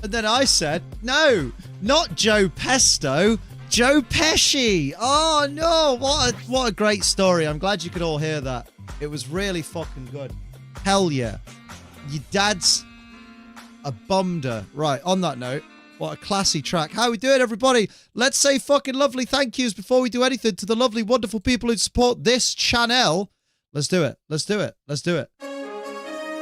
And then I said, no, not Joe Pesto, Joe Pesci. Oh, no. What a great story. I'm glad you could all hear that. It was really fucking good. Hell yeah. Your dad's a bumder. Right, on that note, what a classy track. How we doing, everybody? Let's say fucking lovely thank yous before we do anything to the lovely, wonderful people who support this channel. Let's do it. Let's do it. Let's do it.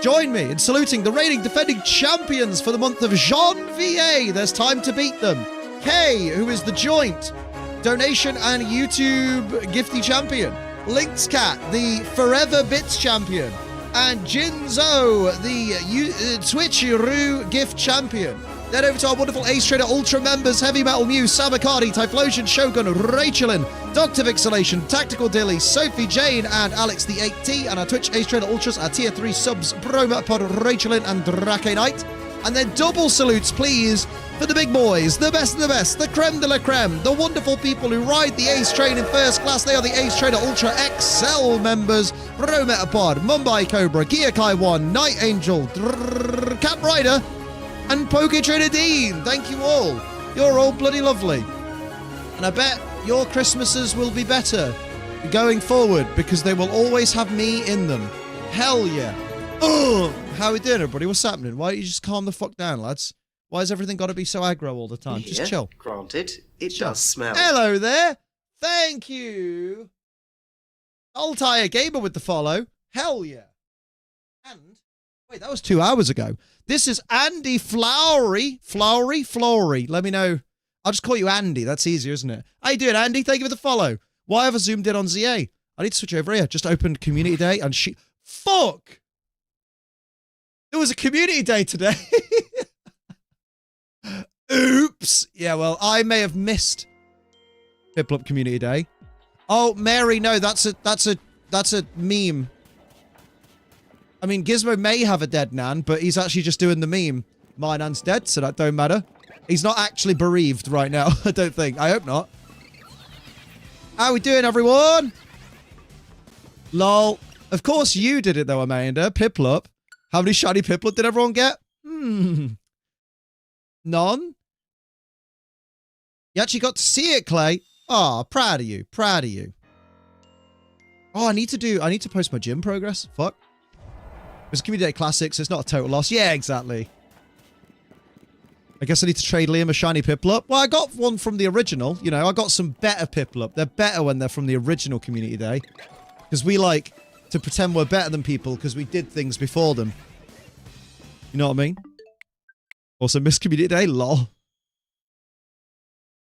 Join me in saluting the reigning defending champions for the month of Janvier. There's time to beat them. Kay, who is the joint donation and YouTube gifty champion. Lynx Cat, the Forever Bits champion. And Jinzo, the Twitch-Ru gift champion. Then over to our wonderful Ace Trader Ultra members, Heavy Metal Muse, Samakadi, Typhlosion, Shogun, Rachelin, Dr. Vixelation, Tactical Dilly, Sophie Jane, and Alex the 8T, and our Twitch Ace Trader Ultras, our Tier 3 subs, Bromapod, Rachelin, and Drake Knight. And then double salutes, please, for the big boys, the best of the best, the creme de la creme, the wonderful people who ride the Ace Train in first class. They are the Ace Trader Ultra XL members, Brometapod, Mumbai Cobra, Gearkai 1, Night Angel, Cap Rider, and Poke Trader Dean. Thank you all. You're all bloody lovely. And I bet your Christmases will be better going forward because they will always have me in them. Hell yeah. Ugh. How we doing, everybody? What's happening? Why don't you just calm the fuck down, lads? Why has everything got to be so aggro all the time? Yeah, just chill. Granted, it does smell. Hello there. Thank you. Altire Gamer with the follow. Hell yeah. And, wait, that was 2 hours ago. This is Andy Flowery. Flowery. Let me know. I'll just call you Andy. That's easier, isn't it? How you doing, Andy? Thank you for the follow. Why have I zoomed in on ZA? I need to switch over here. Just opened Community Day and fuck! It was a Community Day today. Oops. Yeah, well, I may have missed Piplup Community Day. Oh, Mary, no, that's a meme. I mean, Gizmo may have a dead nan, but he's actually just doing the meme. My nan's dead, so that don't matter. He's not actually bereaved right now, I don't think. I hope not. How we doing, everyone? Lol. Of course you did it, though, Amanda. Piplup. How many shiny Piplup did everyone get? None? You actually got to see it, Clay. Oh, proud of you. Proud of you. Oh, I need to post my gym progress. Fuck. It's Community Day Classic, so it's not a total loss. Yeah, exactly. I guess I need to trade Liam a shiny Piplup. Well, I got one from the original. You know, I got some better Piplup. They're better when they're from the original Community Day. Because we like to pretend we're better than people because we did things before them. You know what I mean? Also, Miss Community Day, lol.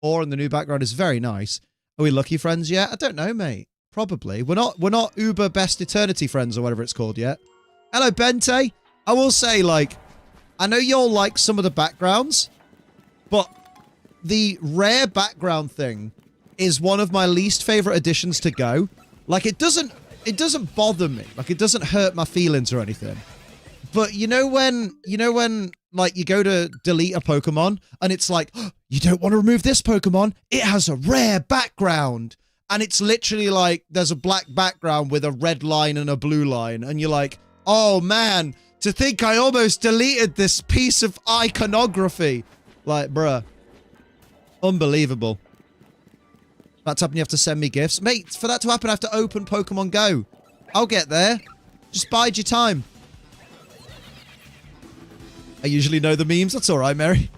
Or in the new background is very nice. Are we lucky friends yet? I don't know, mate. Probably. We're not Uber Best Eternity friends or whatever it's called yet. Hello, Bente. I will say, like, I know you'll like some of the backgrounds, but the rare background thing is one of my least favorite additions to Go. Like, it doesn't bother me. Like, it doesn't hurt my feelings or anything. But you know when, like, you go to delete a Pokemon and it's like, oh, you don't want to remove this Pokemon. It has a rare background. And it's literally like, there's a black background with a red line and a blue line. And you're like, oh man, to think I almost deleted this piece of iconography. Like, bruh. Unbelievable. That's happened, you have to send me gifts. Mate, for that to happen, I have to open Pokemon Go. I'll get there. Just bide your time. I usually know the memes. That's alright, Mary.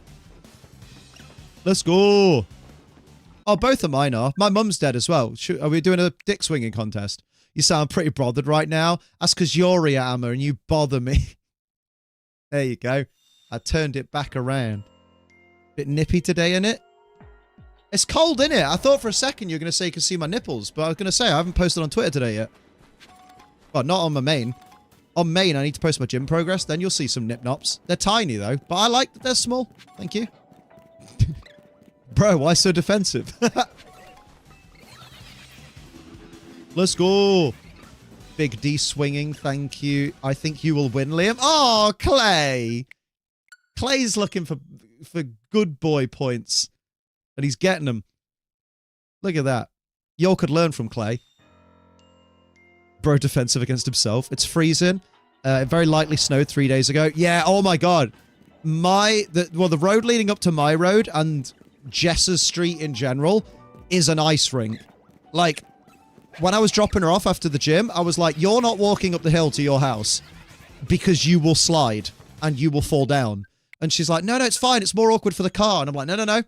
Let's go. Oh, both of mine are. My mum's dead as well. Are we doing a dick swinging contest? You sound pretty bothered right now. That's because you're here, Amma, and you bother me. There you go. I turned it back around. Bit nippy today, innit? It's cold, innit? I thought for a second you were going to say you can see my nipples, but I was going to say I haven't posted on Twitter today yet. Well, not on my main. On main, I need to post my gym progress. Then you'll see some nip nops. They're tiny, though. But I like that they're small. Thank you. Bro, why so defensive? Let's go. Big D swinging. Thank you. I think you will win, Liam. Oh, Clay. Clay's looking for good boy points. And he's getting them. Look at that. Y'all could learn from Clay. Bro defensive against himself. It's freezing. It very lightly snowed 3 days ago. Yeah, oh my god. the road leading up to my road and Jess's street in general is an ice rink. Like, when I was dropping her off after the gym, I was like, you're not walking up the hill to your house because you will slide and you will fall down. And she's like, no, it's fine. It's more awkward for the car. And I'm like, no.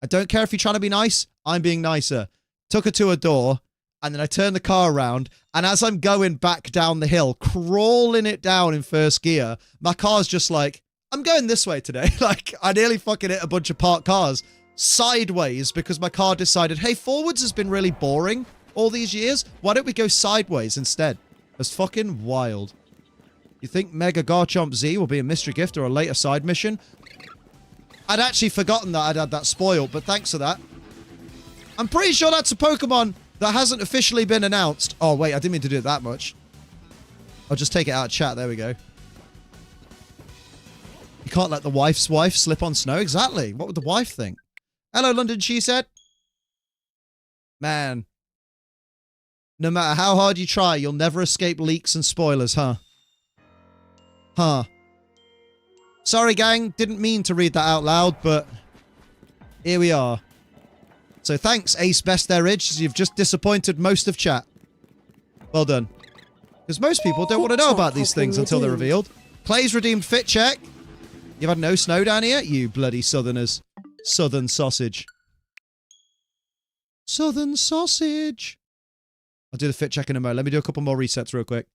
I don't care if you're trying to be nice. I'm being nicer. Took her to a door, and then I turned the car around, and as I'm going back down the hill, crawling it down in first gear, my car's just like, I'm going this way today. Like, I nearly fucking hit a bunch of parked cars sideways because my car decided, hey, forwards has been really boring all these years. Why don't we go sideways instead? That's fucking wild. You think Mega Garchomp Z will be a mystery gift or a later side mission? I'd actually forgotten that I'd had that spoiled, but thanks for that. I'm pretty sure that's a Pokemon that hasn't officially been announced. Oh, wait, I didn't mean to do it that much. I'll just take it out of chat. There we go. You can't let the wife's wife slip on snow. Exactly. What would the wife think? Hello, London, she said. Man. No matter how hard you try, you'll never escape leaks and spoilers, huh? Huh. Sorry, gang. Didn't mean to read that out loud, but here we are. So thanks, Ace Best There Ridge. You've just disappointed most of chat. Well done. Because most people don't want to know about these things until they're revealed. Clay's redeemed fit check. You've had no snow down here? You bloody southerners. Southern sausage. Southern sausage. I'll do the fit check in a moment. Let me do a couple more resets real quick.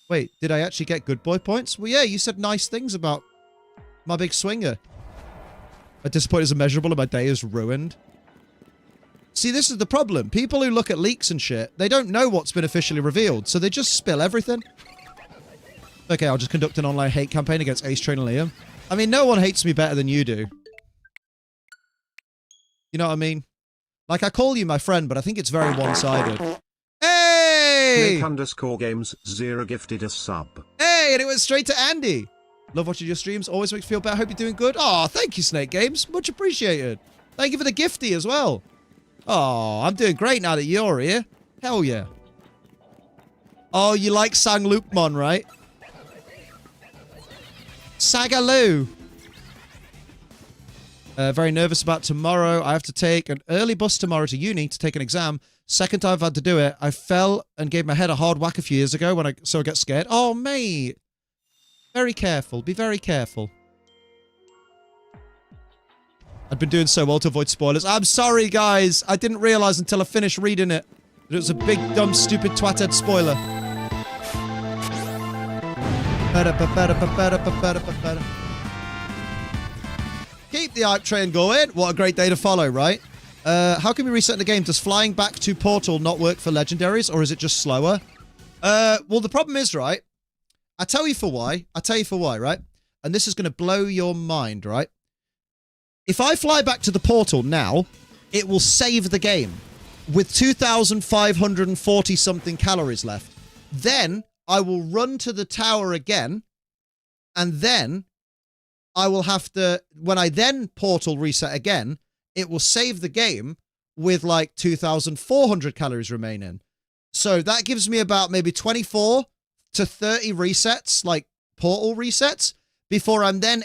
Wait, did I actually get good boy points? Well, yeah, you said nice things about my big swinger. My disappointment is immeasurable and my day is ruined. See, this is the problem. People who look at leaks and shit, they don't know what's been officially revealed, so they just spill everything. Okay, I'll just conduct an online hate campaign against Ace Trainer Liam. I mean, no one hates me better than you do. You know what I mean? Like, I call you my friend, but I think it's very one-sided. Hey! Snake_games 0 gifted a sub. Hey, and it went straight to Andy. Love watching your streams. Always makes me feel better. Hope you're doing good. Oh, thank you, Snake Games. Much appreciated. Thank you for the gifty as well. Oh, I'm doing great now that you're here. Hell yeah. Oh, you like Sanglupmon, right? Sagaloo. Very nervous about tomorrow. I have to take an early bus tomorrow to uni to take an exam. Second time I've had to do it. I fell and gave my head a hard whack a few years ago so I get scared. Oh, mate. Very careful. Be very careful. I'd been doing so well to avoid spoilers. I'm sorry, guys. I didn't realize until I finished reading it that it was a big, dumb, stupid, twat-head spoiler. Keep the hype train going. What a great day to follow, right? How can we reset the game? Does flying back to Portal not work for legendaries, or is it just slower? Well, the problem is, right? I tell you for why, right? And this is going to blow your mind, right? If I fly back to the portal now, it will save the game with 2,540 something calories left. Then I will run to the tower again, and then I will have to, when I then portal reset again, it will save the game with like 2,400 calories remaining. So that gives me about maybe 24 to 30 resets, like portal resets, before I'm then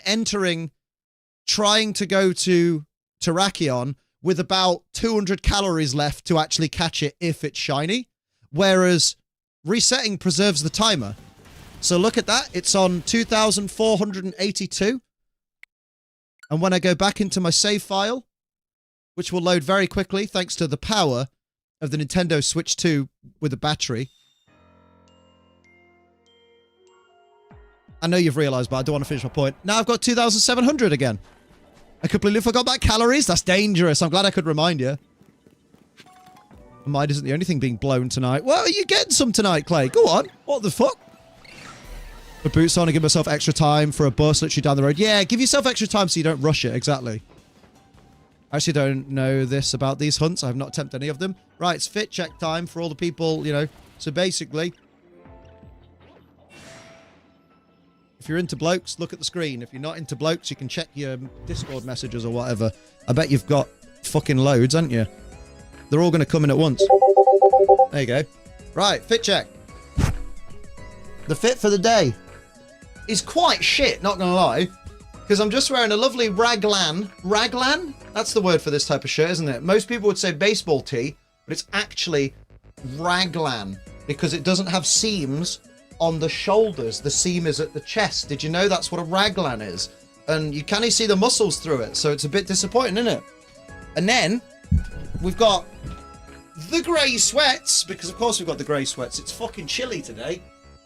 trying to go to Terrakion with about 200 calories left to actually catch it if it's shiny. Whereas resetting preserves the timer. So look at that. It's on 2,482. And when I go back into my save file, which will load very quickly thanks to the power of the Nintendo Switch 2 with a battery. I know you've realized, but I don't want to finish my point. Now I've got 2,700 again. I completely forgot about calories. That's dangerous. I'm glad I could remind you. Mine isn't the only thing being blown tonight. Well, are you getting some tonight, Clay? Go on. What the fuck? Put boots on and give myself extra time for a bus literally down the road. Yeah, give yourself extra time so you don't rush it. Exactly. I actually don't know this about these hunts. I have not attempted any of them. Right, it's fit check time for all the people, you know. So basically, if you're into blokes, look at the screen. If you're not into blokes, you can check your Discord messages or whatever. I bet you've got fucking loads, haven't you? They're all going to come in at once. There you go. Right, fit check. The fit for the day is quite shit, not going to lie. Because I'm just wearing a lovely raglan. Raglan? That's the word for this type of shirt, isn't it? Most people would say baseball tee, but it's actually raglan because it doesn't have seams on the shoulders. The seam is at the chest. Did you know that's what a raglan is? And you can't even see the muscles through it, so it's a bit disappointing, isn't it? And then we've got the grey sweats, because of course we've got the grey sweats. It's fucking chilly today,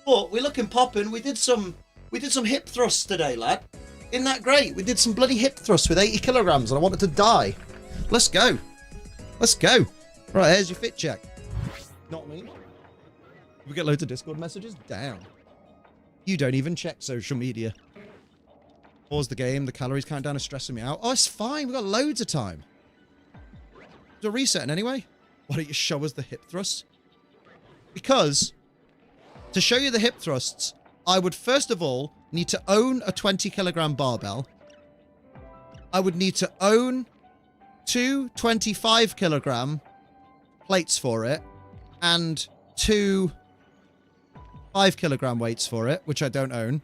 but we're looking popping. We did some hip thrusts today, lad. Isn't that great? We did some bloody hip thrusts with 80 kilograms, and I wanted to die. Let's go. Let's go. Right, here's your fit check. Not me. We get loads of Discord messages? Damn. You don't even check social media. Pause the game. The calories countdown is stressing me out. Oh, it's fine. We've got loads of time. Is it resetting anyway? Why don't you show us the hip thrusts? Because to show you the hip thrusts, I would first of all need to own a 20 kilogram barbell. I would need to own two 25 kilogram plates for it and two 5 kilogram weights for it, which I don't own.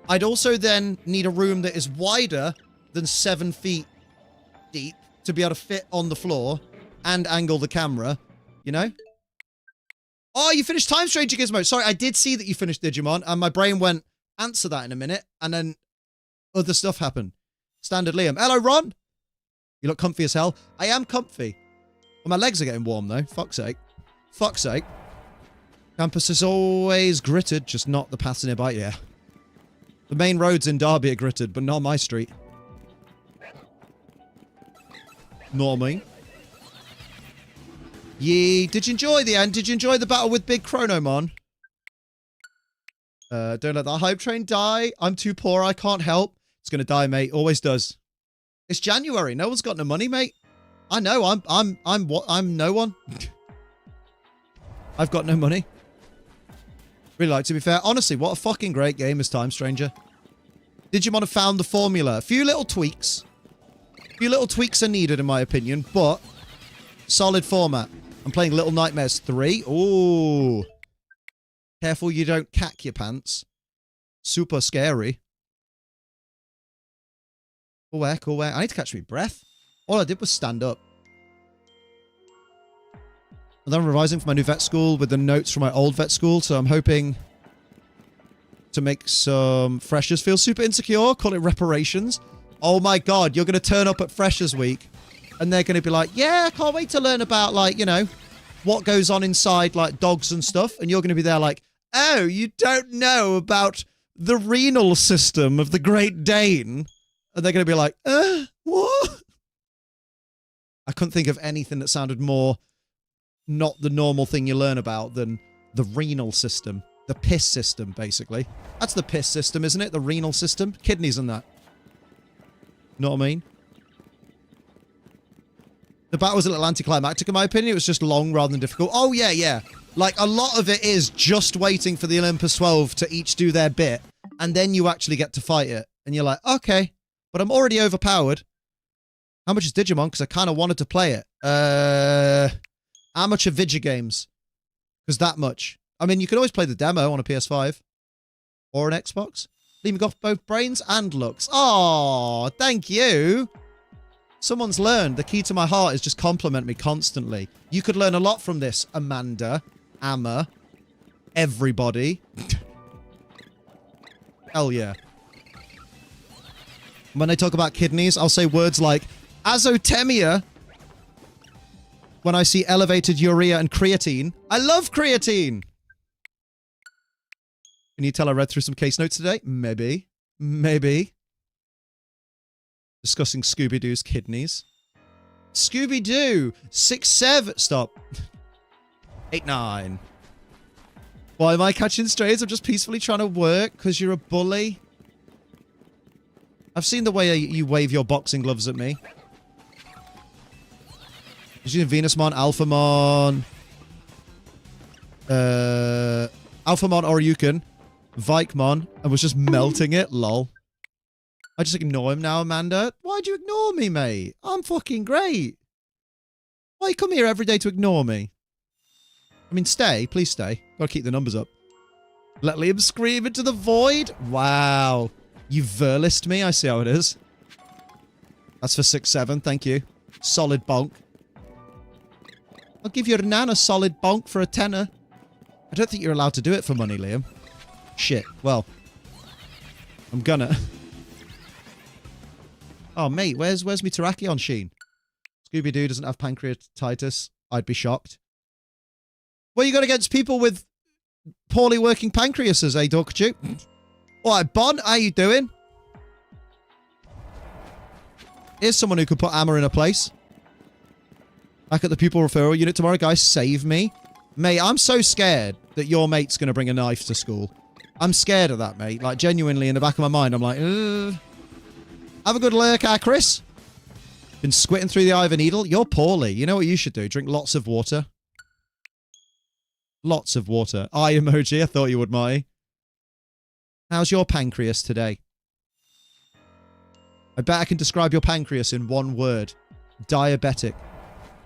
I'd also then need a room that is wider than 7 feet deep to be able to fit on the floor and angle the camera, you know? Oh, you finished Time Stranger Gizmo. Sorry, I did see that you finished Digimon, and my brain went, answer that in a minute, and then other stuff happened. Standard Liam. Hello, Ron. You look comfy as hell. I am comfy. Well, my legs are getting warm, though. Fuck's sake. Fuck's sake. Campus is always gritted, just not the paths nearby. Yeah. The main roads in Derby are gritted, but not my street. Nor me. Yee. Did you enjoy the end? Did you enjoy the battle with Big Chronomon? Don't let that hype train die. I'm too poor. I can't help. It's gonna die, mate. Always does. It's January. No one's got no money, mate. I know. I'm no one. I've got no money. Really like, to be fair. Honestly, what a fucking great game is Time Stranger. Digimon have found the formula. A few little tweaks. A few little tweaks are needed, in my opinion, but solid format. I'm playing Little Nightmares 3. Ooh. Careful you don't cack your pants. Super scary. Cool wear, cool wear. I need to catch my breath. All I did was stand up. And then I'm revising for my new vet school with the notes from my old vet school, so I'm hoping to make some freshers feel super insecure. Call it reparations. Oh my god, you're going to turn up at Freshers Week, and they're going to be like, yeah, I can't wait to learn about, like, you know, what goes on inside, like, dogs and stuff. And you're going to be there like, oh, you don't know about the renal system of the Great Dane? And they're going to be like, what? I couldn't think of anything that sounded more not the normal thing you learn about than the renal system. The piss system, basically. That's the piss system, isn't it? The renal system. Kidneys and that. Know what I mean? The battle was a little anticlimactic, in my opinion. It was just long rather than difficult. Oh, yeah, yeah. Like, a lot of it is just waiting for the Olympus 12 to each do their bit, and then you actually get to fight it. And you're like, okay, but I'm already overpowered. How much is Digimon? Because I kind of wanted to play it. How much are Vigigames? Because that much. I mean, you can always play the demo on a PS5. Or an Xbox. Leaving off both brains and looks. Oh, thank you. Someone's learned. The key to my heart is just compliment me constantly. You could learn a lot from this, Amanda, Amma, everybody. Hell yeah. When I talk about kidneys, I'll say words like azotemia when I see elevated urea and creatine. I love creatine! Can you tell I read through some case notes today? Maybe. Maybe. Discussing Scooby-Doo's kidneys. Scooby-Doo! 6-7... Stop. 8-9. Why am I catching strays? I'm just peacefully trying to work because you're a bully. I've seen the way you wave your boxing gloves at me. He's using Venusmon, Alphamon, Alphamon Oryuken, Vikemon, and was just melting it, lol. I just ignore him now, Amanda. Why'd you ignore me, mate? I'm fucking great. Why you come here every day to ignore me? I mean, stay. Please stay. Gotta keep the numbers up. Let Liam scream into the void. Wow. You verlist me? I see how it is. That's for 6-7, thank you. Solid bonk. I'll give your nan a solid bonk for a tenner. I don't think you're allowed to do it for money, Liam. Shit. Well, I'm gonna. Oh, mate, where's me Terrakion Sheen? Scooby-Doo doesn't have pancreatitis. I'd be shocked. What you got against people with poorly working pancreases, eh, Dorkachu? Alright, Bon, how you doing? Here's someone who could put Amma in a place. Back at the pupil referral unit tomorrow, guys. Save me. Mate, I'm so scared that your mate's going to bring a knife to school. I'm scared of that, mate. Like, genuinely, in the back of my mind, I'm like, ugh. Have a good lurk, Chris. Been squitting through the eye of a needle. You're poorly. You know what you should do? Drink lots of water. Lots of water. Eye emoji. I thought you would, Marty. How's your pancreas today? I bet I can describe your pancreas in one word. Diabetic.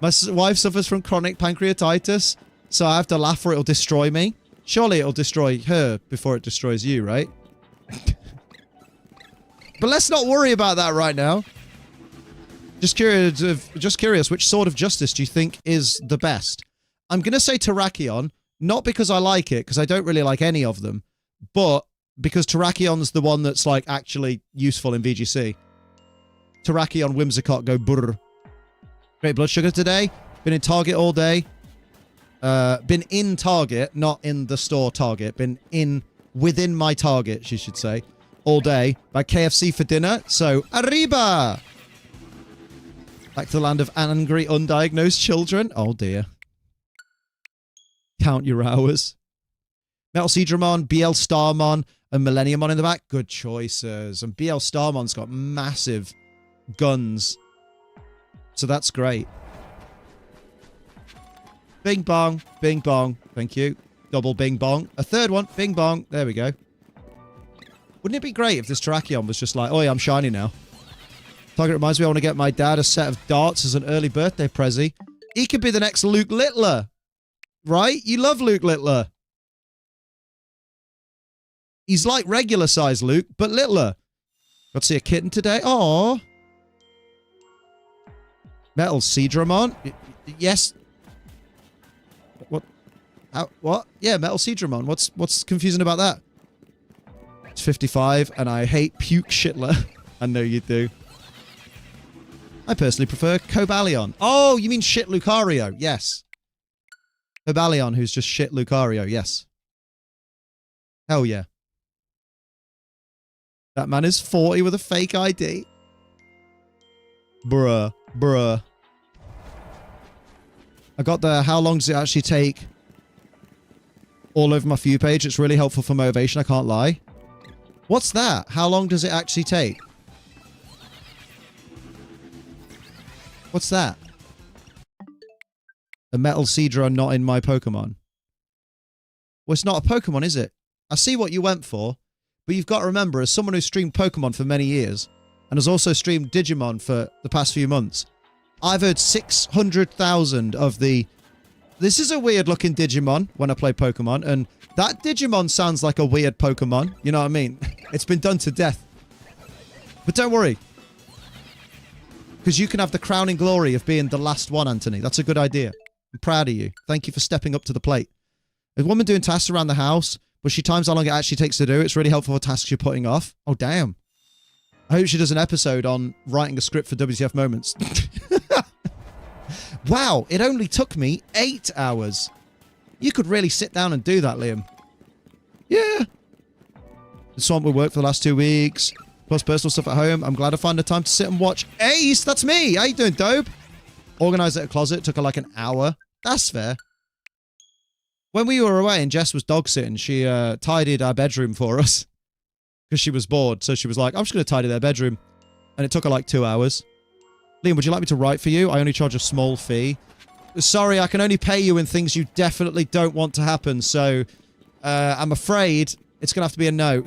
My wife suffers from chronic pancreatitis, so I have to laugh or it'll destroy me. Surely it'll destroy her before it destroys you, right? But let's not worry about that right now. Just curious, which sword of justice do you think is the best? I'm going to say Terrakion, not because I like it, because I don't really like any of them, but because Terrakion's the one that's, like, actually useful in VGC. Terrakion, Whimsicott, go brr. Great blood sugar today. Been in Target all day. Been in Target, not in the store Target. Been within my Target, she should say, all day. By KFC for dinner. So, arriba! Back to the land of angry, undiagnosed children. Oh, dear. Count your hours. Metal Seedramon, BL Starmon, and Millenniumon in the back. Good choices. And BL Starmon's got massive guns. So that's great. Bing bong. Bing bong. Thank you. Double bing bong. A third one. Bing bong. There we go. Wouldn't it be great if this Terrakion was just like, oh yeah, I'm shiny now. Target reminds me I want to get my dad a set of darts as an early birthday prezi. He could be the next Luke Littler. Right? You love Luke Littler. He's like regular size Luke, but littler. Got to see a kitten today. Aww. Metal Seedramon. Yes. What? How? What? Yeah, Metal Seedramon. What's confusing about that? It's 55, and I hate Puke Shitler. I know you do. I personally prefer Cobalion. Oh, you mean shit Lucario? Yes. Cobalion, who's just shit Lucario. Yes. Hell yeah. That man is 40 with a fake ID. Bruh. Bruh. I got the how long does it actually take all over my For You page. It's really helpful for motivation, I can't lie. What's that? How long does it actually take? What's that? A Metal Seadra not in my Pokemon. Well, it's not a Pokemon, is it? I see what you went for, but you've got to remember, as someone who streamed Pokemon for many years, and has also streamed Digimon for the past few months, I've heard 600,000 of the... This is a weird-looking Digimon when I play Pokemon, and that Digimon sounds like a weird Pokemon. You know what I mean? It's been done to death. But don't worry. Because you can have the crowning glory of being the last one, Anthony. That's a good idea. I'm proud of you. Thank you for stepping up to the plate. A woman doing tasks around the house, but she times how long it actually takes to do. It's really helpful for tasks you're putting off. Oh, damn. I hope she does an episode on writing a script for WTF Moments. Wow, it only took me 8 hours. You could really sit down and do that, Liam. Yeah. The swamp will work for the last 2 weeks. Plus personal stuff at home. I'm glad I found the time to sit and watch. Ace, that's me. How you doing, Dope? Organised at a closet. Took her like an hour. That's fair. When we were away and Jess was dog sitting, she tidied our bedroom for us. Because she was bored. So she was like, I'm just going to tidy their bedroom. And it took her like 2 hours. Liam, would you like me to write for you? I only charge a small fee. Sorry, I can only pay you in things you definitely don't want to happen. So I'm afraid it's going to have to be a no.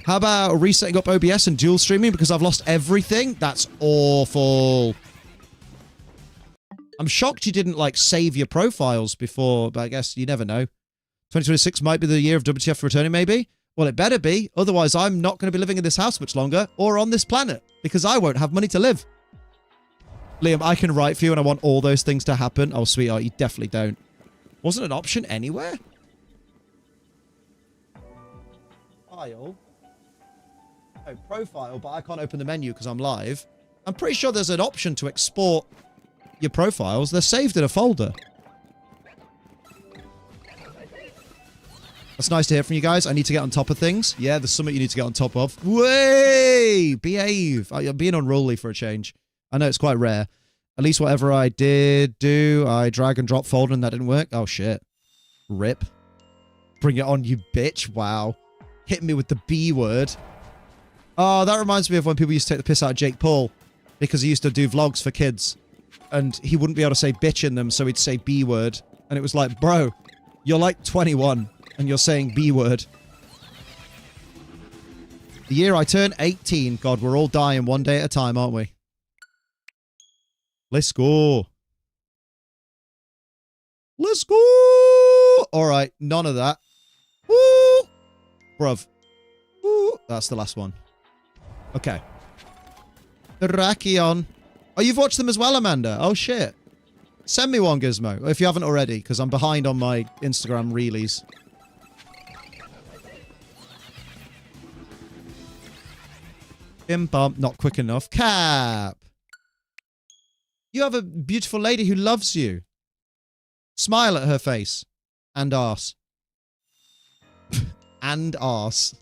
How about resetting up OBS and dual streaming because I've lost everything? That's awful. I'm shocked you didn't, like, save your profiles before, but I guess you never know. 2026 might be the year of WTF returning, maybe? Well, it better be. Otherwise, I'm not going to be living in this house much longer or on this planet because I won't have money to live. Liam, I can write for you and I want all those things to happen. Oh, sweetheart, you definitely don't. Wasn't an option anywhere? File. Oh, profile, but I can't open the menu because I'm live. I'm pretty sure there's an option to export your profiles. They're saved in a folder. That's nice to hear from you guys. I need to get on top of things. Yeah, there's something you need to get on top of. Way! Behave. I'm being unruly for a change. I know it's quite rare. At least whatever I did do, I drag and drop folder and that didn't work. Oh, shit. Rip. Bring it on, you bitch. Wow. Hit me with the B word. Oh, that reminds me of when people used to take the piss out of Jake Paul because he used to do vlogs for kids and he wouldn't be able to say bitch in them, so he'd say B word. And it was like, bro, you're like 21 and you're saying B word. The year I turned 18. God, we're all dying one day at a time, aren't we? Let's go. Let's go. All right, none of that. Woo! Bruv. Woo! That's the last one. Okay. Rakion. Oh, you've watched them as well, Amanda? Oh, shit. Send me one, Gizmo, if you haven't already, because I'm behind on my Instagram reelies. Bim bump, not quick enough. Cap. You have a beautiful lady who loves you. Smile at her face. And arse. And arse.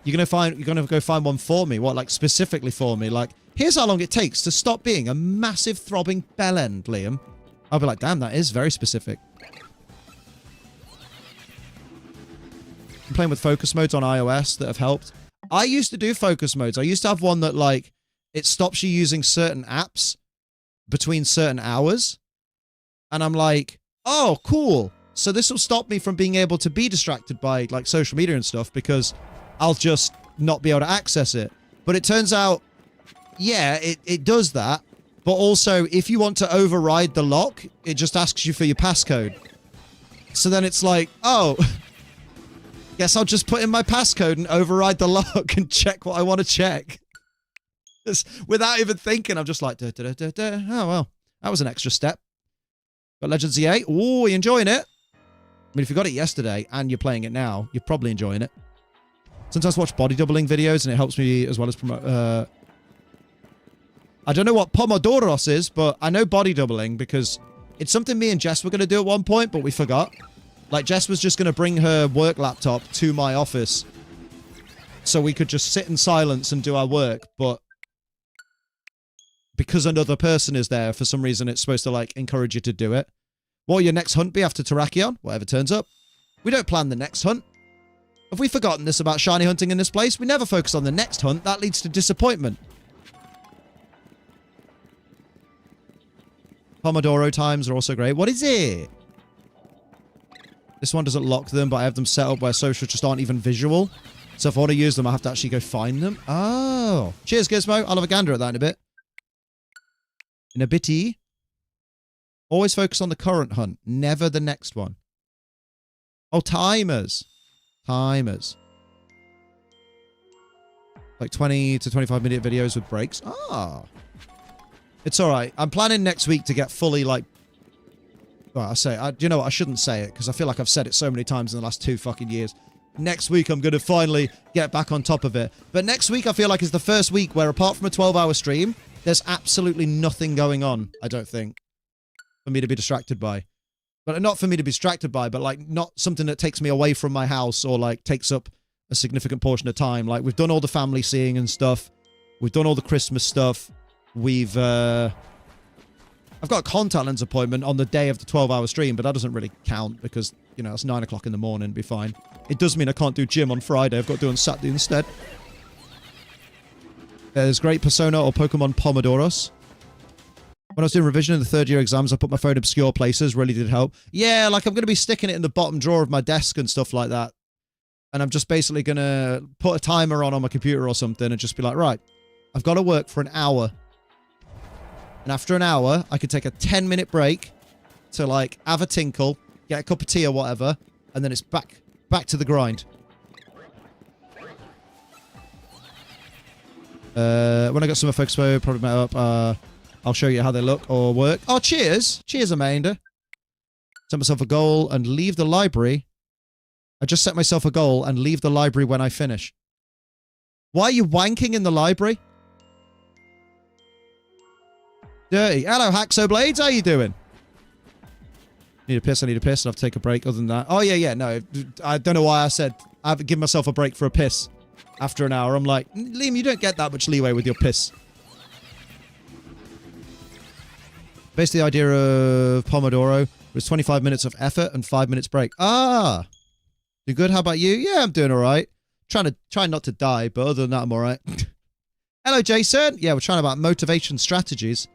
You're gonna go find one for me. What, like specifically for me? Like, here's how long it takes to stop being a massive throbbing bell end, Liam. I'll be like, damn, that is very specific. I'm playing with focus modes on iOS that have helped. I used to do focus modes. I used to have one that, like, it stops you using certain apps between certain hours. And I'm like, oh, cool. So this will stop me from being able to be distracted by, like, social media and stuff because I'll just not be able to access it. But it turns out, yeah, it does that. But also, if you want to override the lock, it just asks you for your passcode. So then it's like, oh, guess I'll just put in my passcode and override the lock and check what I want to check. Just without even thinking, I'm just like, oh, well, that was an extra step. Got Legends Z8. Oh, you enjoying it? I mean, if you got it yesterday and you're playing it now, you're probably enjoying it. Sometimes I watch body doubling videos and it helps me as well as promote. I don't know what Pomodoros is, but I know body doubling because it's something me and Jess were going to do at one point, but we forgot. Like, Jess was just going to bring her work laptop to my office so we could just sit in silence and do our work, but because another person is there, for some reason, it's supposed to, like, encourage you to do it. What will your next hunt be after Terrakion? Whatever turns up. We don't plan the next hunt. Have we forgotten this about shiny hunting in this place? We never focus on the next hunt. That leads to disappointment. Pomodoro times are also great. What is it? This one doesn't lock them, but I have them set up where socials just aren't even visual. So if I want to use them, I have to actually go find them. Oh. Cheers, Gizmo. I'll have a gander at that in a bit. In a bitty. Always focus on the current hunt, never the next one. Oh, timers. Timers. Like 20 to 25-minute videos with breaks. Ah. It's all right. I'm planning next week to get fully, like... Well, you know what? I shouldn't say it, because I feel like I've said it so many times in the last 2 fucking years. Next week, I'm going to finally get back on top of it. But next week, I feel like is the first week where, apart from a 12-hour stream, there's absolutely nothing going on, I don't think, for me to be distracted by. But not for me to be distracted by, but, like, not something that takes me away from my house or, like, takes up a significant portion of time. Like, we've done all the family seeing and stuff. We've done all the Christmas stuff. We've, I've got a contact lens appointment on the day of the 12-hour stream, but that doesn't really count because, you know, it's 9 o'clock in the morning, be fine. It does mean I can't do gym on Friday. I've got to do it on Saturday instead. There's great Persona or Pokemon Pomodoros. When I was doing revision in the third-year exams, I put my phone in obscure places. Really did help. Yeah, like I'm going to be sticking it in the bottom drawer of my desk and stuff like that. And I'm just basically going to put a timer on my computer or something and just be like, right, I've got to work for an hour. And after an hour, I could take a 10-minute break to, like, have a tinkle, get a cup of tea or whatever, and then it's back to the grind. When I got some focus mode, probably map up. I'll show you how they look or work. Oh, cheers. Cheers, Amanda. Set myself a goal and leave the library. I just set myself a goal and leave the library when I finish. Why are you wanking in the library? Dirty. Hello, Haxo Blades. How you doing? Need a piss. I need a piss. I'll have to take a break. Other than that. Oh, yeah. No. I don't know why I said I've given myself a break for a piss. After an hour, I'm like, Liam, you don't get that much leeway with your piss. Basically, the idea of Pomodoro was 25 minutes of effort and 5 minutes break. Ah, you good? How about you? Yeah, I'm doing all right. Trying not to die, but other than that, I'm all right. Hello, Jason. Yeah, we're trying about motivation strategies.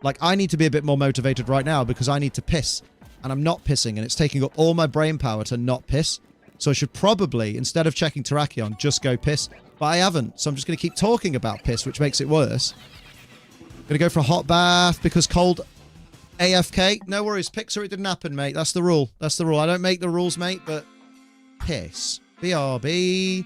Like, I need to be a bit more motivated right now because I need to piss, and I'm not pissing, and it's taking up all my brain power to not piss. So I should probably, instead of checking Terrakion, just go piss. But I haven't, so I'm just going to keep talking about piss, which makes it worse. Going to go for a hot bath because cold AFK. No worries, Pixar, it didn't happen, mate. That's the rule. That's the rule. I don't make the rules, mate, but piss. BRB.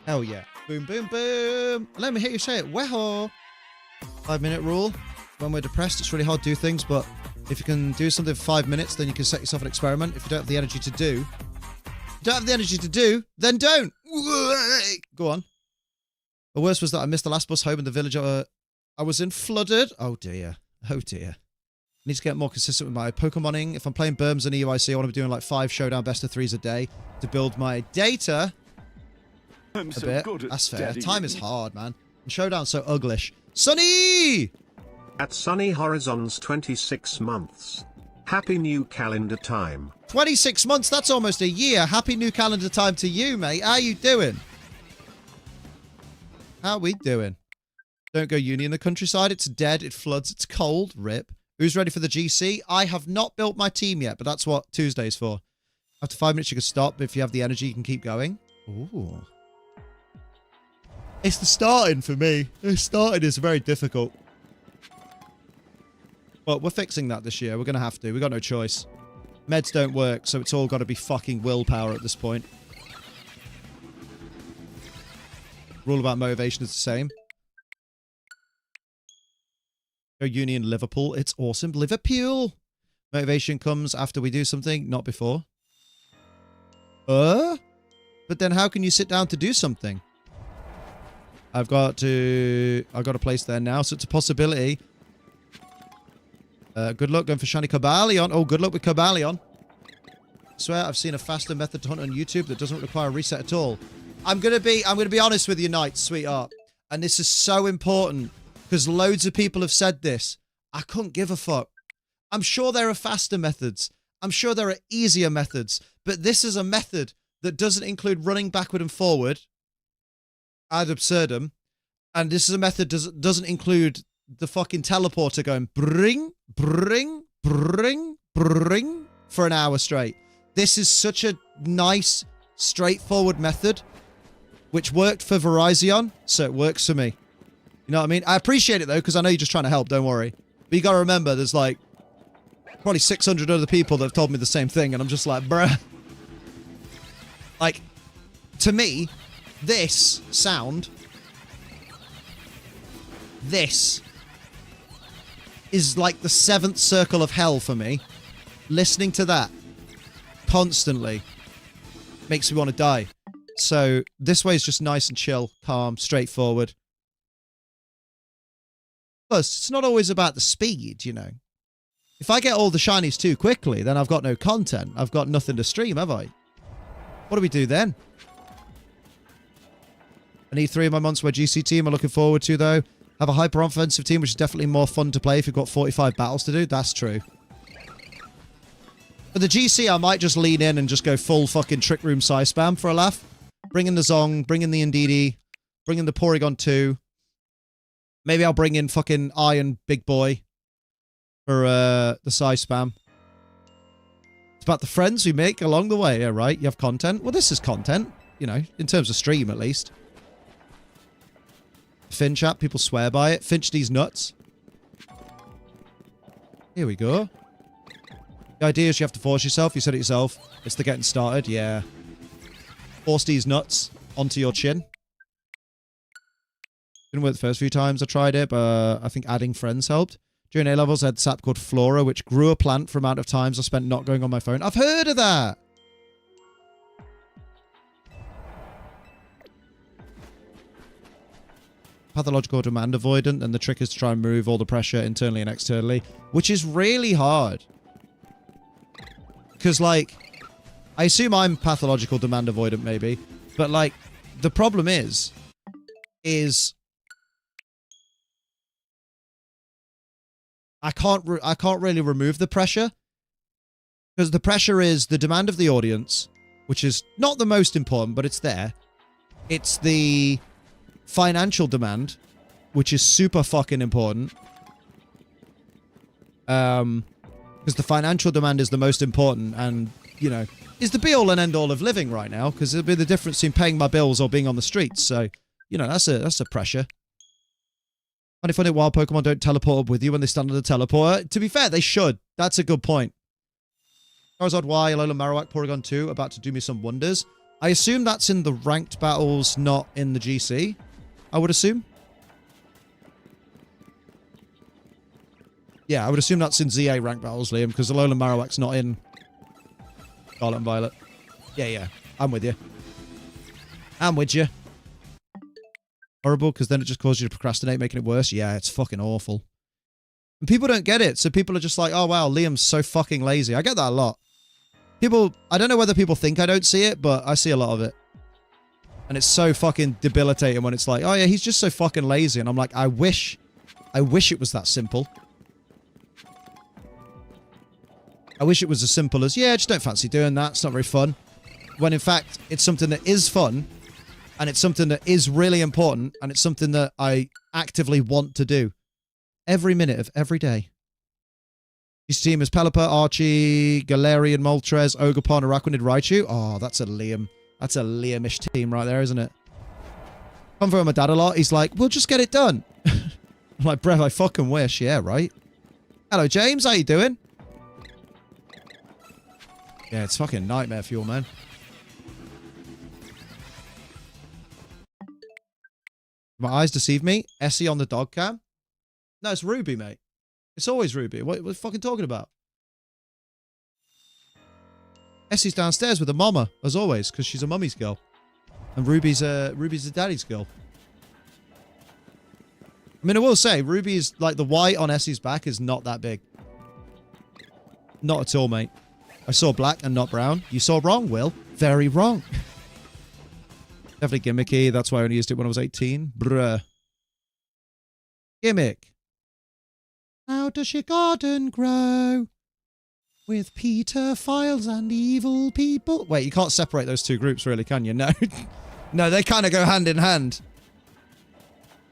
Hell yeah. Boom, boom, boom. Let me hear you say it. Weho. 5 minute rule. When we're depressed, it's really hard to do things, but if you can do something for 5 minutes, then you can set yourself an experiment. If you don't have the energy to do, then don't. Go on. The worst was that I missed the last bus home in the village I was in flooded. Oh dear. Oh dear. I need to get more consistent with my Pokemoning. If I'm playing Burms and EUIC, I want to be doing like 5 Showdown best of 3s a day to build my data. I'm a so bit. good at That's fair. studying. Time is hard, man. And Showdown's so uglish. Sunny! At Sunny Horizons 26 months. Happy new calendar time. 26 months, that's almost a year. Happy new calendar time to you, mate. How you doing? How we doing? Don't go uni in the countryside. It's dead. It floods. It's cold. Rip. Who's ready for the GC? I have not built my team yet, but that's what Tuesday's for. After 5 minutes, you can stop. If you have the energy, you can keep going. Ooh. It's the starting for me. The starting is very difficult. But we're fixing that this year. We're going to have to. We've got no choice. Meds don't work, so it's all got to be fucking willpower at this point. Rule about motivation is the same. Go uni in Liverpool. It's awesome. Liverpool. Motivation comes after we do something, not before. But then how can you sit down to do something? I've got a place there now, so it's a possibility. Good luck going for shiny Cobalion. Oh, good luck with Cobalion. I swear I've seen a faster method to hunt on YouTube that doesn't require a reset at all. I'm gonna be honest with you, Knight, sweetheart. And this is so important because loads of people have said this. I couldn't give a fuck. I'm sure there are faster methods. I'm sure there are easier methods, but this is a method that doesn't include running backward and forward ad absurdum, and this is a method doesn't include the fucking teleporter going bring, bring, bring, for an hour straight. This is such a nice, straightforward method, which worked for Verizon, so it works for me. You know what I mean? I appreciate it, though, because I know you're just trying to help, don't worry. But you got to remember, there's like probably 600 other people that have told me the same thing, and I'm just like, bruh. Like, to me, this sound, this is like the 7th circle of hell for me. Listening to that constantly makes me want to die. So this way is just nice and chill, calm, straightforward. Plus, it's not always about the speed, you know. If I get all the shinies too quickly, then I've got no content. I've got nothing to stream, have I? What do we do then? I need 3 of my Monster GC team I'm looking forward to, though. Have a hyper-offensive team, which is definitely more fun to play if you've got 45 battles to do. That's true. For the GC, I might just lean in and just go full fucking Trick Room size spam for a laugh. Bring in the Zong, bring in the Indeedee, bring in the Porygon 2. Maybe I'll bring in fucking Iron Big Boy for the size spam. It's about the friends we make along the way, yeah, right? You have content. Well, this is content, you know, in terms of stream at least. Finch app, people swear by it. Finch these nuts. Here we go. The idea is you have to force yourself. You said it yourself. It's the getting started. Yeah. Force these nuts onto your chin. Didn't work the first few times I tried it, but I think adding friends helped. During A-levels, I had this app called Flora, which grew a plant for amount of times I spent not going on my phone. I've heard of that! Pathological demand avoidant, and the trick is to try and remove all the pressure internally and externally, which is really hard. Because, like, I assume I'm pathological demand avoidant, maybe, but, like, the problem is I can't really remove the pressure, because the pressure is the demand of the audience, which is not the most important, but it's there. It's the financial demand, which is super fucking important. Because the financial demand is the most important, and, you know, is the be-all and end-all of living right now, because it'll be the difference between paying my bills or being on the streets. So, you know, that's a pressure. Funny funny wild Pokemon don't teleport up with you when they stand on the teleporter. To be fair, they should. That's a good point. Charizard Y, Alola Marowak, Porygon 2, about to do me some wonders. I assume that's in the ranked battles, not in the GC. I would assume. Yeah, I would assume that's in ZA ranked battles, Liam, because Alola Marowak's not in Scarlet and Violet. Yeah. I'm with you. I'm with you. Horrible, because then it just causes you to procrastinate, making it worse. Yeah, it's fucking awful. And people don't get it, so people are just like, oh, wow, Liam's so fucking lazy. I get that a lot. People, I don't know whether people think I don't see it, but I see a lot of it. And it's so fucking debilitating when it's like, oh, yeah, he's just so fucking lazy. And I'm like, I wish it was that simple. I wish it was as simple as, yeah, just don't fancy doing that. It's not very fun. When in fact, it's something that is fun. And it's something that is really important, and it's something that I actively want to do. Every minute of every day. His team is Pelipper, Archie, Galarian, Moltres, Ogerpon, Araquanid, Raichu. Oh, that's a Liam. That's a Liam-ish team right there, isn't it? Come from my dad a lot. He's like, we'll just get it done. I'm like, bruv, I fucking wish. Yeah, right? Hello, James. How you doing? Yeah, it's fucking nightmare fuel, man. My eyes deceive me. Essie on the dog cam. No, it's Ruby, mate. It's always Ruby. What are you fucking talking about? Essie's downstairs with a mama, as always, because she's a mummy's girl. And Ruby's a daddy's girl. I mean, I will say, Ruby's, like, the white on Essie's back is not that big. Not at all, mate. I saw black and not brown. You saw wrong, Will. Very wrong. Definitely gimmicky. That's why I only used it when I was 18. Bruh. Gimmick. How does your garden grow? With Peter Files and evil people. Wait, you can't separate those two groups, really, can you? No. No, they kind of go hand in hand.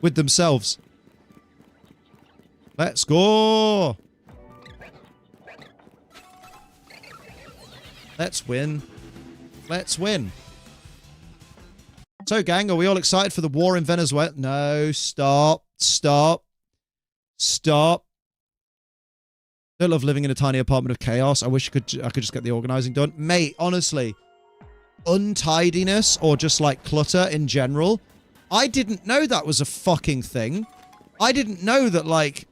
With themselves. Let's go. Let's win. Let's win. So, gang, are we all excited for the war in Venezuela? No, stop. Stop. Stop. I don't love living in a tiny apartment of chaos. I wish I could just get the organizing done. Mate, honestly, untidiness or just like clutter in general, I didn't know that was a fucking thing. I didn't know that, like,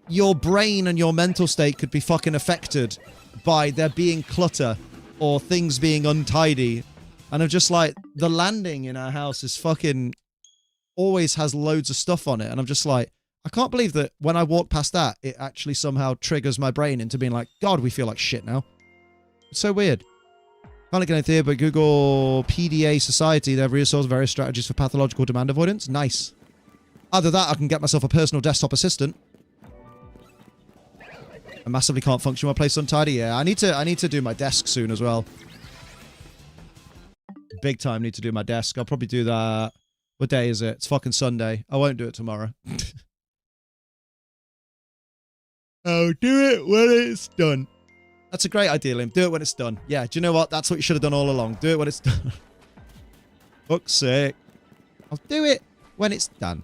your brain and your mental state could be fucking affected by there being clutter or things being untidy. And I'm just like, the landing in our house is fucking always has loads of stuff on it. And I'm just like, I can't believe that when I walk past that, it actually somehow triggers my brain into being like, God, we feel like shit now. It's so weird. Can't get anything here, but Google PDA Society. They have resources, various strategies for pathological demand avoidance. Nice. Either that, I can get myself a personal desktop assistant. I massively can't function while place untidy. Yeah, I need to do my desk soon as well. Big time need to do my desk. I'll probably do that. What day is it? It's fucking Sunday. I won't do it tomorrow. I'll do it when it's done. That's a great idea, Liam. Do it when it's done. Yeah, do you know what? That's what you should have done all along. Do it when it's done. Fuck's sake. I'll do it when it's done.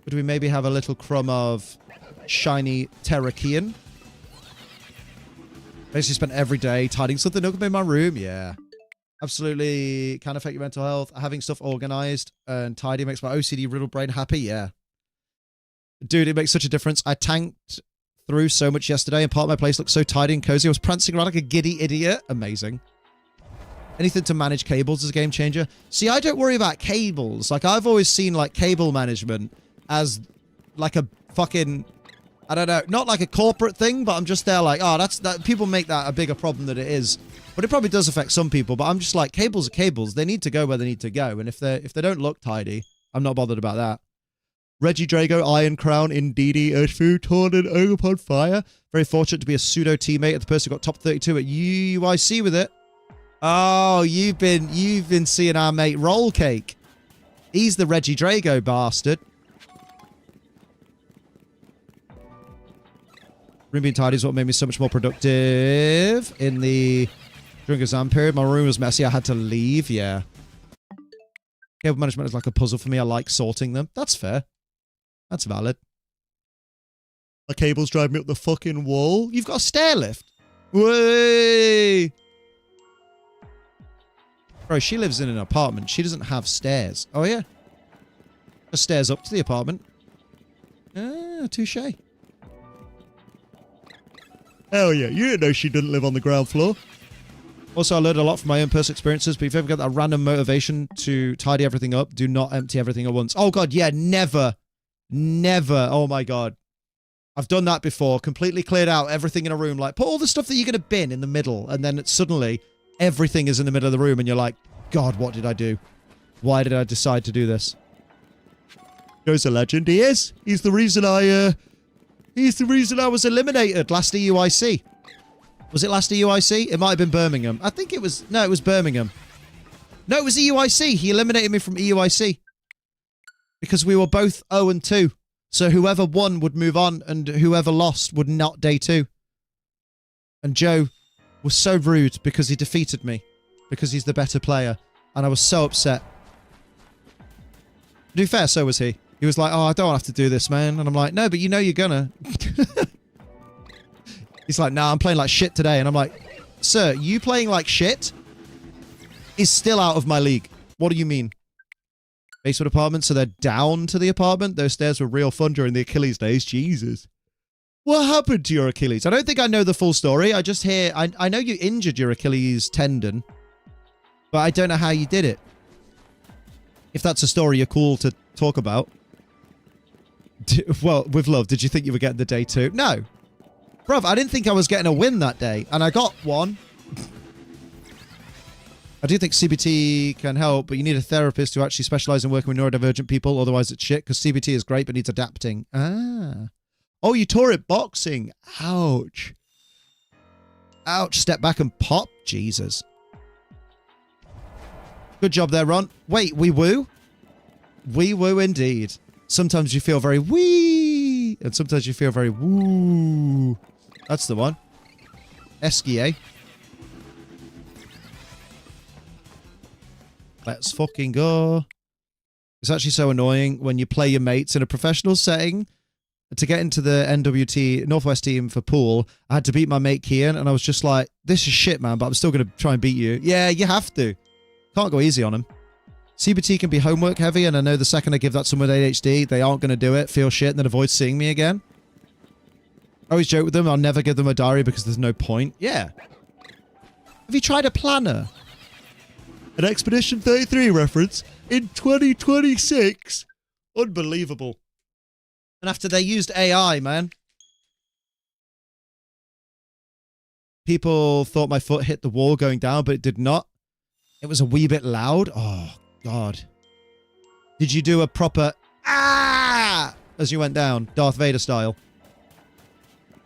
Would we maybe have a little crumb of shiny Terrakian? Basically spent every day tidying something up in my room. Yeah. Absolutely can affect your mental health. Having stuff organized and tidy makes my OCD riddled brain happy. Yeah. Dude, it makes such a difference. I tanked through so much yesterday and part of my place looked so tidy and cozy. I was prancing around like a giddy idiot. Amazing. Anything to manage cables is a game changer. See, I don't worry about cables. Like, I've always seen, like, cable management as, like, a fucking, I don't know, not like a corporate thing, but I'm just there like, oh, that people make that a bigger problem than it is. But it probably does affect some people, but I'm just like, cables are cables. They need to go where they need to go. And if they don't look tidy, I'm not bothered about that. Reggie Drago, Iron Crown, Indeedy, Earthfu, Torn, and Ogopod Fire. Very fortunate to be a pseudo teammate of the person who got top 32 at UIC with it. Oh, you've been seeing our mate Roll Cake. He's the Reggie Drago bastard. Room being tidy is what made me so much more productive in the during exam period. My room was messy. I had to leave. Yeah. Cable management is like a puzzle for me. I like sorting them. That's fair. That's valid. My cables drive me up the fucking wall. You've got a stair lift. Way. Bro, she lives in an apartment. She doesn't have stairs. Oh, yeah. Just stairs up to the apartment. Ah, touche. Hell yeah. You didn't know she didn't live on the ground floor. Also, I learned a lot from my own personal experiences, but if you ever get that random motivation to tidy everything up, do not empty everything at once. Oh, God, yeah, never. Never. Oh, my God. I've done that before. Completely cleared out everything in a room. Like, put all the stuff that you're going to bin in the middle, and then suddenly everything is in the middle of the room, and you're like, God, what did I do? Why did I decide to do this? Joe's a legend. He is. He's the reason I was eliminated last EUIC. Was it last EUIC? It might have been Birmingham. I think it was... No, it was Birmingham. No, it was EUIC. He eliminated me from EUIC. Because we were both 0-2. So whoever won would move on, and whoever lost would not day 2. And Joe was so rude because he defeated me. Because he's the better player. And I was so upset. To be fair, so was he. He was like, oh, I don't have to do this, man. And I'm like, no, but you know you're gonna. He's like, nah, I'm playing like shit today. And I'm like, sir, you playing like shit is still out of my league. What do you mean? Basement apartment, so they're down to the apartment? Those stairs were real fun during the Achilles days. Jesus. What happened to your Achilles? I don't think I know the full story. I just hear... I know you injured your Achilles tendon, but I don't know how you did it. If that's a story you're cool to talk about. Well, with love, did you think you were getting the day 2? No. Bruv, I didn't think I was getting a win that day, and I got one. I do think CBT can help, but you need a therapist who actually specializes in working with neurodivergent people, otherwise it's shit, because CBT is great, but needs adapting. Ah. Oh, you tore it boxing. Ouch. Ouch. Step back and pop. Jesus. Good job there, Ron. Wait, we woo? We woo indeed. Sometimes you feel very wee, and sometimes you feel very woo. That's the one. Eskia. Let's fucking go. It's actually so annoying when you play your mates in a professional setting. To get into the NWT Northwest team for pool, I had to beat my mate Kian, and I was just like, this is shit, man, but I'm still going to try and beat you. Yeah, you have to. Can't go easy on him. CBT can be homework heavy, and I know the second I give that someone with ADHD, they aren't going to do it, feel shit, and then avoid seeing me again. I always joke with them, I'll never give them a diary because there's no point. Yeah. Have you tried a planner? An Expedition 33 reference in 2026? Unbelievable. And after they used AI, man. People thought my foot hit the wall going down, but it did not. It was a wee bit loud. Oh, God. Did you do a proper ah as you went down? Darth Vader style.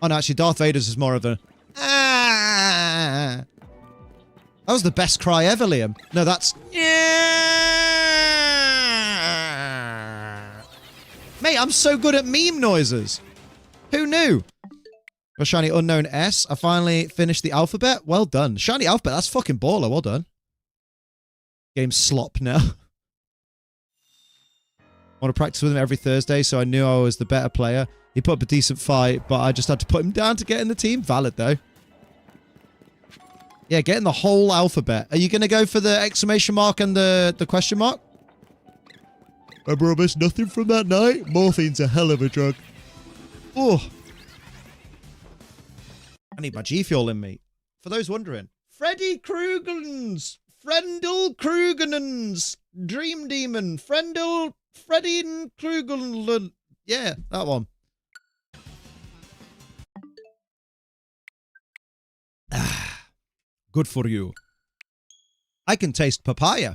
Oh, no, actually, Darth Vader's is more of a ah. That was the best cry ever, Liam. No, that's mate, I'm so good at meme noises. Who knew? A shiny unknown S. I finally finished the alphabet. Well done. Shiny alphabet. That's fucking baller. Well done. Game slop now. I want to practice with him every Thursday, so I knew I was the better player. He put up a decent fight, but I just had to put him down to get in the team. Valid, though. Yeah, getting the whole alphabet. Are you going to go for the exclamation mark and the question mark? I promise nothing from that night. Morphine's a hell of a drug. Oh. I need my G Fuel in me. For those wondering. Freddy Kruegen's. Frendel Krugenens. Dream Demon. Freddy Kruegen. Yeah, that one. Good for you. I can taste papaya.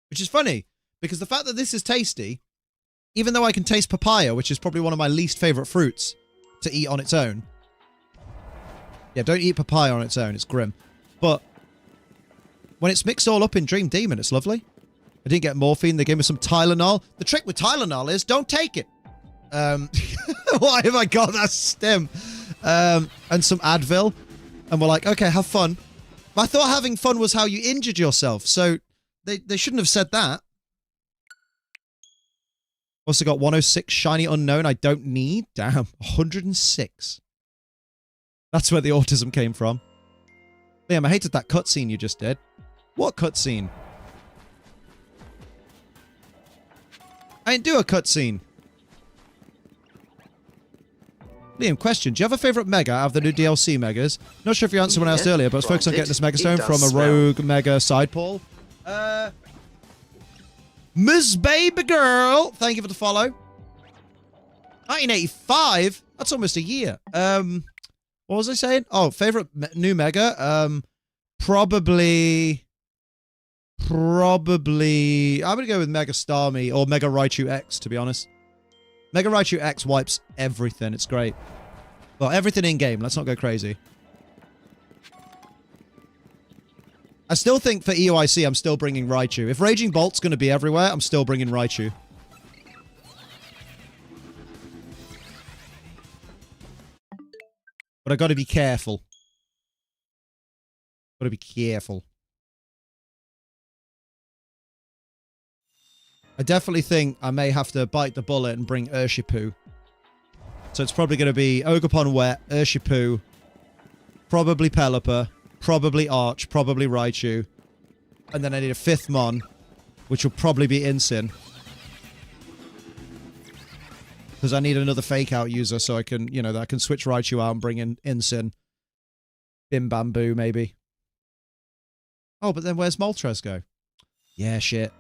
Which is funny. Because the fact that this is tasty, even though I can taste papaya, which is probably one of my least favorite fruits to eat on its own. Yeah, don't eat papaya on its own. It's grim. But when it's mixed all up in Dream Demon, it's lovely. I didn't get morphine. They gave me some Tylenol. The trick with Tylenol is don't take it. Why have I got that stem? And some Advil. And we're like, okay, have fun. But I thought having fun was how you injured yourself. So they shouldn't have said that. Also got 106 shiny unknown I don't need. Damn, 106. That's where the autism came from. Liam, I hated that cutscene you just did. What cutscene? I didn't do a cutscene. Liam, question. Do you have a favorite mega out of the new DLC megas? Not sure if you answered someone else earlier, but I was focused on getting this mega stone from a rogue mega side pull. Ms. Baby Girl, thank you for the follow. 1985? That's almost a year. What was I saying? Oh, favorite new mega? Probably, I'm going to go with Mega Starmie or Mega Raichu X, to be honest. Mega Raichu X wipes everything. It's great. Well, everything in-game. Let's not go crazy. I still think for EOIC, I'm still bringing Raichu. If Raging Bolt's going to be everywhere, I'm still bringing Raichu. But I got to be careful. Got to be careful. I definitely think I may have to bite the bullet and bring Urshifu. So it's probably going to be Ogerpon Wet, Urshifu, probably Pelipper, probably Arch, probably Raichu. And then I need a fifth Mon, which will probably be Incin. Because I need another fake out user so I can, you know, that I can switch Raichu out and bring in Incin. Bim Bamboo, maybe. Oh, but then where's Moltres go? Yeah, shit.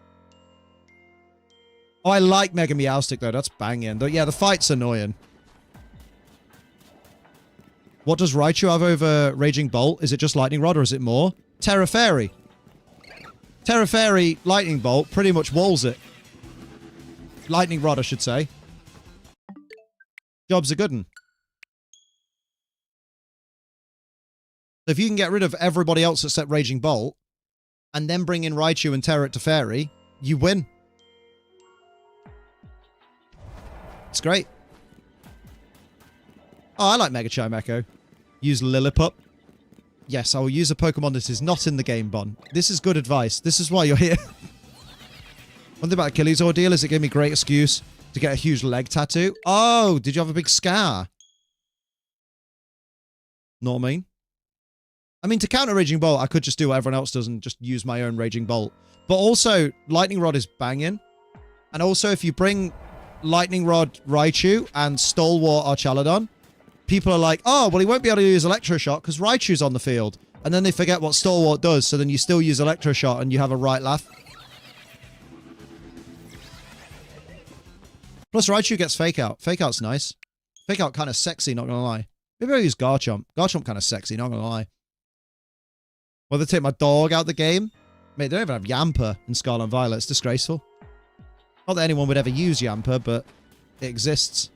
Oh, I like Mega Meowstic, though. That's banging. But yeah, the fight's annoying. What does Raichu have over Raging Bolt? Is it just Lightning Rod or is it more? Terra Fairy. Terra Fairy Lightning Bolt pretty much walls it. Lightning Rod, I should say. Job's a good one. So if you can get rid of everybody else except Raging Bolt, and then bring in Raichu and Terra to Fairy, you win. It's great. Oh, I like Mega Chimecho. Use Lillipup. Yes, I will use a Pokemon that is not in the game, Bon. This is good advice. This is why you're here. One thing about Achilles' ordeal is it gave me great excuse to get a huge leg tattoo. Oh, did you have a big scar? Know what I mean? I mean, to counter Raging Bolt, I could just do what everyone else does and just use my own Raging Bolt. But also, Lightning Rod is banging. And also, if you bring Lightning Rod Raichu and Stalwart Archaludon, people are like, oh, well, he won't be able to use Electroshock because Raichu's on the field. And then they forget what Stalwart does, so then you still use Electroshock and you have a right laugh. Plus, Raichu gets Fake Out. Fake Out's nice. Fake Out kind of sexy, not gonna lie. Maybe I'll use Garchomp. Garchomp kind of sexy, not gonna lie. Well, they take my dog out the game. Mate, they don't even have Yamper in Scarlet and Violet. It's disgraceful. Not that anyone would ever use Yamper, but it exists.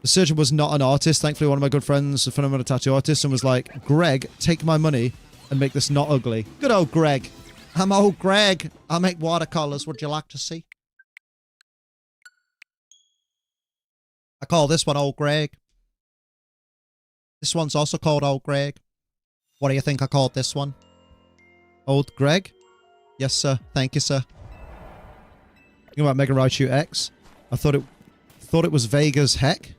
The surgeon was not an artist. Thankfully, one of my good friends, a phenomenal tattoo artist, and was like, Greg, take my money and make this not ugly. Good old Greg. I'm old Greg. I'll make watercolors. Would you like to see? I call this one Old Greg. This one's also called Old Greg. What do you think I called this one? Old Greg? Yes, sir. Thank you, sir. Thinking about Mega Raichu X. I thought it was vague as heck.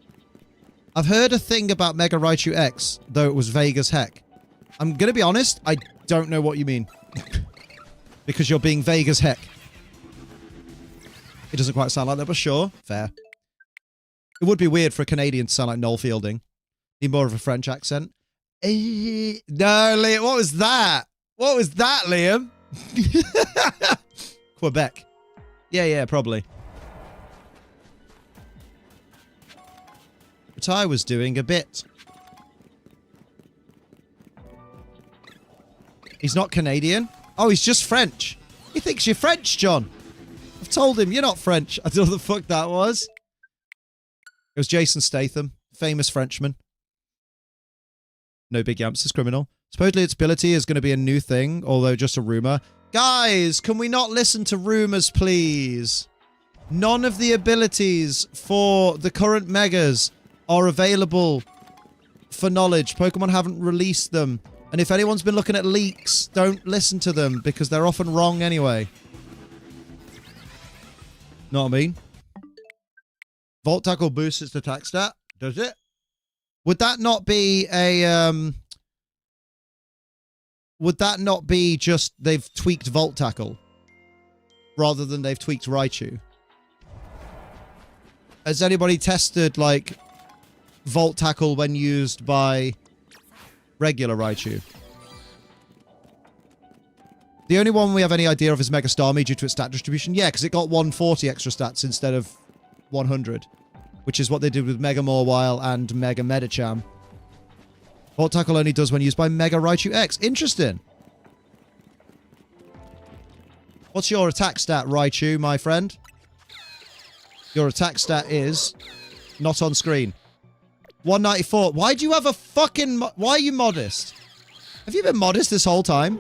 I've heard a thing about Mega Raichu X, though it was vague as heck. I'm gonna be honest, I don't know what you mean. Because you're being vague as heck. It doesn't quite sound like that, but sure. Fair. It would be weird for a Canadian to sound like Noel Fielding. Need more of a French accent. No, Liam, what was that? What was that, Liam? Quebec. Yeah, probably. But I was doing a bit. He's not Canadian? Oh, he's just French. He thinks you're French, John. I've told him you're not French. I don't know what the fuck that was. It was Jason Statham, famous Frenchman. No big yamps is criminal. Supposedly its ability is going to be a new thing, although just a rumor. Guys, can we not listen to rumors, please? None of the abilities for the current Megas are available for knowledge. Pokemon haven't released them. And if anyone's been looking at leaks, don't listen to them because they're often wrong anyway. Know what I mean? Volt Tackle boosts its attack stat. Does it? Would that not be a, would that not be just they've tweaked Volt Tackle rather than they've tweaked Raichu? Has anybody tested, like, Volt Tackle when used by regular Raichu? The only one we have any idea of is Mega Starmie due to its stat distribution. Yeah, because it got 140 extra stats instead of 100, which is what they did with Mega Mawile and Mega Medicham. Volt Tackle only does when used by Mega Raichu X. Interesting. What's your attack stat, Raichu, my friend? Your attack stat is not on screen. 194. Why do you have a fucking... Why are you modest? Have you been modest this whole time?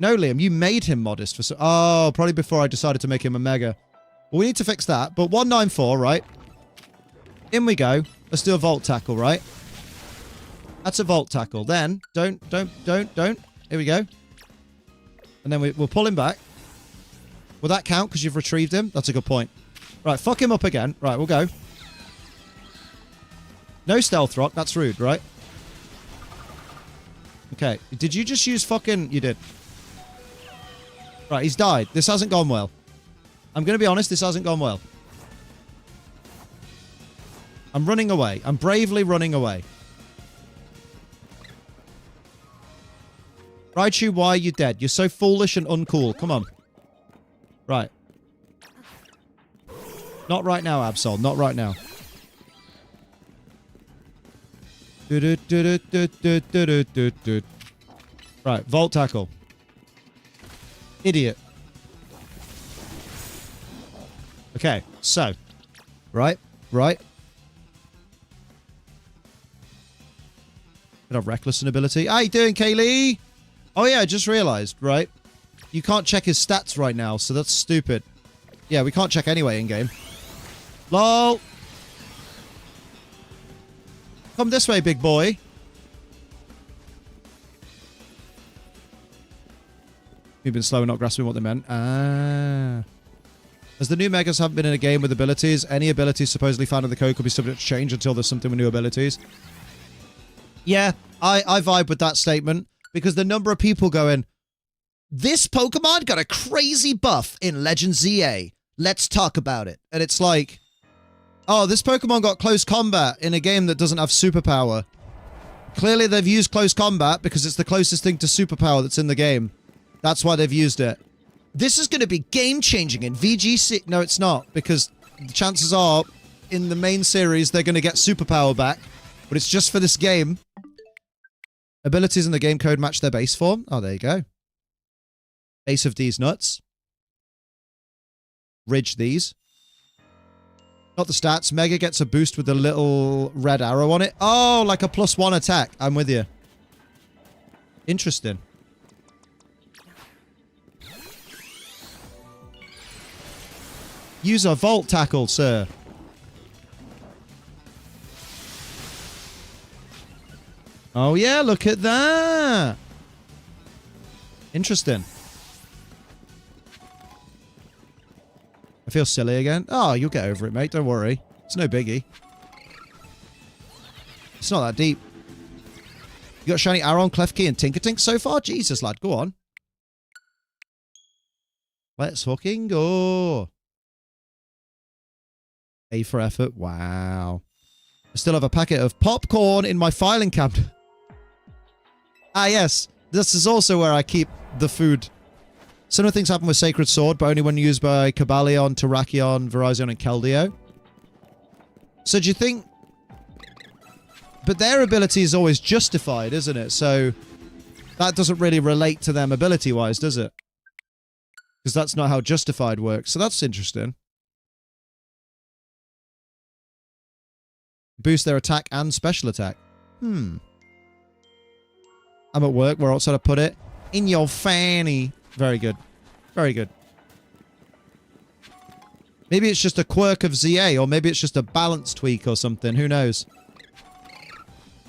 No, Liam, you made him modest for... Oh, probably before I decided to make him a Mega. Well, we need to fix that. But 194, right? In we go. Let's do a Volt Tackle, right? That's a Volt Tackle. Then, don't. Here we go. And then we'll pull him back. Will that count because you've retrieved him? That's a good point. Right, fuck him up again. Right, we'll go. No Stealth Rock. That's rude, right? Okay. Did you just use fucking... You did. Right, he's died. This hasn't gone well. I'm going to be honest, this hasn't gone well. I'm running away. I'm bravely running away. Raichu, why are you dead? You're so foolish and uncool. Come on. Right. Not right now, Absol. Not right now. Right, Volt Tackle. Idiot. Okay, so. Right. Bit of reckless and ability. How you doing, Kaylee? Oh yeah, I just realized, right? You can't check his stats right now, so that's stupid. Yeah, we can't check anyway in-game. LOL! Come this way, big boy. We've been slow and not grasping what they meant. Ah. As the new Megas haven't been in a game with abilities, any abilities supposedly found in the code could be subject to change until there's something with new abilities. Yeah, I vibe with that statement because the number of people going, this Pokemon got a crazy buff in Legend ZA. Let's talk about it. And it's like, oh, this Pokemon got close combat in a game that doesn't have superpower. Clearly they've used close combat because it's the closest thing to superpower that's in the game. That's why they've used it. This is going to be game-changing in VGC. No, it's not, because the chances are, in the main series, they're going to get superpower back, but it's just for this game. Abilities in the game code match their base form. Oh, there you go. Ace of these nuts. Ridge these. Not the stats. Mega gets a boost with a little red arrow on it. Oh, like a +1 attack. I'm with you. Interesting. Use a Volt Tackle, sir. Oh, yeah, look at that. Interesting. I feel silly again. Oh, you'll get over it, mate. Don't worry. It's no biggie. It's not that deep. You got Shiny Arrow, Klefki, and Tinkertink so far? Jesus, lad. Go on. Let's fucking go. A for effort. Wow. I still have a packet of popcorn in my filing cabinet. Ah, yes. This is also where I keep the food. Similar things happen with Sacred Sword, but only when used by Cobalion, Terrakion, Virizion, and Keldeo. So do you think... But their ability is always justified, isn't it? So that doesn't really relate to them ability-wise, does it? Because that's not how justified works. So that's interesting. Boost their attack and special attack. I'm at work. Where else would I put it? In your fanny. Very good. Very good. Maybe it's just a quirk of ZA, or maybe it's just a balance tweak or something. Who knows?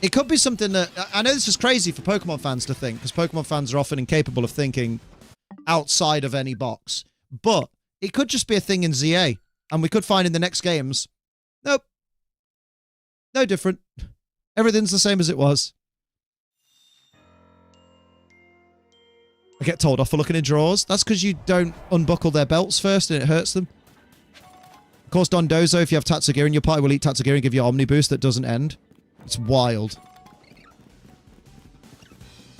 It could be something that... I know this is crazy for Pokemon fans to think, because Pokemon fans are often incapable of thinking outside of any box. But it could just be a thing in ZA, and we could find in the next games, nope. No different. Everything's the same as it was. I get told off for looking in drawers. That's because you don't unbuckle their belts first and it hurts them. Of course, Dondozo, if you have Tatsugiri in your party, will eat Tatsugiri and give you Omni Boost that doesn't end. It's wild.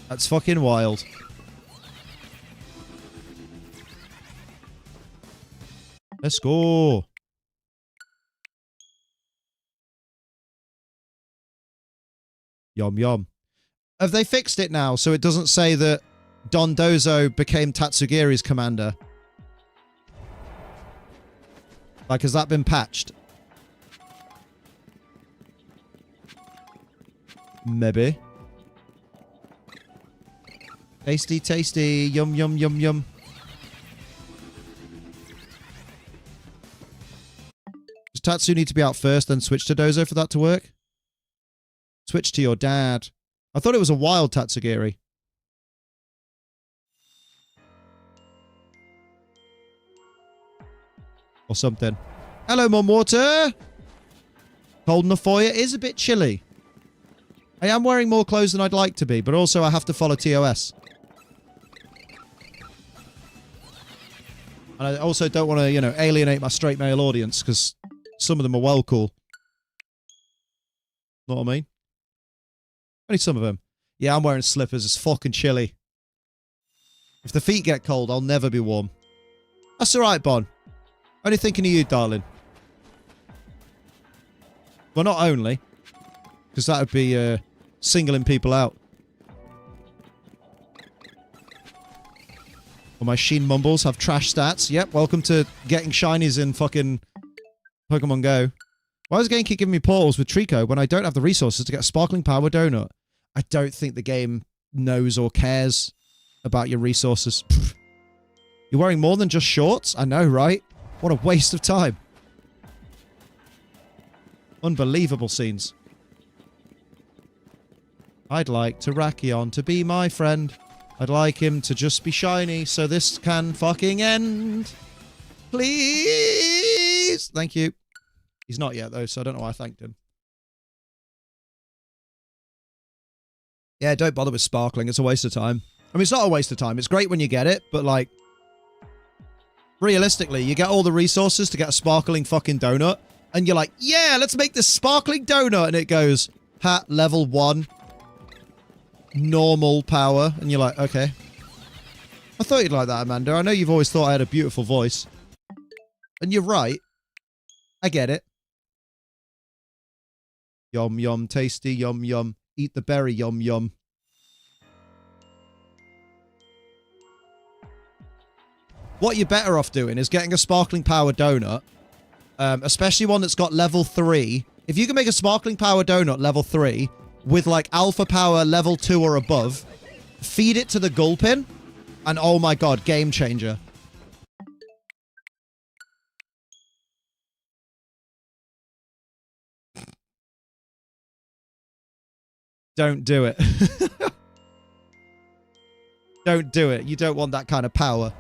That's fucking wild. Let's go. Yum, yum. Have they fixed it now so it doesn't say that Dondozo became Tatsugiri's commander? Like, has that been patched? Maybe. Tasty, tasty. Yum, yum, yum, yum. Does Tatsu need to be out first, then switch to Dozo for that to work? Switch to your dad. I thought it was a wild Tatsugiri. Or something. Hello, Mum Water. Cold enough for you? It is a bit chilly. I am wearing more clothes than I'd like to be, but also I have to follow TOS. And I also don't want to, you know, alienate my straight male audience, because some of them are well cool. Know what I mean? Only some of them. Yeah, I'm wearing slippers. It's fucking chilly. If the feet get cold, I'll never be warm. That's alright, Bon. Only thinking of you, darling. Well, not only. Because that would be singling people out. Well, my Sheen Mumbles have trash stats. Yep, welcome to getting shinies in fucking Pokemon Go. Why does the game keep giving me portals with Trico when I don't have the resources to get a Sparkling Power Donut? I don't think the game knows or cares about your resources. Pfft. You're wearing more than just shorts? I know, right? What a waste of time. Unbelievable scenes. I'd like Terrakion to be my friend. I'd like him to just be shiny so this can fucking end. Please. Thank you. He's not yet, though, so I don't know why I thanked him. Yeah, don't bother with sparkling. It's a waste of time. I mean, it's not a waste of time. It's great when you get it, but, like, realistically, you get all the resources to get a sparkling fucking donut, and you're like, yeah, let's make this sparkling donut, and it goes, ha, level 1. Normal power, and you're like, okay. I thought you'd like that, Amanda. I know you've always thought I had a beautiful voice. And you're right. I get it. Yum, yum, tasty, yum, yum. Eat the berry, yum, yum. What you're better off doing is getting a sparkling power donut, especially one that's got level 3. If you can make a sparkling power donut level 3 with like alpha power level 2 or above, feed it to the Gulpin, and oh my god, game changer. Don't do it. Don't do it. You don't want that kind of power.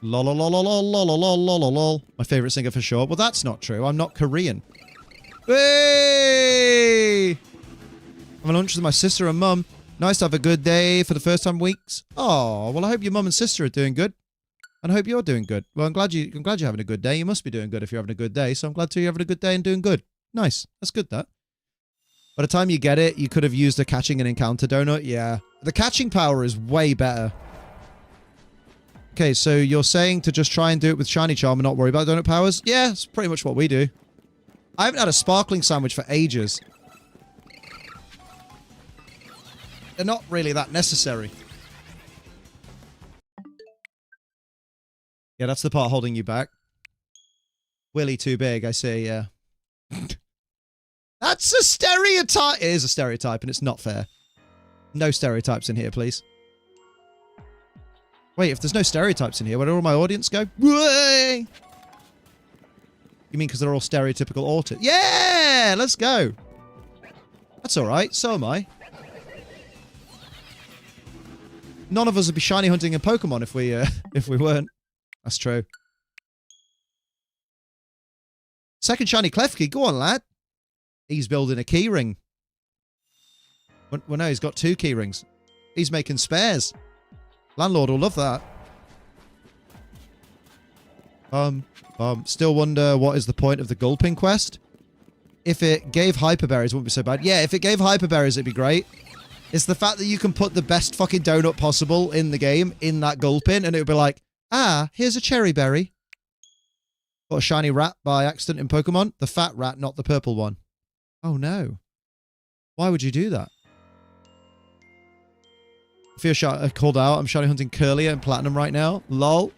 Lol, lol, lol, lol, lol, lol, lol, lol, lol. My favorite singer for sure. Well, that's not true. I'm not Korean. Hey! I'm having lunch with my sister and mum. Nice to have a good day for the first time in weeks. Oh, well, I hope your mum and sister are doing good. And I hope you're doing good. Well, I'm glad you're having a good day. You must be doing good if you're having a good day. So I'm glad you're having a good day and doing good. Nice. That's good, that. By the time you get it, you could have used a catching and encounter donut. Yeah. The catching power is way better. Okay, so you're saying to just try and do it with Shiny Charm and not worry about donut powers? Yeah, it's pretty much what we do. I haven't had a sparkling sandwich for ages. They're not really that necessary. Yeah, that's the part holding you back. Willy too big, I see, yeah. That's a stereotype! It is a stereotype, and it's not fair. No stereotypes in here, please. Wait, if there's no stereotypes in here, where do all my audience go? Whey! You mean because they're all stereotypical autism? Yeah! Let's go! That's alright, so am I. None of us would be shiny hunting in Pokemon if we weren't. That's true. Second shiny Klefki. Go on, lad. He's building a keyring. Well, no, he's got 2 key rings. He's making spares. Landlord will love that. Still wonder what is the point of the Gulpin quest? If it gave Hyper Berries, it wouldn't be so bad. Yeah, if it gave Hyper Berries, it'd be great. It's the fact that you can put the best fucking donut possible in the game in that Gulpin, and it would be like, ah, here's a cherry berry. Got a shiny rat by accident in Pokemon. The fat rat, not the purple one. Oh no. Why would you do that? I feel called out. I'm shiny hunting Curlier and Platinum right now. Lol.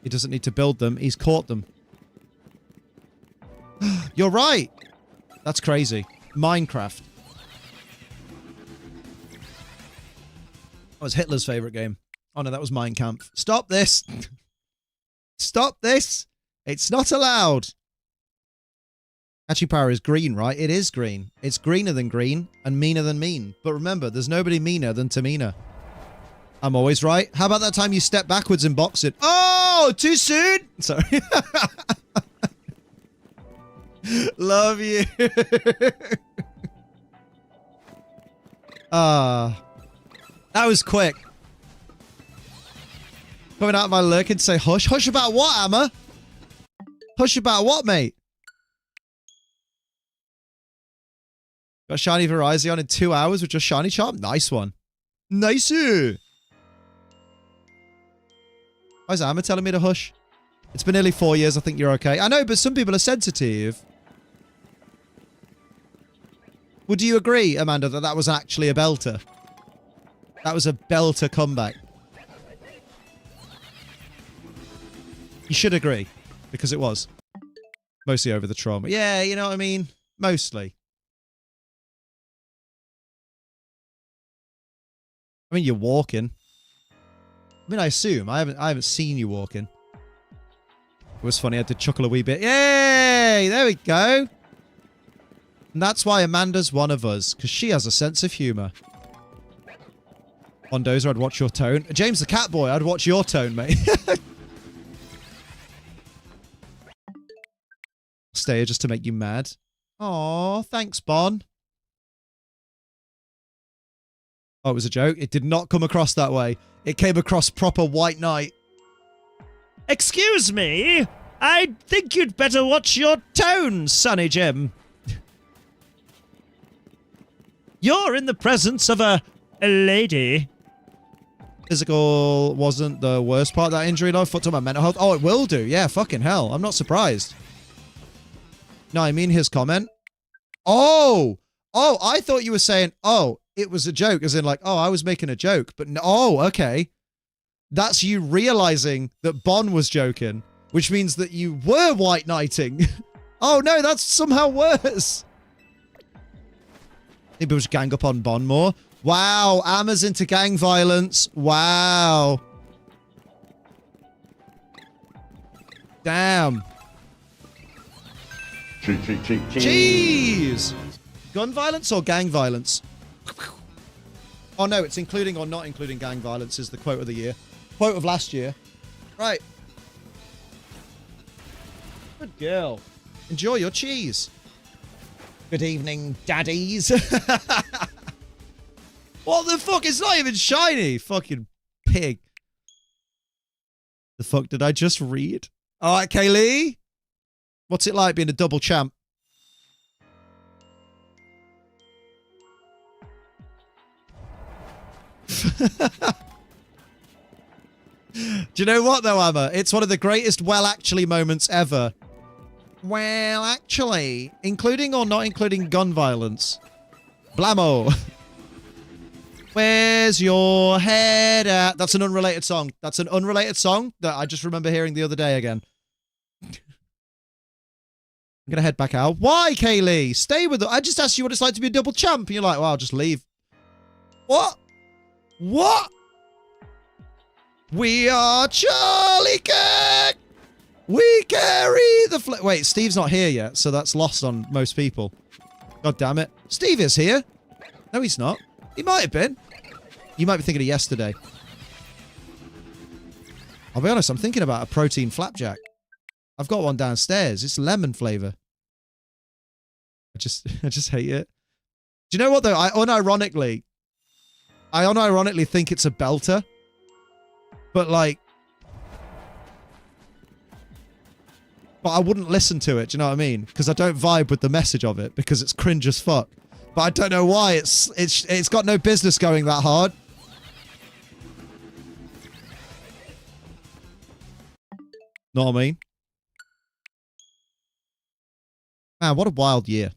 He doesn't need to build them. He's caught them. You're right. That's crazy. Minecraft. That was Hitler's favorite game. Oh no, that was Mein Kampf. Stop this. Stop this. It's not allowed. Catching power is green, right? It is green. It's greener than green and meaner than mean. But remember, there's nobody meaner than Tamina. I'm always right. How about that time you step backwards in boxing? Oh, too soon. Sorry. Love you. That was quick. Coming out of my lurking to say hush. Hush about what, Amma? Hush about what, mate? Got shiny Virizion in 2 hours with just shiny charm. Nice one. Nice. Why is Amma telling me to hush? It's been nearly 4 years. I think you're okay. I know, but some people are sensitive. Would you agree, Amanda, that that was actually a belter? That was a belter comeback. You should agree, because it was. Mostly over the trauma. Yeah, you know what I mean? Mostly. I mean, you're walking. I mean, I assume. I haven't seen you walking. It was funny. I did chuckle a wee bit. Yeah! Hey, there we go. And that's why Amanda's one of us, because she has a sense of humor. Bondozer, I'd watch your tone. James the Catboy, I'd watch your tone, mate. Stay here just to make you mad. Aw, thanks, Bon. Oh, it was a joke? It did not come across that way. It came across proper white knight. Excuse me? I think you'd better watch your tone, Sonny Jim. You're in the presence of a lady. Physical wasn't the worst part of that injury, though. Foot to my mental health. Oh, it will do. Yeah, fucking hell. I'm not surprised. No, I mean his comment. Oh! Oh, I thought you were saying, oh, it was a joke. As in like, oh, I was making a joke. But no, oh, okay. That's you realizing that Bon was joking. Which means that you were white knighting. Oh, no, that's somehow worse. Maybe we should gang up on Bon more. Wow, Amma's into gang violence. Wow. Damn. Jeez. Gun violence or gang violence? Oh no, it's including or not including gang violence is the quote of the year. Quote of last year. Right. Good girl. Enjoy your cheese. Good evening, daddies. What the fuck? It's not even shiny. Fucking pig. The fuck did I just read? Alright, Kaylee. What's it like being a double champ? Do you know what though, Amma? It's one of the greatest well actually moments ever. Well, actually, including or not including gun violence. Blammo. Where's your head at? That's an unrelated song. That's an unrelated song that I just remember hearing the other day again. I'm gonna head back out. Why, Kaylee? Stay with us. I just asked you what it's like to be a double champ. And you're like, well, I'll just leave. What? What? We are Charlie Kirk. We carry the flag. Wait, Steve's not here yet, so that's lost on most people. God damn it. Steve is here. No, he's not. He might have been. You might be thinking of yesterday. I'll be honest, I'm thinking about a protein flapjack. I've got one downstairs. It's lemon flavor. I just hate it. Do you know what though? I unironically think it's a belter. But like, but I wouldn't listen to it. Do you know what I mean? Because I don't vibe with the message of it because it's cringe as fuck. But I don't know why it's got no business going that hard. Know what I mean? Man, what a wild year.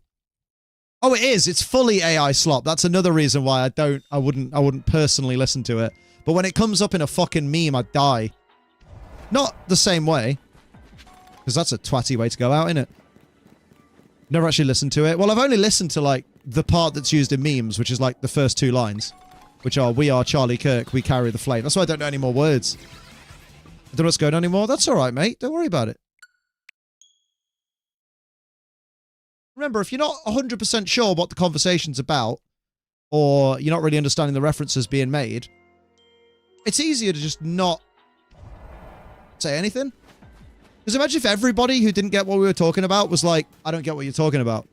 Oh, it is. It's fully AI slop. That's another reason why I wouldn't personally listen to it. But when it comes up in a fucking meme, I'd die. Not the same way. Because that's a twatty way to go out, innit? Never actually listened to it. Well, I've only listened to, like, the part that's used in memes, which is, like, the first two lines. Which are, we are Charlie Kirk, we carry the flame. That's why I don't know any more words. I don't know what's going on anymore. That's alright, mate. Don't worry about it. Remember, if you're not 100% sure what the conversation's about, or you're not really understanding the references being made, it's easier to just not say anything. Because imagine if everybody who didn't get what we were talking about was like, I don't get what you're talking about.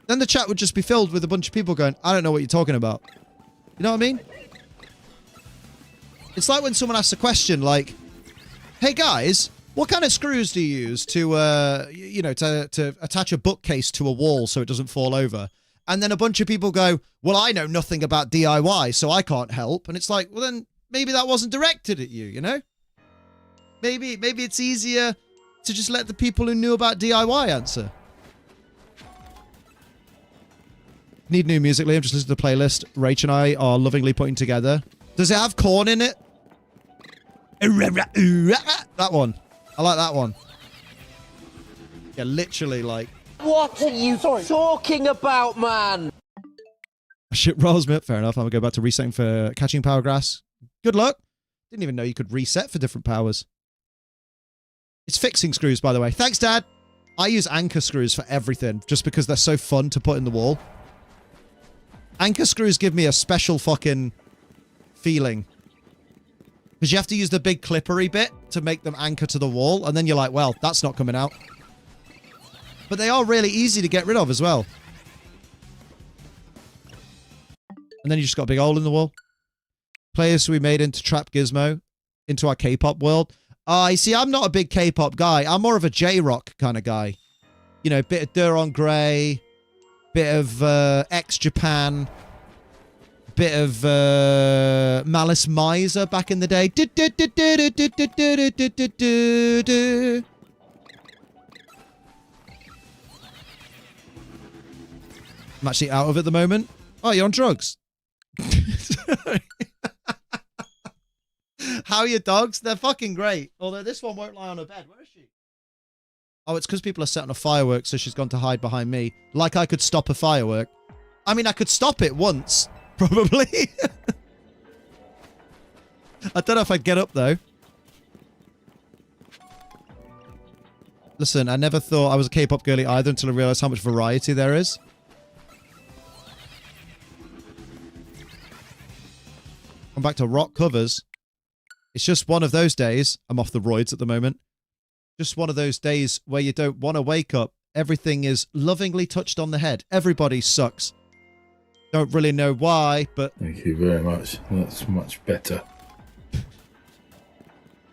Then the chat would just be filled with a bunch of people going, I don't know what you're talking about. You know what I mean? It's like when someone asks a question like, hey guys, what kind of screws do you use to, you know, to attach a bookcase to a wall so it doesn't fall over? And then a bunch of people go, well, I know nothing about DIY, so I can't help. And it's like, well, then maybe that wasn't directed at you, you know? Maybe it's easier to just let the people who knew about DIY answer. Need new music, Liam. Just listen to the playlist Rach and I are lovingly putting together. Does it have corn in it? That one. I like that one. Yeah, literally like... What are you talking about, man? Shit rolls me up. Fair enough. I'm going to go back to resetting for catching power grass. Good luck. Didn't even know you could reset for different powers. It's fixing screws, by the way. Thanks, Dad. I use anchor screws for everything just because they're so fun to put in the wall. Anchor screws give me a special fucking feeling. Because you have to use the big clippery bit to make them anchor to the wall. And then you're like, well, that's not coming out. But they are really easy to get rid of as well. And then you just got a big hole in the wall. Players we made into Trap Gizmo. Into our K-pop world. You see, I'm not a big K-pop guy. I'm more of a J-rock kind of guy. You know, bit of Duran Grey. Bit of X-Japan. Bit of Malice Miser back in the day. I'm actually out of it at the moment. Oh, you're on drugs. How are your dogs? They're fucking great. Although this one won't lie on her bed. Where is she? Oh, it's because people are setting a firework, so she's gone to hide behind me. Like I could stop a firework. I mean, I could stop it once. Probably. I don't know if I'd get up, though. Listen, I never thought I was a K-pop girly either until I realized how much variety there is. I'm back to rock covers. It's just one of those days. I'm off the roids at the moment. Just one of those days where you don't want to wake up. Everything is lovingly touched on the head. Everybody sucks. Don't really know why, but... Thank you very much. That's much better.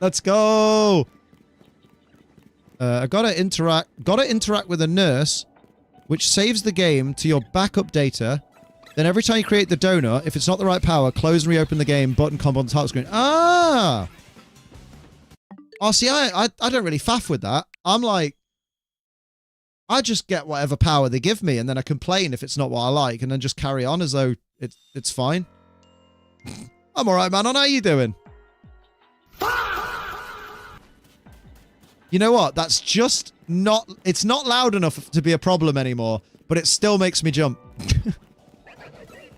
Let's go! I gotta interact with a nurse, which saves the game to your backup data. Then every time you create the donut, if it's not the right power, close and reopen the game, button combo on the title screen. Ah! Oh, see, I don't really faff with that. I'm like... I just get whatever power they give me, and then I complain if it's not what I like, and then just carry on as though it's fine. I'm alright, man. How you doing? You know what? That's just not... It's not loud enough to be a problem anymore, but it still makes me jump.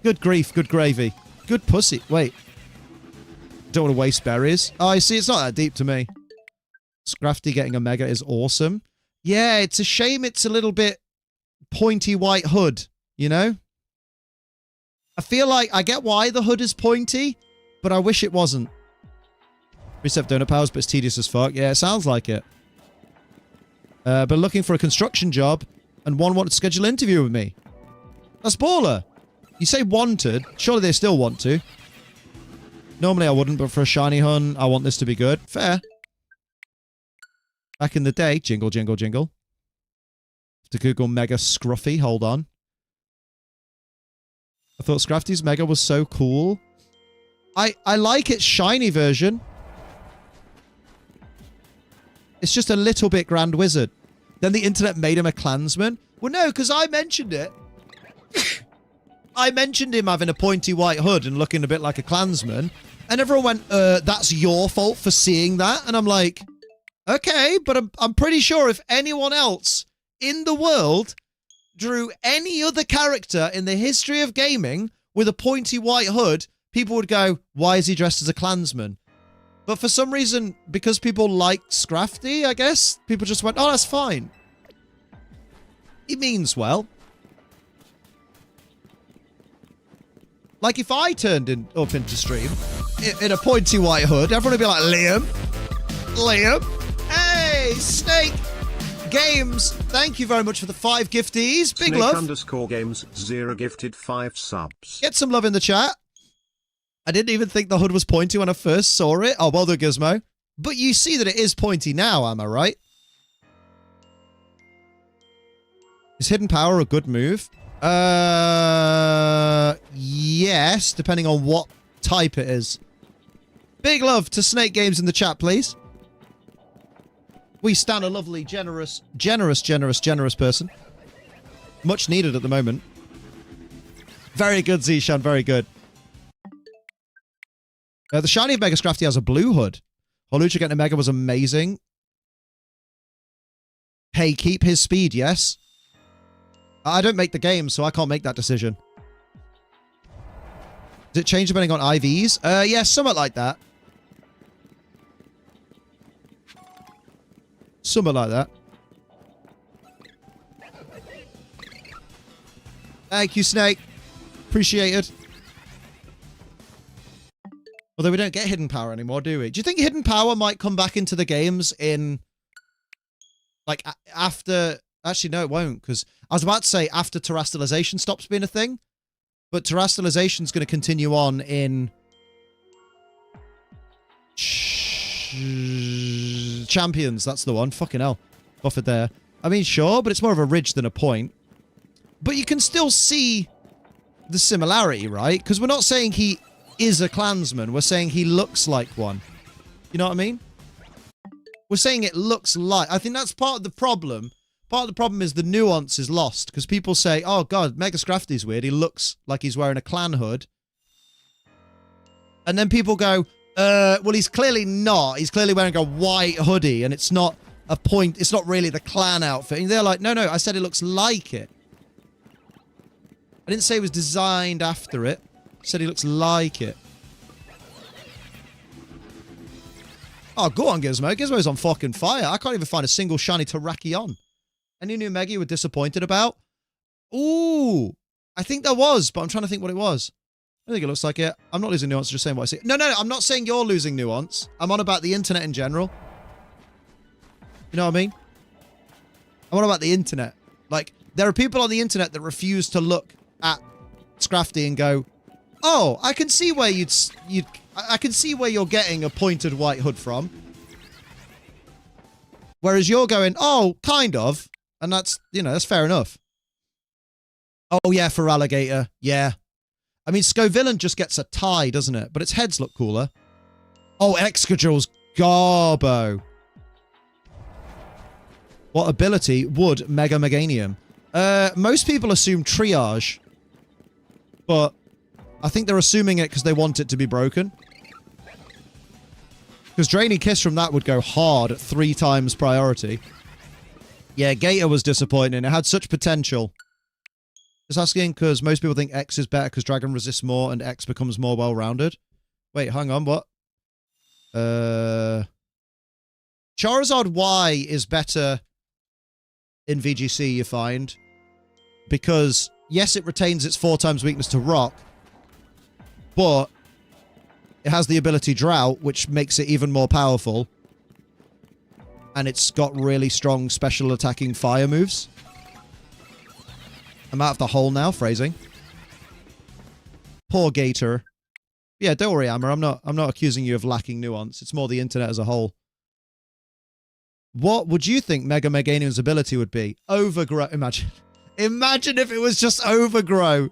Good grief. Good gravy. Good pussy. Wait. Don't want to waste berries. Oh, I see. It's not that deep to me. Scrafty getting a mega is awesome. Yeah, it's a shame it's a little bit pointy white hood, you know? I feel like I get why the hood is pointy, but I wish it wasn't. Reset donut powers, but it's tedious as fuck. Yeah, it sounds like it. But looking for a construction job, and one wanted to schedule an interview with me. That's baller. You say wanted, surely they still want to. Normally I wouldn't, but for a shiny hun, I want this to be good. Fair. Back in the day, jingle, jingle, jingle. To Google Mega Scruffy, hold on. I thought Scrafty's Mega was so cool. I like its shiny version. It's just a little bit Grand Wizard. Then the internet made him a clansman. Well, no, because I mentioned it. I mentioned him having a pointy white hood and looking a bit like a clansman. And everyone went, that's your fault for seeing that. And I'm like... Okay, but I'm pretty sure if anyone else in the world drew any other character in the history of gaming with a pointy white hood, people would go, why is he dressed as a Klansman? But for some reason, because people liked Scrafty, I guess, people just went, oh, that's fine. He means well. Like if I turned up into stream in a pointy white hood, everyone would be like, Liam? Liam? Hey, Snake Games, thank you very much for the 5 gifties. Big love. Snake_games 0 gifted 5 subs. Get some love in the chat. I didn't even think the hood was pointy when I first saw it. Oh, well done, Gizmo. But you see that it is pointy now, am I right? Is Hidden Power a good move? Yes, depending on what type it is. Big love to Snake Games in the chat, please. We stand a lovely, generous person. Much needed at the moment. Very good, Zishan, very good. The shiny Mega Scrafty has a blue hood. Holucha getting a Mega was amazing. Hey, keep his speed, yes. I don't make the game, so I can't make that decision. Does it change depending on IVs? Yeah, somewhat like that. Something like that. Thank you, Snake. Appreciated. Although we don't get hidden power anymore, do we? Do you think hidden power might come back into the games in... like, after... Actually, no, it won't, because I was about to say after terrestrialization stops being a thing, but terrestrialization is going to continue on in... Champions, that's the one. Fucking hell. Buff it there. I mean, sure, but it's more of a ridge than a point. But you can still see the similarity, right? Because we're not saying he is a clansman. We're saying he looks like one. You know what I mean? We're saying it looks like... I think that's part of the problem. Part of the problem is the nuance is lost. Because people say, oh, God, Mega Scrafty's weird. He looks like he's wearing a clan hood. And then people go, well, he's clearly not. He's clearly wearing a white hoodie. And it's not a point... It's not really the clan outfit. And they're like, no, I said it looks like it. I didn't say it was designed after it. I said he looks like it. Oh, go on, Gizmo. Gizmo's on fucking fire. I can't even find a single shiny Terrakion. Any new Mega you were disappointed about? Ooh. I think there was, but I'm trying to think what it was. I think it looks like it. I'm not losing nuance, just saying what I see. No, I'm not saying you're losing nuance. I'm on about the internet in general. You know what I mean? I'm on about the internet. Like, there are people on the internet that refuse to look at Scrafty and go, oh, I can see where I can see where you're getting a pointed white hood from. Whereas you're going, oh, kind of. And that's, you know, that's fair enough. Oh, yeah, for Alligator. Yeah. I mean, Scovillain just gets a tie, doesn't it? But its heads look cooler. Oh, Excadrill's Garbo. What ability would Mega Meganium? Most people assume Triage. But I think they're assuming it because they want it to be broken. Because Draining Kiss from that would go hard at 3 times priority. Yeah, Gator was disappointing. It had such potential. Just asking because most people think X is better because Dragon resists more and X becomes more well-rounded. Wait, hang on, what? Charizard Y is better in VGC, you find. Because, yes, it retains its 4 times weakness to rock. But it has the ability Drought, which makes it even more powerful. And it's got really strong special attacking fire moves. I'm out of the hole now, phrasing. Poor Gator. Yeah, don't worry, Amber. I'm not accusing you of lacking nuance. It's more the internet as a whole. What would you think Mega Meganium's ability would be? Overgrow. Imagine if it was just Overgrow.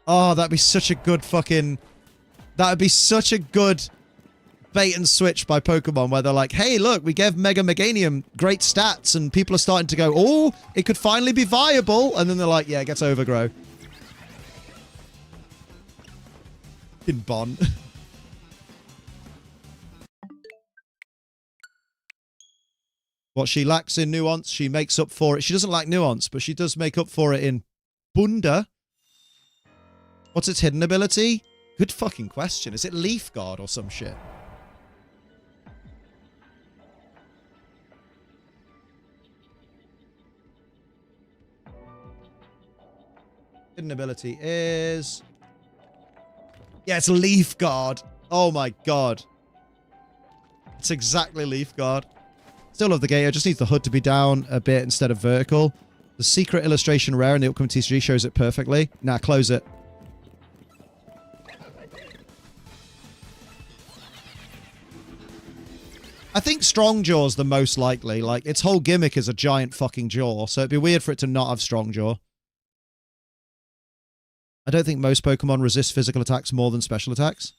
Oh, that'd be such a good fucking... That would be such a good bait and switch by Pokemon where they're like, hey, look, we gave Mega Meganium great stats and people are starting to go, oh, it could finally be viable. And then they're like, yeah, it gets Overgrow. In Bon. What she lacks in nuance, she makes up for it. She doesn't lack nuance, but she does make up for it in Bunda. What's its hidden ability? Good fucking question. Is it Leaf Guard or some shit? Hidden ability is... Yeah, it's Leaf Guard. Oh my god. It's exactly Leaf Guard. Still love the Gator. Just needs the hood to be down a bit instead of vertical. The secret illustration rare in the upcoming TCG shows it perfectly. Nah, close it. I think Strong Jaw's the most likely. Like, its whole gimmick is a giant fucking jaw, so it'd be weird for it to not have Strong Jaw. I don't think most Pokemon resist physical attacks more than special attacks.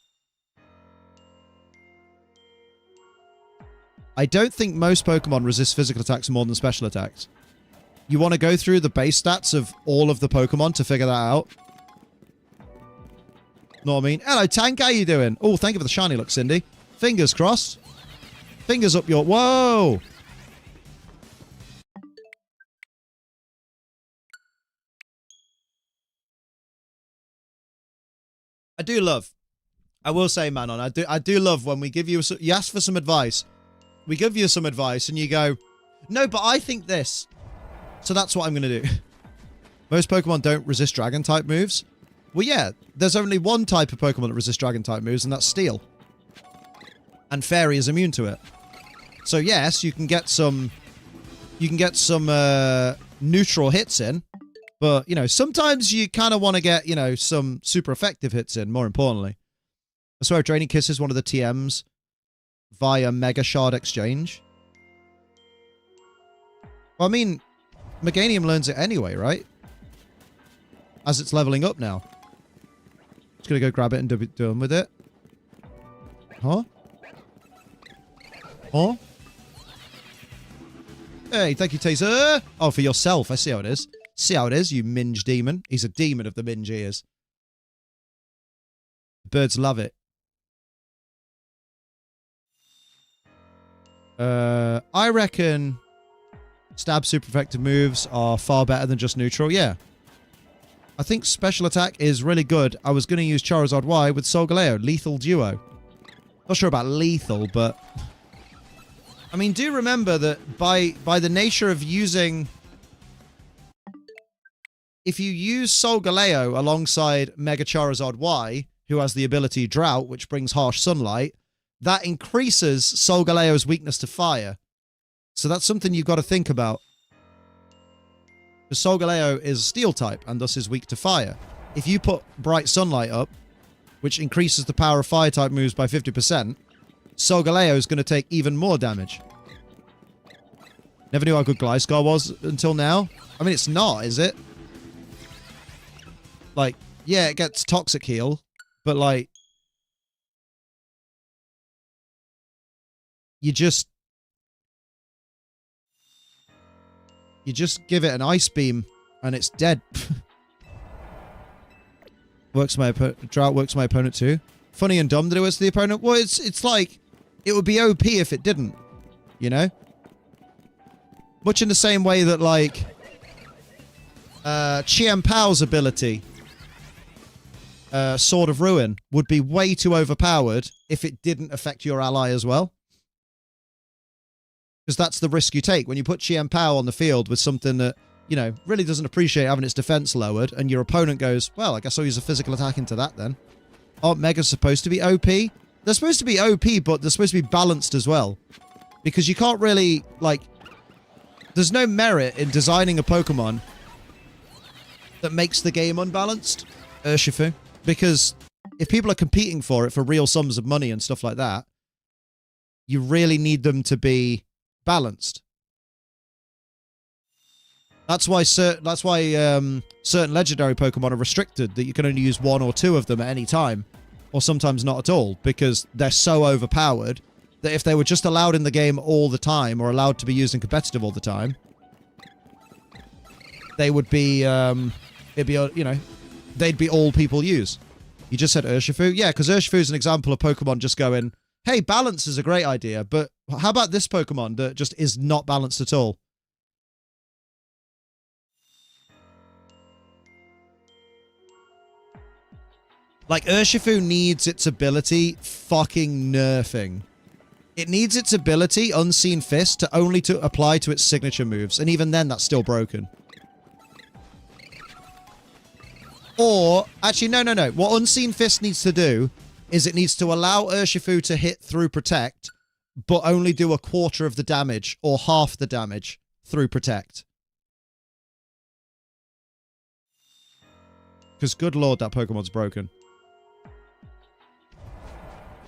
I don't think most Pokemon resist physical attacks more than special attacks. You want to go through the base stats of all of the Pokemon to figure that out. Know what I mean? Hello, Tank. How you doing? Oh, thank you for the shiny look, Cindy. Fingers crossed. Fingers up your... Whoa! I do love... I will say, Manon, I do love when we give you... You ask for some advice. We give you some advice and you go, no, but I think this. So that's what I'm going to do. Most Pokemon don't resist Dragon-type moves. Well, yeah, there's only one type of Pokemon that resists Dragon-type moves, and that's Steel. And Fairy is immune to it. So yes, you can get some... You can get some neutral hits in. But, you know, sometimes you kind of want to get, you know, some super effective hits in, more importantly. I swear Draining Kiss is one of the TMs via Mega Shard Exchange. Well, I mean, Meganium learns it anyway, right? As it's leveling up now. Just gonna go grab it and be done with it. Huh? Huh? Hey, thank you, Taser. Oh, for yourself. I see how it is. See how it is, you minge demon. He's a demon of the minge ears. Birds love it. I reckon stab super effective moves are far better than just neutral. Yeah. I think special attack is really good. I was going to use Charizard Y with Solgaleo. Lethal duo. Not sure about lethal, but... I mean, do remember that by the nature of using... If you use Solgaleo alongside Mega Charizard Y, who has the ability Drought, which brings harsh sunlight, that increases Solgaleo's weakness to fire. So that's something you've got to think about. Because Solgaleo is Steel type, and thus is weak to fire. If you put Bright Sunlight up, which increases the power of fire type moves by 50%, Solgaleo is going to take even more damage. Never knew how good Gliscor was until now. I mean, it's not, is it? Like, yeah, it gets Toxic Heal, but like... You just give it an Ice Beam, and it's dead. Drought works my opponent too. Funny and dumb that it was the opponent. Well, it's like, it would be OP if it didn't, you know? Much in the same way that, like, Chien Pao's ability, Sword of Ruin, would be way too overpowered if it didn't affect your ally as well. Because that's the risk you take. When you put Chien Pao on the field with something that, you know, really doesn't appreciate having its defense lowered, and your opponent goes, well, I guess I'll use a physical attack into that then. Aren't Megas supposed to be OP? They're supposed to be OP, but they're supposed to be balanced as well. Because you can't really, like... There's no merit in designing a Pokemon that makes the game unbalanced, Urshifu. Because if people are competing for it for real sums of money and stuff like that, you really need them to be balanced. That's why certain legendary Pokemon are restricted, that you can only use one or two of them at any time, or sometimes not at all, because they're so overpowered that if they were just allowed in the game all the time, or allowed to be used in competitive all the time, they would be, it'd be, you know, they'd be all people use. You just said Urshifu? Yeah, because Urshifu is an example of Pokemon just going, hey, balance is a great idea, but how about this Pokemon that just is not balanced at all? Like, Urshifu needs its ability fucking nerfing. It needs its ability, Unseen Fist, to only to apply to its signature moves, and even then, that's still broken. Or, actually, no. What Unseen Fist needs to do is it needs to allow Urshifu to hit through Protect, but only do a quarter of the damage, or half the damage, through Protect. Because, good lord, that Pokemon's broken.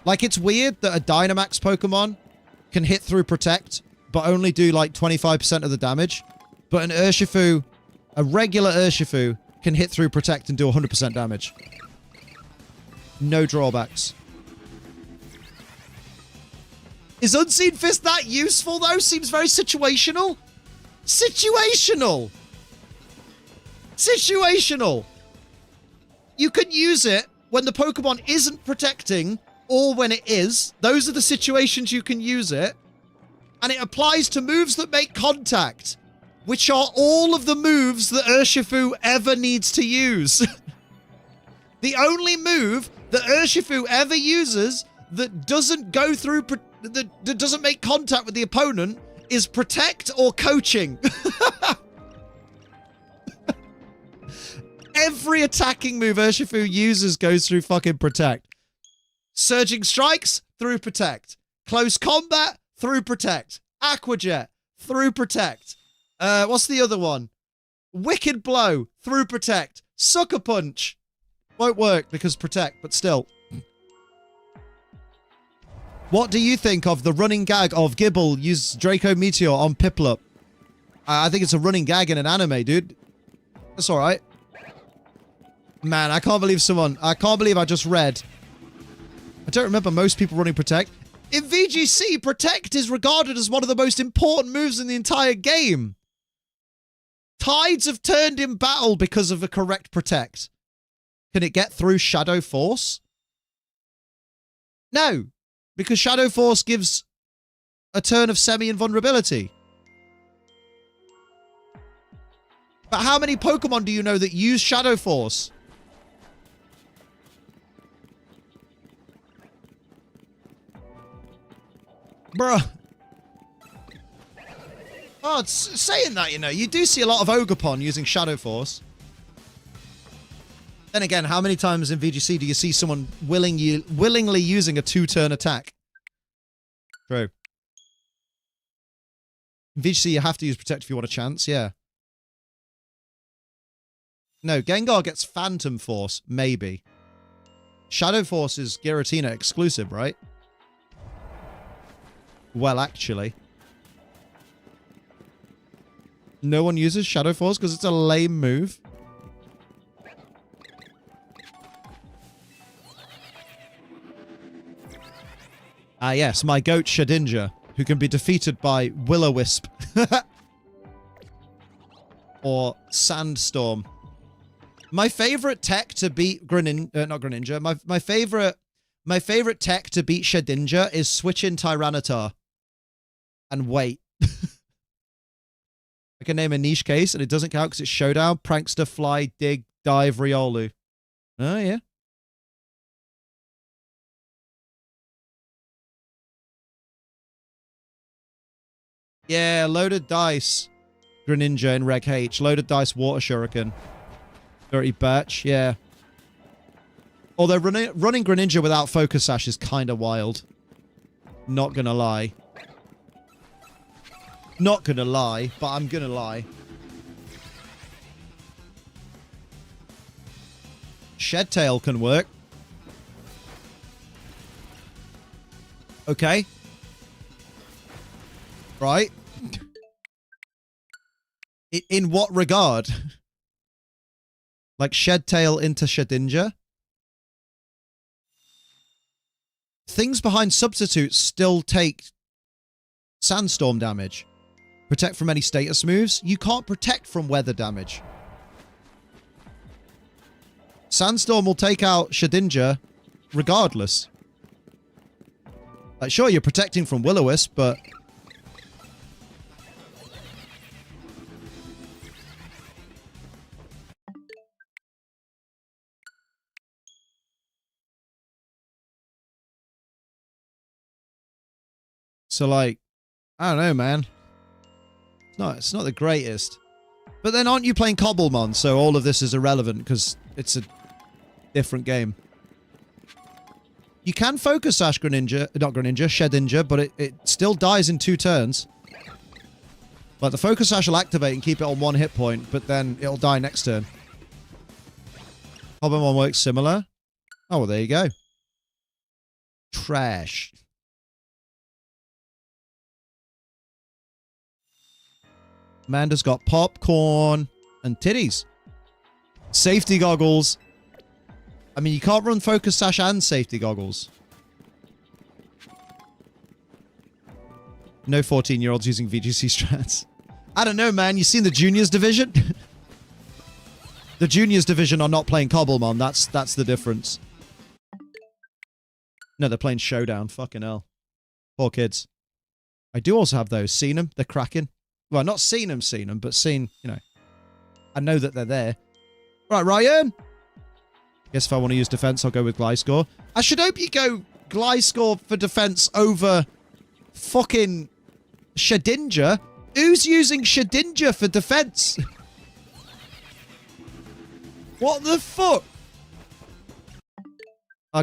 Like, it's weird that a Dynamax Pokemon can hit through Protect, but only do, like, 25% of the damage. But an Urshifu, a regular Urshifu, can hit through Protect and do 100% damage. No drawbacks. Is Unseen Fist that useful, though? Seems very situational. Situational! Situational! You can use it when the Pokemon isn't protecting, or when it is. Those are the situations you can use it. And it applies to moves that make contact, which are all of the moves that Urshifu ever needs to use. The only move that Urshifu ever uses that doesn't go through, that doesn't make contact with the opponent is Protect or Coaching. Every attacking move Urshifu uses goes through fucking Protect. Surging Strikes, through Protect. Close Combat, through Protect. Aqua Jet, through Protect. What's the other one? Wicked Blow, through Protect. Sucker Punch. Won't work because Protect, but still. What do you think of the running gag of Gible use Draco Meteor on Piplup? I think it's a running gag in an anime, dude. That's alright. Man, I can't believe I just read. I don't remember most people running Protect. In VGC, Protect is regarded as one of the most important moves in the entire game. Tides have turned in battle because of a correct Protect. Can it get through Shadow Force? No, because Shadow Force gives a turn of semi-invulnerability. But how many Pokemon do you know that use Shadow Force? Bruh. Oh, it's saying that, you know, you do see a lot of Ogerpon using Shadow Force. Then again, how many times in VGC do you see someone willingly using a 2-turn attack? True. In VGC, you have to use Protect if you want a chance, yeah. No, Gengar gets Phantom Force, maybe. Shadow Force is Giratina exclusive, right? Well, actually. No one uses Shadow Force because it's a lame move. Ah, yes, my goat Shedinja, who can be defeated by Will-O-Wisp. Or Sandstorm. My favorite tech to beat not Greninja. My favorite tech to beat Shedinja is switch in Tyranitar. And wait. I can name a niche case, and it doesn't count because it's Showdown, Prankster, Fly, Dig, Dive, Riolu. Oh, yeah. Yeah, Loaded Dice. Greninja in Reg H. Loaded Dice, Water Shuriken. Dirty Birch, yeah. Although running Greninja without Focus Sash is kind of wild. Not gonna lie. Not gonna lie, but I'm gonna lie. Shed Tail can work. Okay. Right. In what regard? Like Shed Tail into Shedinja? Things behind substitutes still take Sandstorm damage. Protect from any status moves. You can't protect from weather damage. Sandstorm will take out Shedinja regardless. Like, sure, you're protecting from Will-O-Wisp, but... So, like, I don't know, man. It's not the greatest. But then aren't you playing Cobblemon, so all of this is irrelevant because it's a different game. You can Focus Sash Shedinja, but it still dies in 2 turns. Like, the Focus Sash will activate and keep it on 1 hit point, but then it'll die next turn. Cobblemon works similar. Oh, well, there you go. Trash. Amanda's got popcorn and titties. Safety goggles. I mean, you can't run Focus Sash and safety goggles. No 14-year-olds using VGC strats. I don't know, man. You seen the juniors division? The juniors division are not playing Cobblemon. That's the difference. No, they're playing Showdown. Fucking hell. Poor kids. I do also have those. Seen them? They're cracking. Well, not seen them, but seen, you know. I know that they're there. Right, Ryan. Guess if I want to use defense, I'll go with Gliscor. I should hope you go Gliscor for defense over fucking Shedinja. Who's using Shedinja for defense? What the fuck?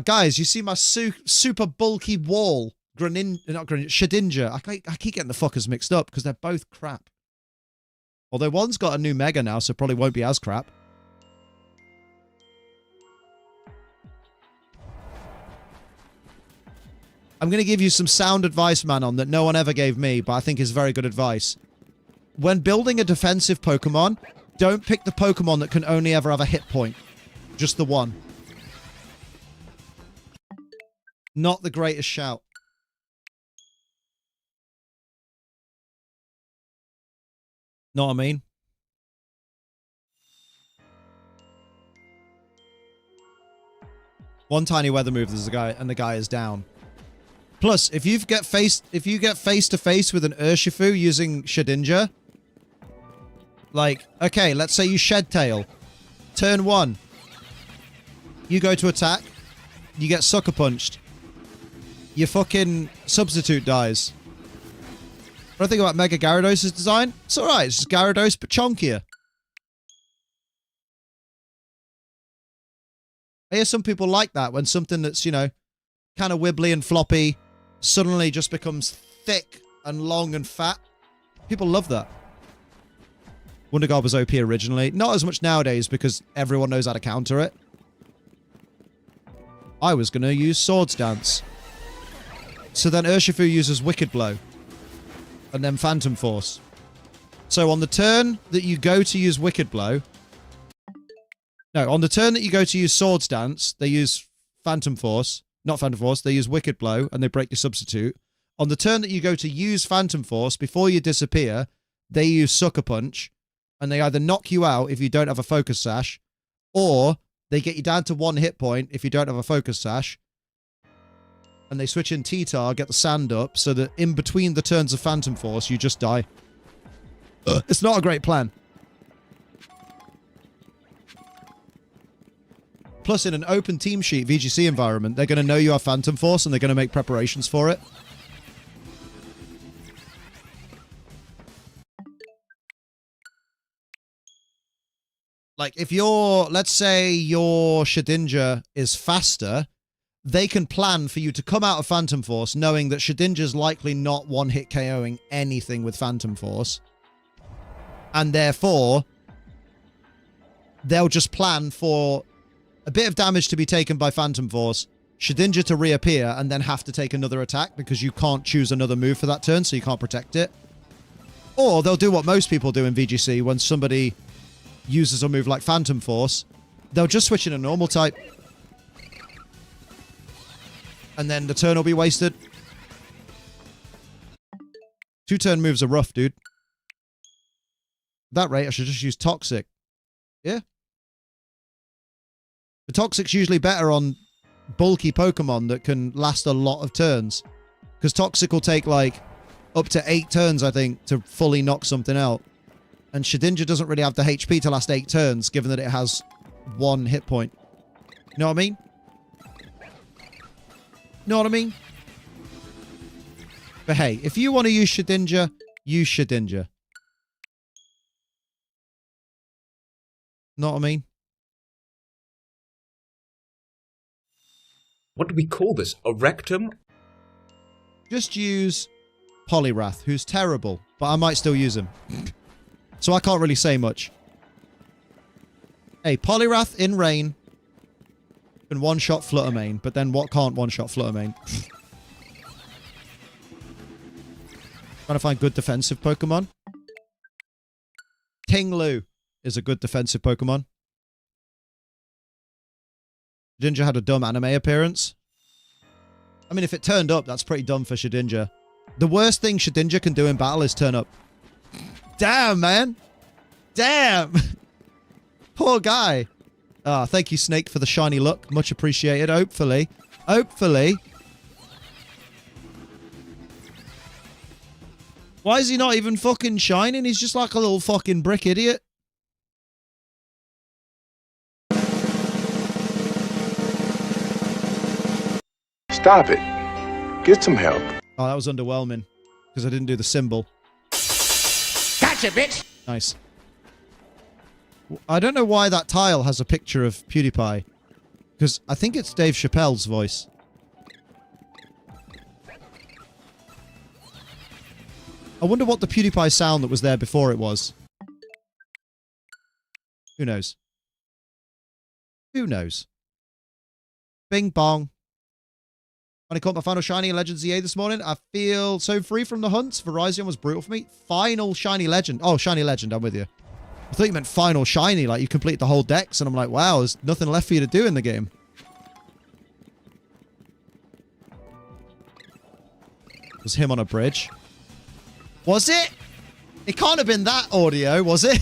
Guys, you see my super bulky wall? Shedinja. I keep getting the fuckers mixed up because they're both crap. Although one's got a new mega now, so probably won't be as crap. I'm going to give you some sound advice, Manon, that no one ever gave me, but I think is very good advice. When building a defensive Pokemon, don't pick the Pokemon that can only ever have a hit point. Just the one. Not the greatest shout. Know what I mean? One tiny weather move, there's a guy, and the guy is down. Plus, if you get face to face with an Urshifu using Shedinja, like, okay, let's say you Shed Tail. Turn 1. You go to attack. You get Sucker Punched. Your fucking substitute dies. What do I think about Mega Gyarados' design? It's alright, it's just Gyarados, but chonkier. I hear some people like that when something that's, you know, kind of wibbly and floppy suddenly just becomes thick and long and fat. People love that. Wonder God was OP originally. Not as much nowadays because everyone knows how to counter it. I was going to use Swords Dance. So then Urshifu uses Wicked Blow. And then Phantom Force. So on the turn that you go to use Wicked Blow... No, on the turn that you go to use Swords Dance, they use Phantom Force. Not Phantom Force, they use Wicked Blow, and they break your substitute. On the turn that you go to use Phantom Force, before you disappear, they use Sucker Punch, and they either knock you out if you don't have a Focus Sash, or they get you down to 1 hit point if you don't have a Focus Sash, and they switch in T-Tar, get the sand up, so that in between the turns of Phantom Force, you just die. It's not a great plan. Plus, in an open team sheet VGC environment, they're going to know you have Phantom Force, and they're going to make preparations for it. Like, if you're... Let's say your Shedinja is faster, they can plan for you to come out of Phantom Force knowing that Shedinja's likely not one-hit KOing anything with Phantom Force. And therefore, they'll just plan for a bit of damage to be taken by Phantom Force, Shedinja to reappear, and then have to take another attack because you can't choose another move for that turn, so you can't protect it. Or they'll do what most people do in VGC when somebody uses a move like Phantom Force. They'll just switch in a normal type. And then the turn will be wasted. 2-turn moves are rough, dude. At that rate, I should just use Toxic. Yeah. The Toxic's usually better on bulky Pokemon that can last a lot of turns. Because Toxic will take, like, up to 8 turns, I think, to fully knock something out. And Shedinja doesn't really have the HP to last 8 turns, given that it has 1 hit point. You know what I mean? Know what I mean? But hey, if you want to use Shedinja, use Shedinja. Know what I mean? What do we call this? A rectum? Just use Poliwrath, who's terrible, but I might still use him. So I can't really say much. Hey, Poliwrath in rain can one-shot Fluttermane, but then what can't one-shot Fluttermane? Trying to find good defensive Pokemon. Tinglu is a good defensive Pokemon. Shedinja had a dumb anime appearance. I mean, if it turned up, that's pretty dumb for Shedinja. The worst thing Shedinja can do in battle is turn up. Damn, man. Damn. Poor guy. Ah, thank you, Snake, for the shiny look. Much appreciated. Hopefully. Hopefully. Why is he not even fucking shining? He's just like a little fucking brick idiot. Stop it. Get some help. Oh, that was underwhelming. Because I didn't do the symbol. Gotcha, bitch! Nice. I don't know why that tile has a picture of PewDiePie. Because I think it's Dave Chappelle's voice. I wonder what the PewDiePie sound that was there before it was. Who knows? Who knows? Bing bong. When I caught my final shiny in Legends EA this morning, I feel so free from the hunts. Verizon was brutal for me. Final shiny legend. Oh, shiny legend. I'm with you. I thought you meant final shiny, like you complete the whole decks, and I'm like, wow, there's nothing left for you to do in the game. It was him on a bridge. Was it? It can't have been that audio, was it?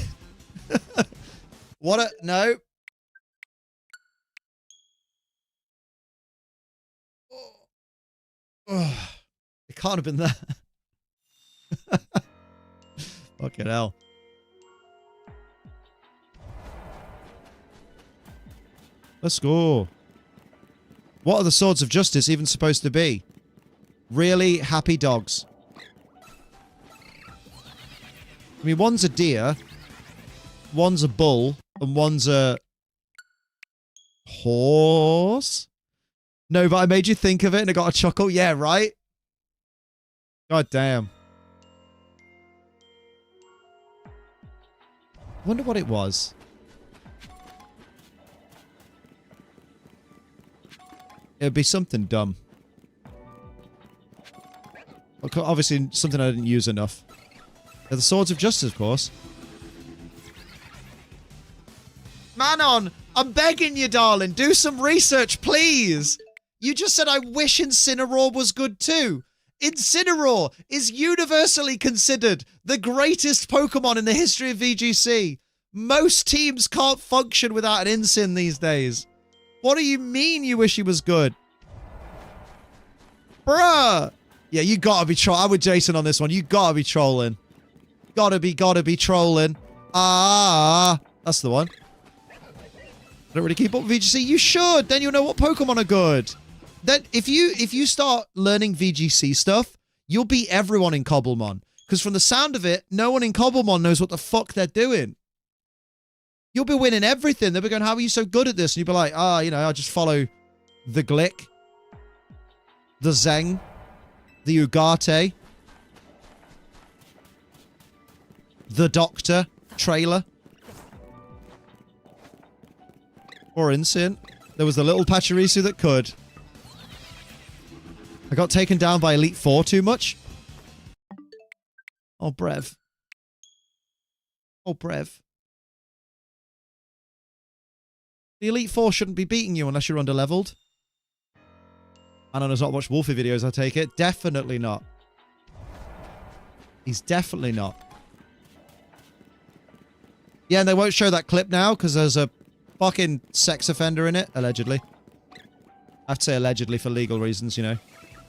What a... No. Oh, it can't have been that. Fucking hell. Let's go. What are the Swords of Justice even supposed to be? Really happy dogs. I mean, one's a deer, one's a bull, and one's a horse? No, but I made you think of it and I got a chuckle. Yeah, right? God damn. Wonder what it was. It would be something dumb. Obviously, something I didn't use enough. They're the Swords of Justice, of course. Manon, I'm begging you, darling. Do some research, please. You just said I wish Incineroar was good too. Incineroar is universally considered the greatest Pokemon in the history of VGC. Most teams can't function without an Incin these days. What do you mean you wish he was good? Bruh. Yeah, you gotta be trolling. I'm with Jason on this one. You gotta be trolling. Gotta be trolling. Ah, that's the one. I don't really keep up with VGC. You should. Then you'll know what Pokemon are good. Then if you start learning VGC stuff, you'll beat everyone in Cobblemon. Because from the sound of it, no one in Cobblemon knows what the fuck they're doing. You'll be winning everything. They'll be going, how are you so good at this? And you'll be like, you know, I just follow the Glick, the Zeng, the Ugarte, the Doctor trailer. Or Incin. There was the little Pachirisu that could. I got taken down by Elite Four too much. Oh, Brev. Oh, Brev. The Elite Four shouldn't be beating you unless you're under-leveled. I know there's not much Wolfie videos, I take it. Definitely not. He's definitely not. Yeah, and they won't show that clip now because there's a fucking sex offender in it, allegedly. I have to say allegedly for legal reasons, you know.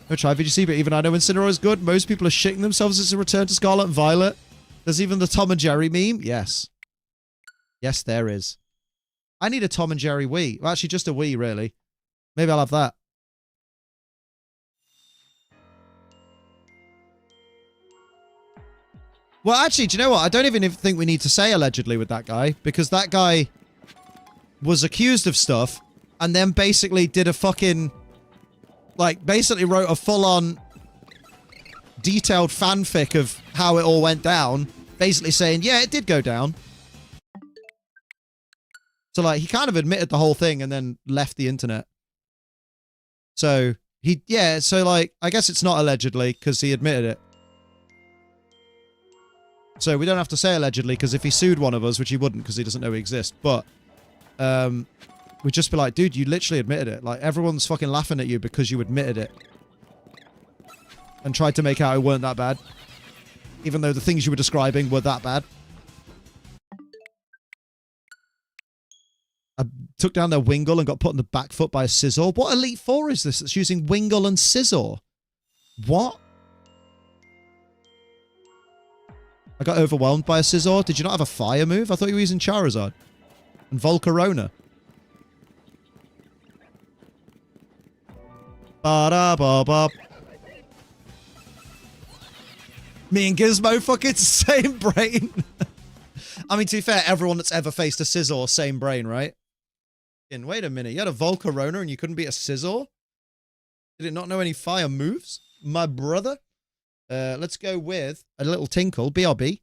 No try VGC, but even I know Incineroar is good. Most people are shitting themselves as a return to Scarlet and Violet. There's even the Tom and Jerry meme. Yes. Yes, there is. I need a Tom and Jerry Wii. Well, actually, just a Wii, really. Maybe I'll have that. Well, actually, do you know what? I don't even think we need to say allegedly with that guy, because that guy was accused of stuff and then basically did a fucking... Like, basically wrote a full-on detailed fanfic of how it all went down, basically saying, yeah, it did go down. So, like, he kind of admitted the whole thing and then left the internet. So, so, like, I guess it's not allegedly, because he admitted it. So, we don't have to say allegedly, because if he sued one of us, which he wouldn't, because he doesn't know we exist, but, we'd just be like, dude, you literally admitted it. Like, everyone's fucking laughing at you because you admitted it. And tried to make out it weren't that bad. Even though the things you were describing were that bad. I took down their Wingull and got put on the back foot by a Scizor. What Elite Four is this that's using Wingull and Scizor? What? I got overwhelmed by a Scizor. Did you not have a fire move? I thought you were using Charizard. And Volcarona. Ba-da-ba-ba. Me and Gizmo fucking same brain. I mean, to be fair, everyone that's ever faced a Scizor, same brain, right? And wait a minute, you had a Volcarona and you couldn't beat a Scizor? Did it not know any fire moves? My brother? Let's go with a little Tinkle, BRB.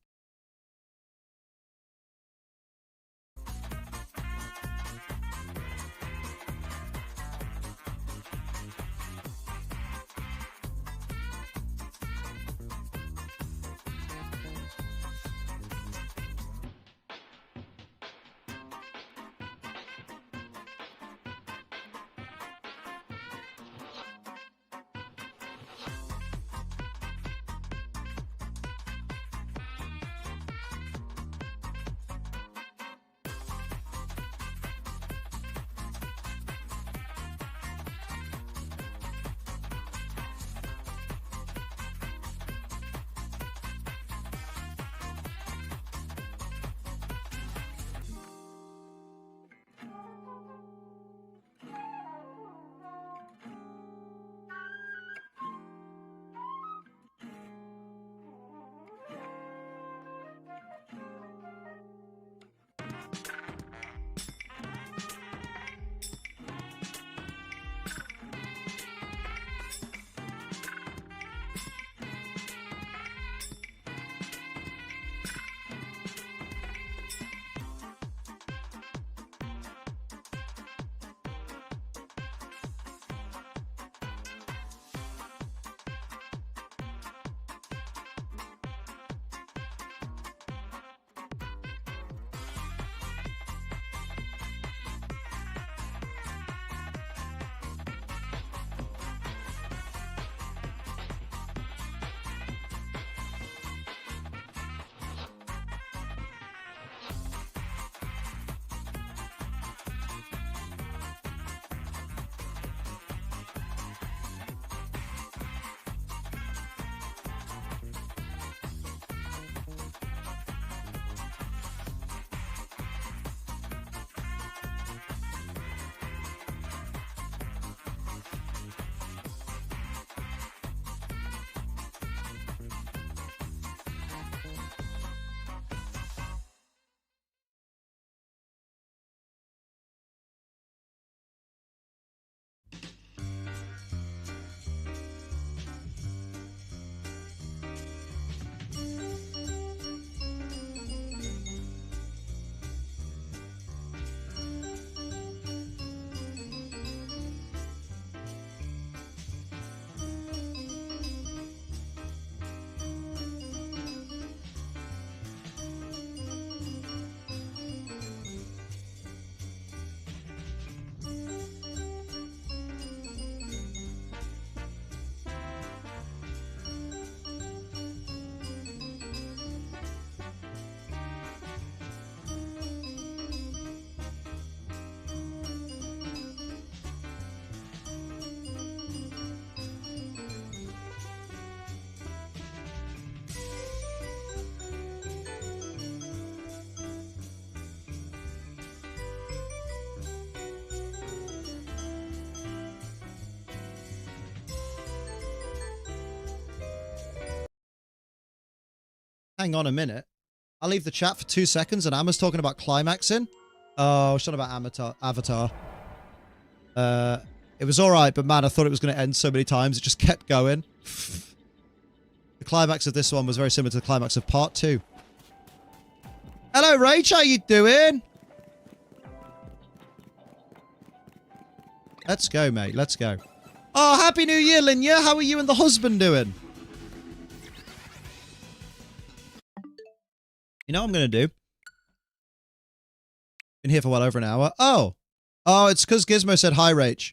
Hang on a minute. I'll leave the chat for 2 seconds and Amma's talking about climaxing. Oh, she's talking about Avatar. It was alright, but man, I thought it was going to end so many times. It just kept going. The climax of this one was very similar to the climax of part 2. Hello, Rach. How you doing? Let's go, mate. Let's go. Oh, Happy New Year, Linya. How are you and the husband doing? You know what I'm going to do? Been here for well over an hour. Oh, it's because Gizmo said hi, Rach.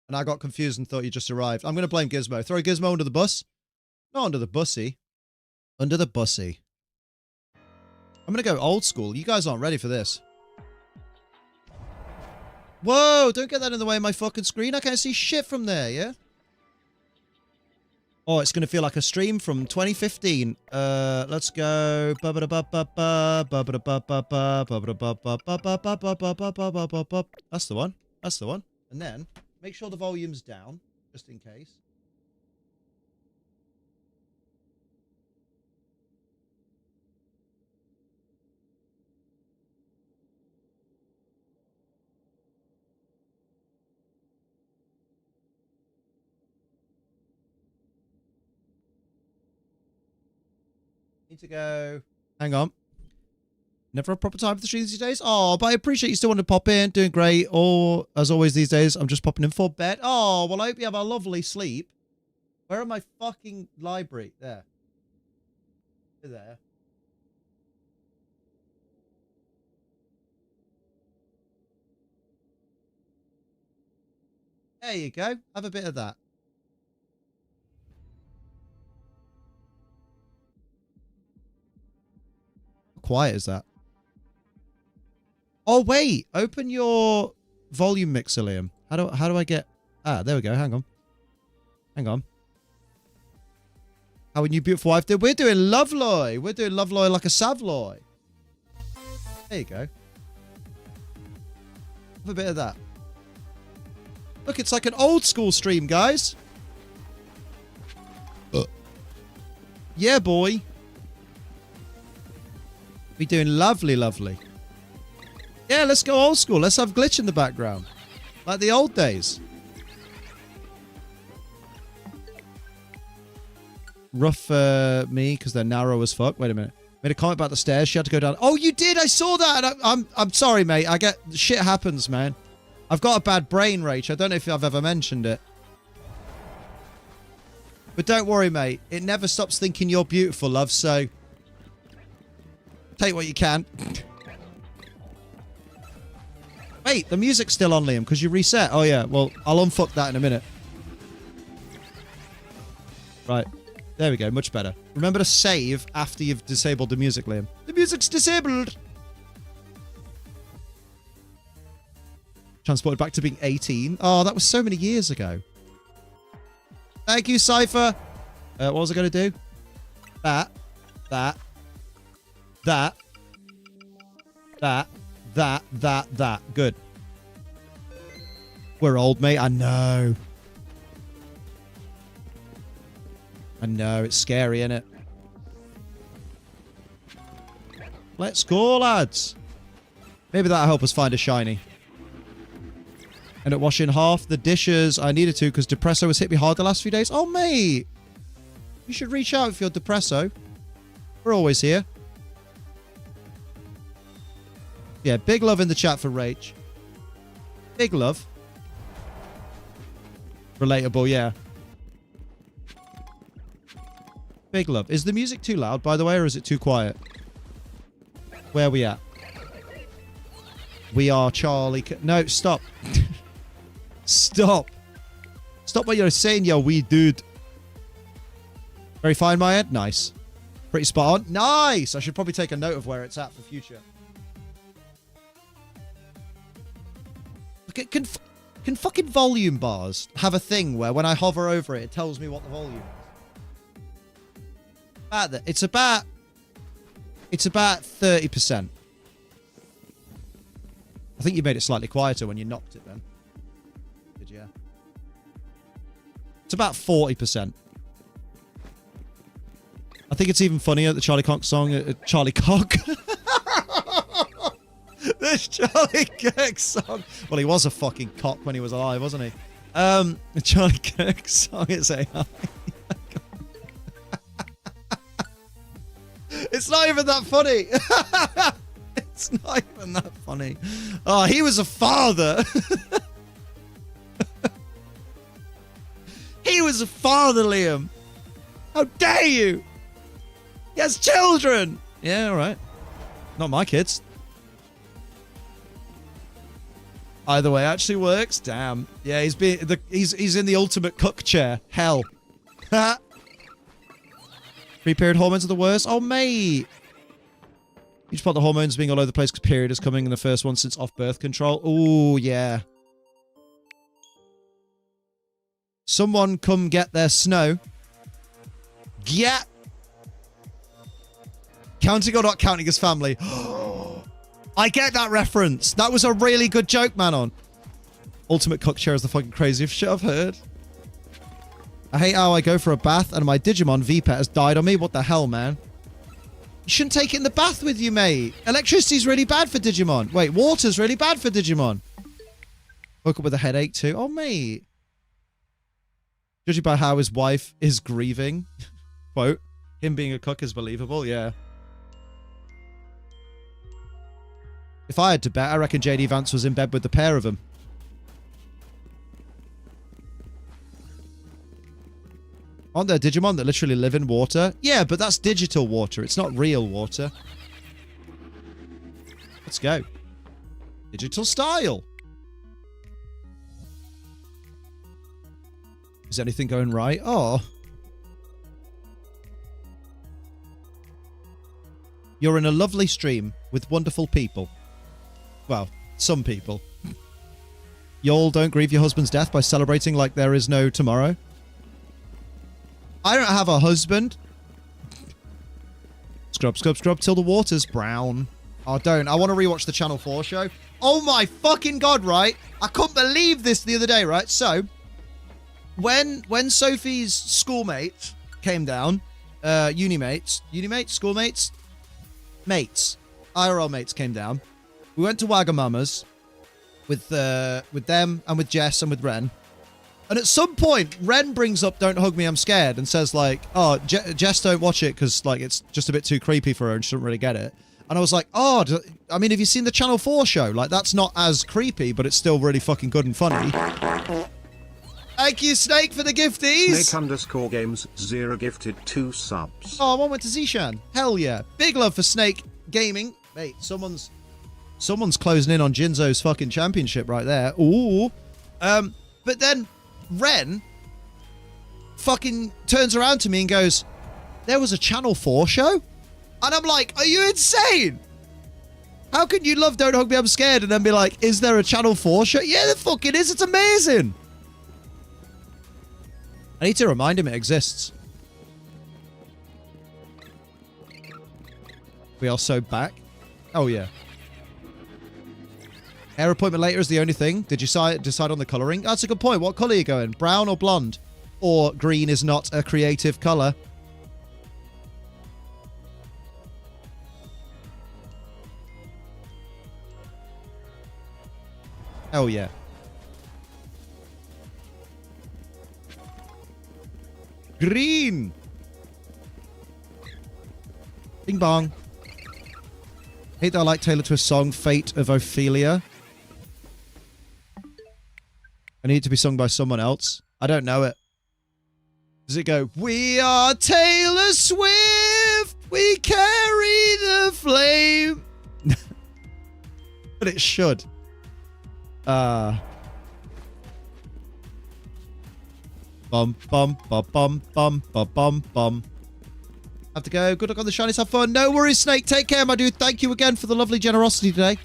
And I got confused and thought you just arrived. I'm going to blame Gizmo. Throw Gizmo under the bus? Not under the bussy. Under the bussy. I'm going to go old school. You guys aren't ready for this. Whoa, don't get that in the way of my fucking screen. I can't see shit from there, yeah? Oh, it's going to feel like a stream from 2015. Let's go. That's the one. That's the one. And then make sure the volume's down, just in case. Need to go. Hang on. Never a proper time for the streams these days. Oh, but I appreciate you still want to pop in. Doing great. Or, as always these days, I'm just popping in for bed. Oh, well, I hope you have a lovely sleep. Where are my fucking library? There. There. There you go. Have a bit of that. How quiet is that? Oh, wait. Open your volume mixer, Liam. How do I get... Ah, there we go. Hang on. Hang on. How would you beautiful wife do? We're doing Loveloy. We're doing Loveloy like a Savloy. There you go. Have a bit of that. Look, it's like an old school stream, guys. Yeah, boy. We're doing lovely, lovely. Yeah, let's go old school. Let's have glitch in the background. Like the old days. Rough me, because they're narrow as fuck. Wait a minute. Made a comment about the stairs. She had to go down. Oh, you did? I saw that. I'm sorry, mate. Shit happens, man. I've got a bad brain, Rach. I don't know if I've ever mentioned it. But don't worry, mate. It never stops thinking you're beautiful, love, so... Take what you can. Wait, the music's still on, Liam, because you reset. Oh, yeah. Well, I'll unfuck that in a minute. Right. There we go. Much better. Remember to save after you've disabled the music, Liam. The music's disabled! Transported back to being 18. Oh, that was so many years ago. Thank you, Cypher. What was I going to do? That. Good. We're old, mate. I know. I know. It's scary, isn't it? Let's go, lads. Maybe that'll help us find a shiny. And at washing half the dishes I needed to because Depresso has hit me hard the last few days. Oh, mate. You should reach out if you're Depresso. We're always here. Yeah, big love in the chat for Rach. Big love. Relatable, yeah. Big love. Is the music too loud, by the way, or is it too quiet? Where are we at? We are Charlie... No, stop. Stop. Stop what you're saying, you wee dude. Very fine, my head. Nice. Pretty spot on. Nice! I should probably take a note of where it's at for future. Okay, can fucking volume bars have a thing where when I hover over it, it tells me what the volume is? It's about 30%. I think you made it slightly quieter when you knocked it then. Did you? It's about 40%. I think it's even funnier, the Charlie Cox song. Charlie Cock. The Charlie Kirk song. Well, he was a fucking cock when he was alive, wasn't he? The Charlie Kirk song is AI. It's not even that funny. It's not even that funny. Oh, he was a father. He was a father, Liam. How dare you? He has children. Yeah, all right. Not my kids. Either way actually works. Damn. Yeah, he's in the ultimate cook chair. Hell. Pre-period hormones are the worst. Oh, mate. You just put the hormones being all over the place because period is coming in the first one since off birth control. Oh, yeah. Someone come get their snow. Yeah. Counting or not counting his family. I get that reference. That was a really good joke, Manon. Ultimate cook chair is the fucking craziest shit I've heard. I hate how I go for a bath and my Digimon V-Pet has died on me. What the hell, man? You shouldn't take it in the bath with you, mate. Electricity's really bad for Digimon. Wait, water's really bad for Digimon. Woke up with a headache too. Oh, mate. Judging by how his wife is grieving. Quote. Him being a cook is believable, yeah. If I had to bet, I reckon JD Vance was in bed with the pair of them. Aren't there Digimon that literally live in water? Yeah, but that's digital water. It's not real water. Let's go. Digital style. Is anything going right? Oh. You're in a lovely stream with wonderful people. Well, some people. Y'all don't grieve your husband's death by celebrating like there is no tomorrow. I don't have a husband. Scrub, scrub, scrub till the water's brown. Oh, don't. I want to rewatch the Channel 4 show. Oh my fucking god, right? I couldn't believe this the other day, right? So, when Sophie's schoolmate came down, unimates, schoolmates, mates, IRL mates came down. We went to Wagamama's with them and with Jess and with Ren. And at some point, Ren brings up Don't Hug Me, I'm Scared and says like, oh, Jess don't watch it because like it's just a bit too creepy for her and she doesn't really get it. And I was like, oh, I mean, have you seen the Channel 4 show? Like, that's not as creepy, but it's still really fucking good and funny. Thank you, Snake, for the gifties. Snake_games0 gifted 2 subs. Oh, one went to Zishan. Hell yeah. Big love for Snake Gaming. Mate, someone's closing in on Jinzo's fucking championship right there. Ooh. But then Ren fucking turns around to me and goes, there was a Channel 4 show? And I'm like, are you insane? How can you love Don't Hug Me, I'm Scared and then be like, is there a Channel 4 show? Yeah, the fuck it is. It's amazing. I need to remind him it exists. We are so back. Oh, yeah. Hair appointment later is the only thing. Did you decide on the colouring? That's a good point. What colour are you going? Brown or blonde? Or green is not a creative colour? Oh, yeah. Green! Bing bong. Hate that I like Taylor Swift's song, Fate of Ophelia. I need it to be sung by someone else. I don't know it. Does it go, we are Taylor Swift, we carry the flame? But it should. Bum, bum, bum, bum, bum, bum, bum, bum. Have to go. Good luck on the shinies. Have fun. No worries, Snake. Take care, my dude. Thank you again for the lovely generosity today.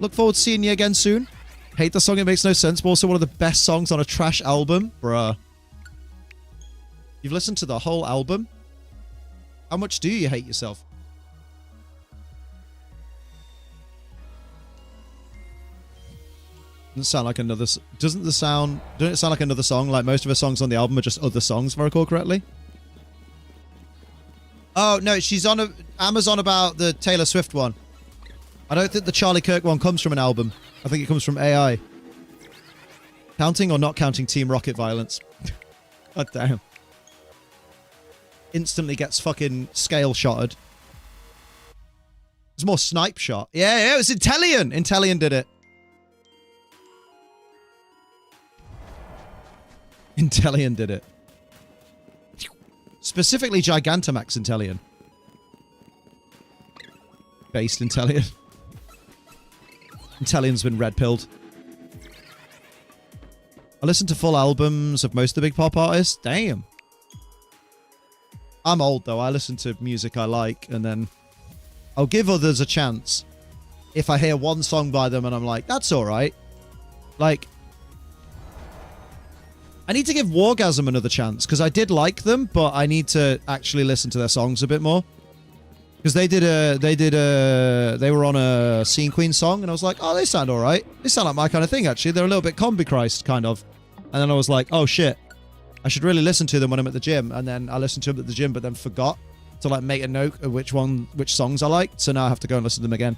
Look forward to seeing you again soon. Hate the song. It makes no sense, but also one of the best songs on a trash album. Bruh. You've listened to the whole album? How much do you hate yourself? Doesn't sound like another... Doesn't it sound like another song? Like most of the songs on the album are just other songs, if I recall correctly? Oh, no, she's on Amazon about the Taylor Swift one. I don't think the Charlie Kirk one comes from an album. I think it comes from AI. Counting or not counting Team Rocket violence? God damn. Instantly gets fucking scale shotted. It's more snipe shot. Yeah, it was Intellion. Intellion did it. Intellion did it. Specifically Gigantamax Intellion. Based Intellion. Intellion's been red-pilled. I listen to full albums of most of the big pop artists. Damn. I'm old, though. I listen to music I like, and then I'll give others a chance if I hear one song by them and I'm like, that's alright. Like, I need to give Wargasm another chance, because I did like them, but I need to actually listen to their songs a bit more. Because they were on a Scene Queen song, and I was like, oh, they sound alright. They sound like my kind of thing, actually. They're a little bit Combi Christ, kind of. And then I was like, oh, shit. I should really listen to them when I'm at the gym. And then I listened to them at the gym, but then forgot to, like, make a note of which songs I liked. So now I have to go and listen to them again.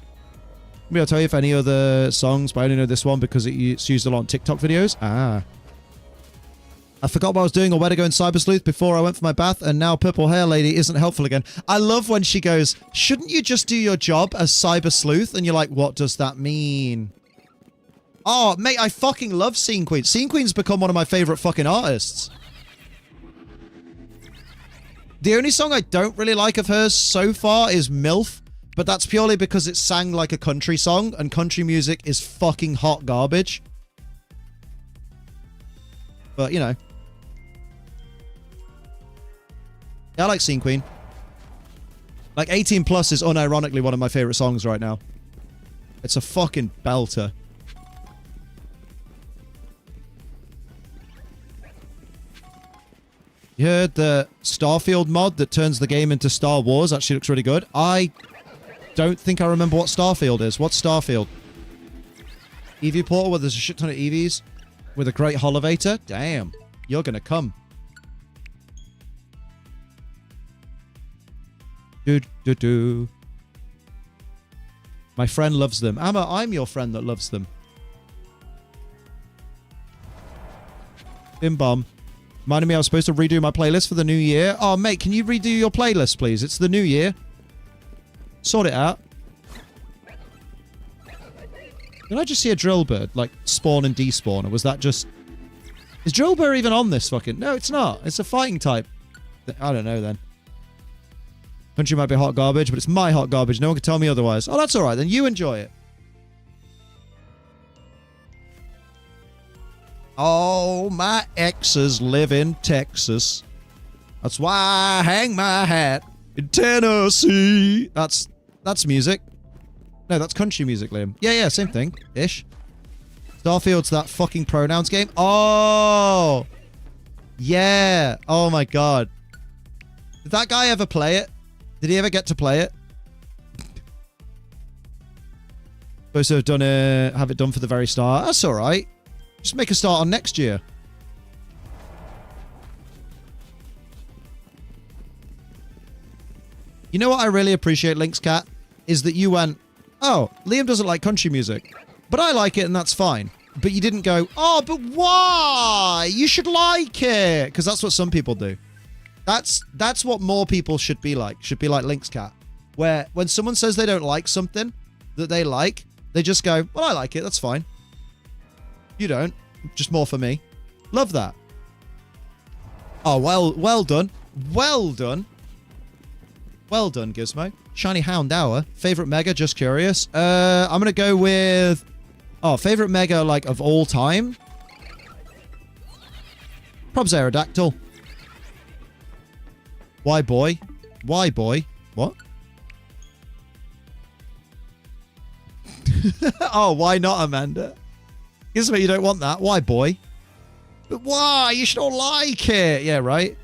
Maybe I'll tell you if any other songs, but I only know this one because it's used a lot on TikTok videos. Ah. I forgot what I was doing or where to go in Cyber Sleuth before I went for my bath, and now Purple Hair Lady isn't helpful again. I love when she goes, shouldn't you just do your job as Cyber Sleuth? And you're like, what does that mean? Oh, mate, I fucking love Scene Queen. Scene Queen's become one of my favorite fucking artists. The only song I don't really like of hers so far is MILF, but that's purely because it's sang like a country song, and country music is fucking hot garbage. But, you know. Yeah, I like Scene Queen. Like, 18 Plus is unironically one of my favorite songs right now. It's a fucking belter. You heard the Starfield mod that turns the game into Star Wars? Actually looks really good. I don't think I remember what Starfield is. What's Starfield? EV Portal where there's a shit ton of EVs with a great Holovator? Damn. You're gonna come. Do. My friend loves them. Amma, I'm your friend that loves them. Bim bum. Reminded me I was supposed to redo my playlist for the new year. Oh, mate, can you redo your playlist, please? It's the new year. Sort it out. Did I just see a Drillbird, like, spawn and despawn? Or was that just... Is Drillbird even on this fucking... No, it's not. It's a fighting type. I don't know, then. Country might be hot garbage, but it's my hot garbage. No one can tell me otherwise. Oh, that's alright, then. You enjoy it. Oh, my exes live in Texas. That's why I hang my hat in Tennessee. That's music. No, that's country music, Liam. Yeah, same thing. Ish. Starfield's that fucking pronouns game. Oh! Yeah. Oh my god. Did that guy ever play it? Did he ever get to play it? Supposed to have done it, have it done for the very start. That's alright. Just make a start on next year. You know what I really appreciate, Lynx Cat? Is that you went, oh, Liam doesn't like country music, but I like it and that's fine. But you didn't go, oh, but why? You should like it. Because that's what some people do. That's what more people should be like. Should be like Lynx Cat. Where when someone says they don't like something that they like, they just go, well, I like it. That's fine. You don't. Just more for me. Love that. Oh, well done. Well done. Well done, Gizmo. Shiny Hound Hour. Favorite Mega, just curious. I'm going to go with... Oh, favorite Mega, like, of all time? Probs Aerodactyl. Why, boy? Why, boy? What? Oh, why not, Amanda? Gizmo, you don't want that. Why, boy? But why? You should all like it. Yeah, right?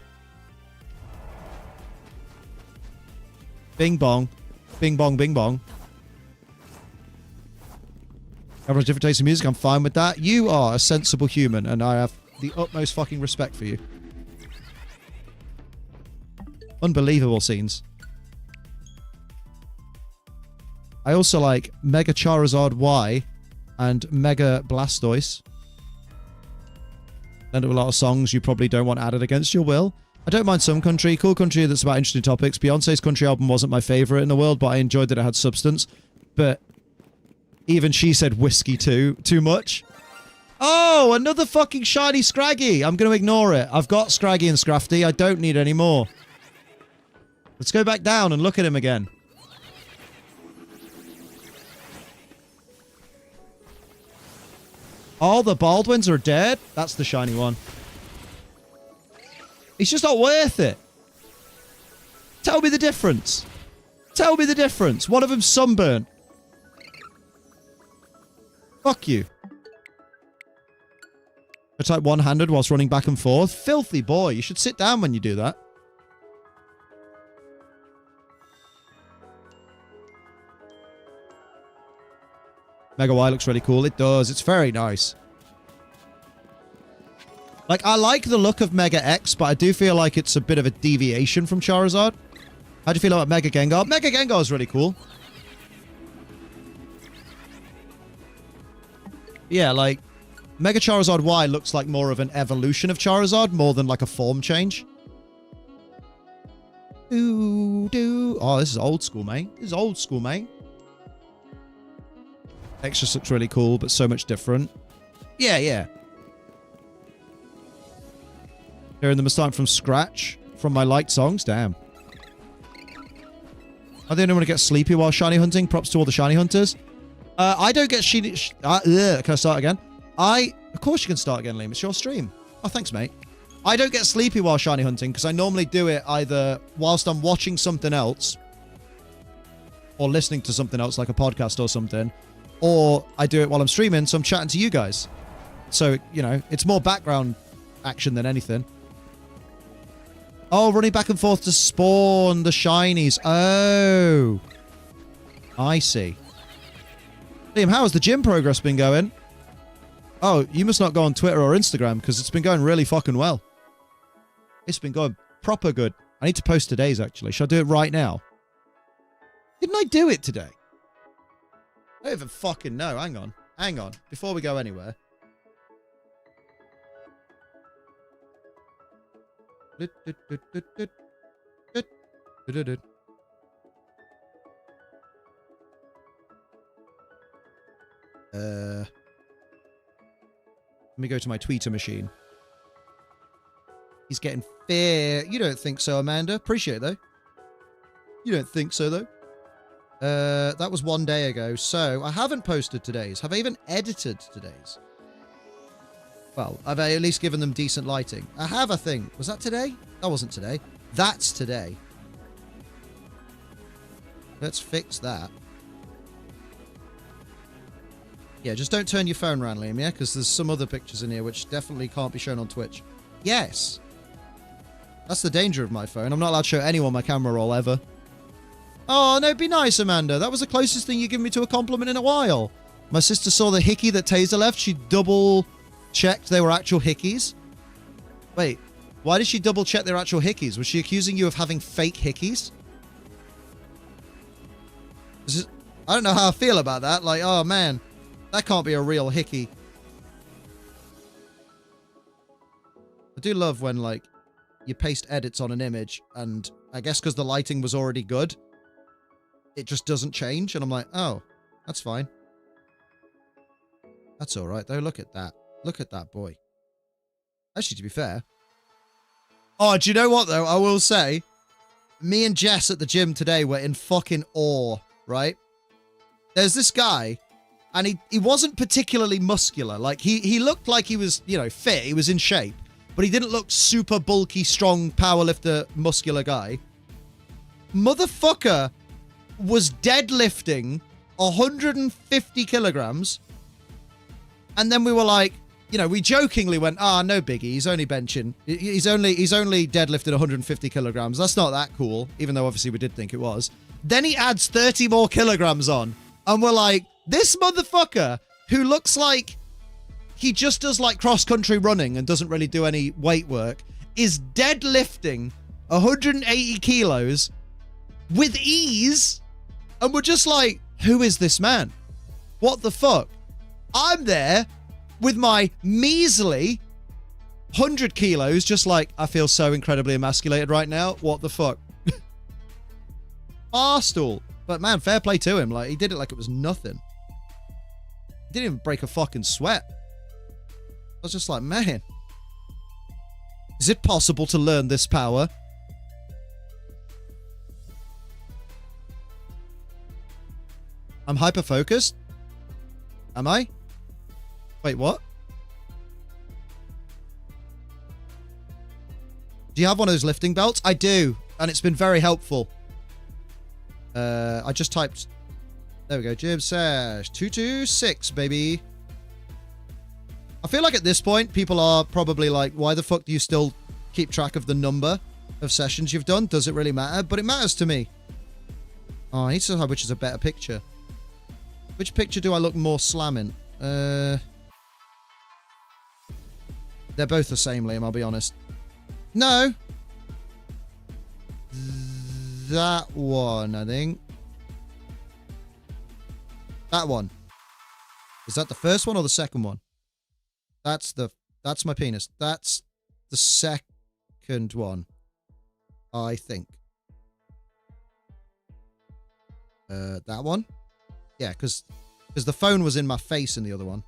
Bing bong. Bing bong, bing bong. Everyone's different taste in music. I'm fine with that. You are a sensible human, and I have the utmost fucking respect for you. Unbelievable scenes. I also like Mega Charizard Y and Mega Blastoise. And a lot of songs you probably don't want added against your will. I don't mind some country. Cool country that's about interesting topics. Beyonce's country album wasn't my favorite in the world, but I enjoyed that it had substance. But even she said whiskey too much. Oh, another fucking shiny Scraggy. I'm going to ignore it. I've got Scraggy and Scrafty. I don't need any more. Let's go back down and look at him again. Oh, the Baldwins are dead? That's the shiny one. It's just not worth it. Tell me the difference. Tell me the difference. One of them's sunburnt. Fuck you. I type one-handed whilst running back and forth. Filthy boy. You should sit down when you do that. Mega Y looks really cool. It does. It's very nice. Like, I like the look of Mega X, but I do feel like it's a bit of a deviation from Charizard. How do you feel about Mega Gengar? Mega Gengar is really cool. Yeah, like, Mega Charizard Y looks like more of an evolution of Charizard more than like a form change. Oh, this is old school, mate. This is old school, mate. X just looks really cool, but so much different. Yeah, yeah. Hearing them starting from scratch from my liked songs. Damn. I the only one to get sleepy while shiny hunting. Props to all the shiny hunters. I don't get shiny. Can I start again? Of course you can start again, Liam. It's your stream. Oh, thanks, mate. I don't get sleepy while shiny hunting because I normally do it either whilst I'm watching something else or listening to something else like a podcast or something, or I do it while I'm streaming, so I'm chatting to you guys. So, you know, it's more background action than anything. Oh, running back and forth to spawn the shinies. Oh. I see. Liam, how has the gym progress been going? Oh, you must not go on Twitter or Instagram because it's been going really fucking well. It's been going proper good. I need to post today's, actually. Should I do it right now? Didn't I do it today? I don't even fucking know. Hang on. Hang on. Before we go anywhere. Let me go to my tweeter machine. He's getting fair. You don't think so, Amanda? Appreciate it, though. You don't think so, though? That was 1 day ago, so I haven't posted today's. Have I even edited today's? Well, I've at least given them decent lighting. I have, I think. Was that today? That wasn't today. That's today. Let's fix that. Yeah, just don't turn your phone around, Liam, yeah? Because there's some other pictures in here which definitely can't be shown on Twitch. Yes. That's the danger of my phone. I'm not allowed to show anyone my camera roll ever. Oh, no, be nice, Amanda. That was the closest thing you've given me to a compliment in a while. My sister saw the hickey that Taser left. She double-checked they were actual hickeys. Wait, why did she double-check they were actual hickeys? Was she accusing you of having fake hickeys? I don't know how I feel about that. Like, oh, man, that can't be a real hickey. I do love when, like, you paste edits on an image, and I guess because the lighting was already good, it just doesn't change, and I'm like, oh, that's fine. That's all right, though. Look at that. Look at that boy. Actually, to be fair. Oh, do you know what, though? I will say, me and Jess at the gym today were in fucking awe, right? There's this guy, and he wasn't particularly muscular. Like, he looked like he was, you know, fit. He was in shape. But he didn't look super bulky, strong, powerlifter, muscular guy. Motherfucker was deadlifting 150 kilograms. And then we were like, you know, we jokingly went, no biggie, he's only benching. He's only deadlifted 150 kilograms. That's not that cool, even though obviously we did think it was. Then he adds 30 more kilograms on. And we're like, this motherfucker who looks like he just does like cross-country running and doesn't really do any weight work is deadlifting 180 kilos with ease. And we're just like, who is this man? What the fuck? I'm there with my measly 100 kilos, just like, I feel so incredibly emasculated right now. What the fuck? Barstool. But man, fair play to him. Like, he did it like it was nothing. He didn't even break a fucking sweat. I was just like, man, is it possible to learn this power? I'm hyper-focused? Am I? Wait, what? Do you have one of those lifting belts? I do, and it's been very helpful. I just typed... There we go, Jib Sash 226, baby. I feel like at this point, people are probably like, why the fuck do you still keep track of the number of sessions you've done? Does it really matter? But it matters to me. Oh, I need to decide which is a better picture. Which picture do I look more slamming? They're both the same, Liam, I'll be honest. No. That one, I think. That one. Is that the first one or the second one? That's my penis. That's the second one, I think. That one? Yeah, because the phone was in my face in the other one.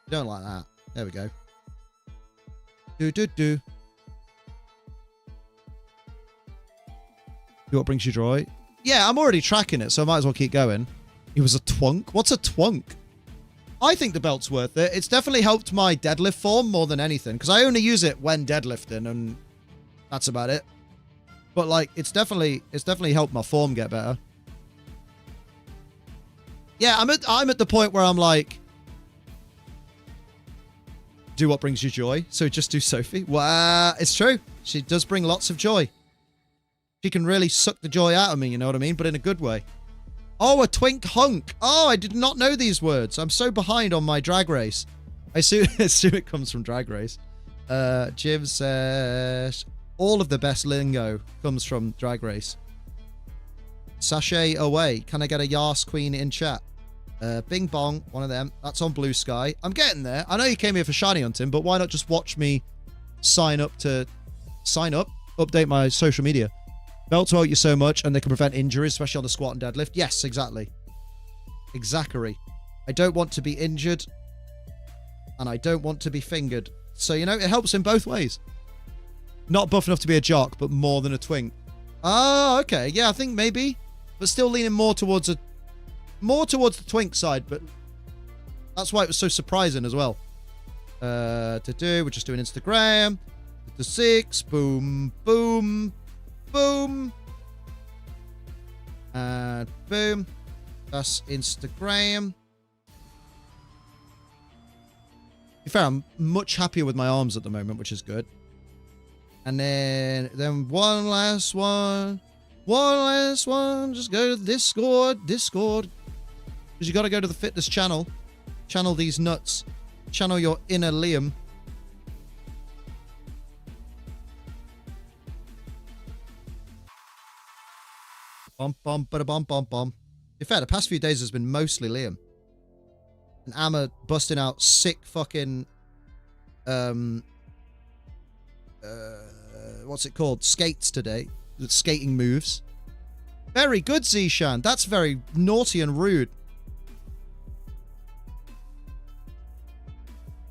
Don't like that. There we go. Do what brings you joy? Yeah, I'm already tracking it, so I might as well keep going. It was a twunk? What's a twunk? I think the belt's worth it. It's definitely helped my deadlift form more than anything, because I only use it when deadlifting, and that's about it. But like, it's definitely helped my form get better. Yeah, I'm at the point where I'm like, do what brings you joy. So just do Sophie. Wow, it's true. She does bring lots of joy. She can really suck the joy out of me, you know what I mean? But in a good way. Oh, a twink hunk. Oh, I did not know these words. I'm so behind on my Drag Race. I assume it comes from Drag Race. Jiv says, all of the best lingo comes from Drag Race. Sachet away. Can I get a Yas Queen in chat? Bing bong, one of them. That's on Blue Sky. I'm getting there. I know you came here for shiny hunting, but why not just watch me sign up, update my social media. Belts will help you so much, and they can prevent injuries, especially on the squat and deadlift. Yes, exactly. Exactly. I don't want to be injured, and I don't want to be fingered. So, you know, it helps in both ways. Not buff enough to be a jock, but more than a twink. Oh, okay. Yeah, I think maybe. But still leaning more towards the twink side, but that's why it was so surprising as well. We're just doing Instagram. The 6, boom, boom, boom. And boom. That's Instagram. To be fair, I'm much happier with my arms at the moment, which is good. And then one last one. One last one. Just go to Discord. Because you got to go to the fitness channel. Channel these nuts. Channel your inner Liam. Bum, bum, bada, bum, bum, bum. In fact, the past few days has been mostly Liam. And Amma busting out sick fucking... what's it called? Skates today. Skating moves. Very good, Zishan. That's very naughty and rude.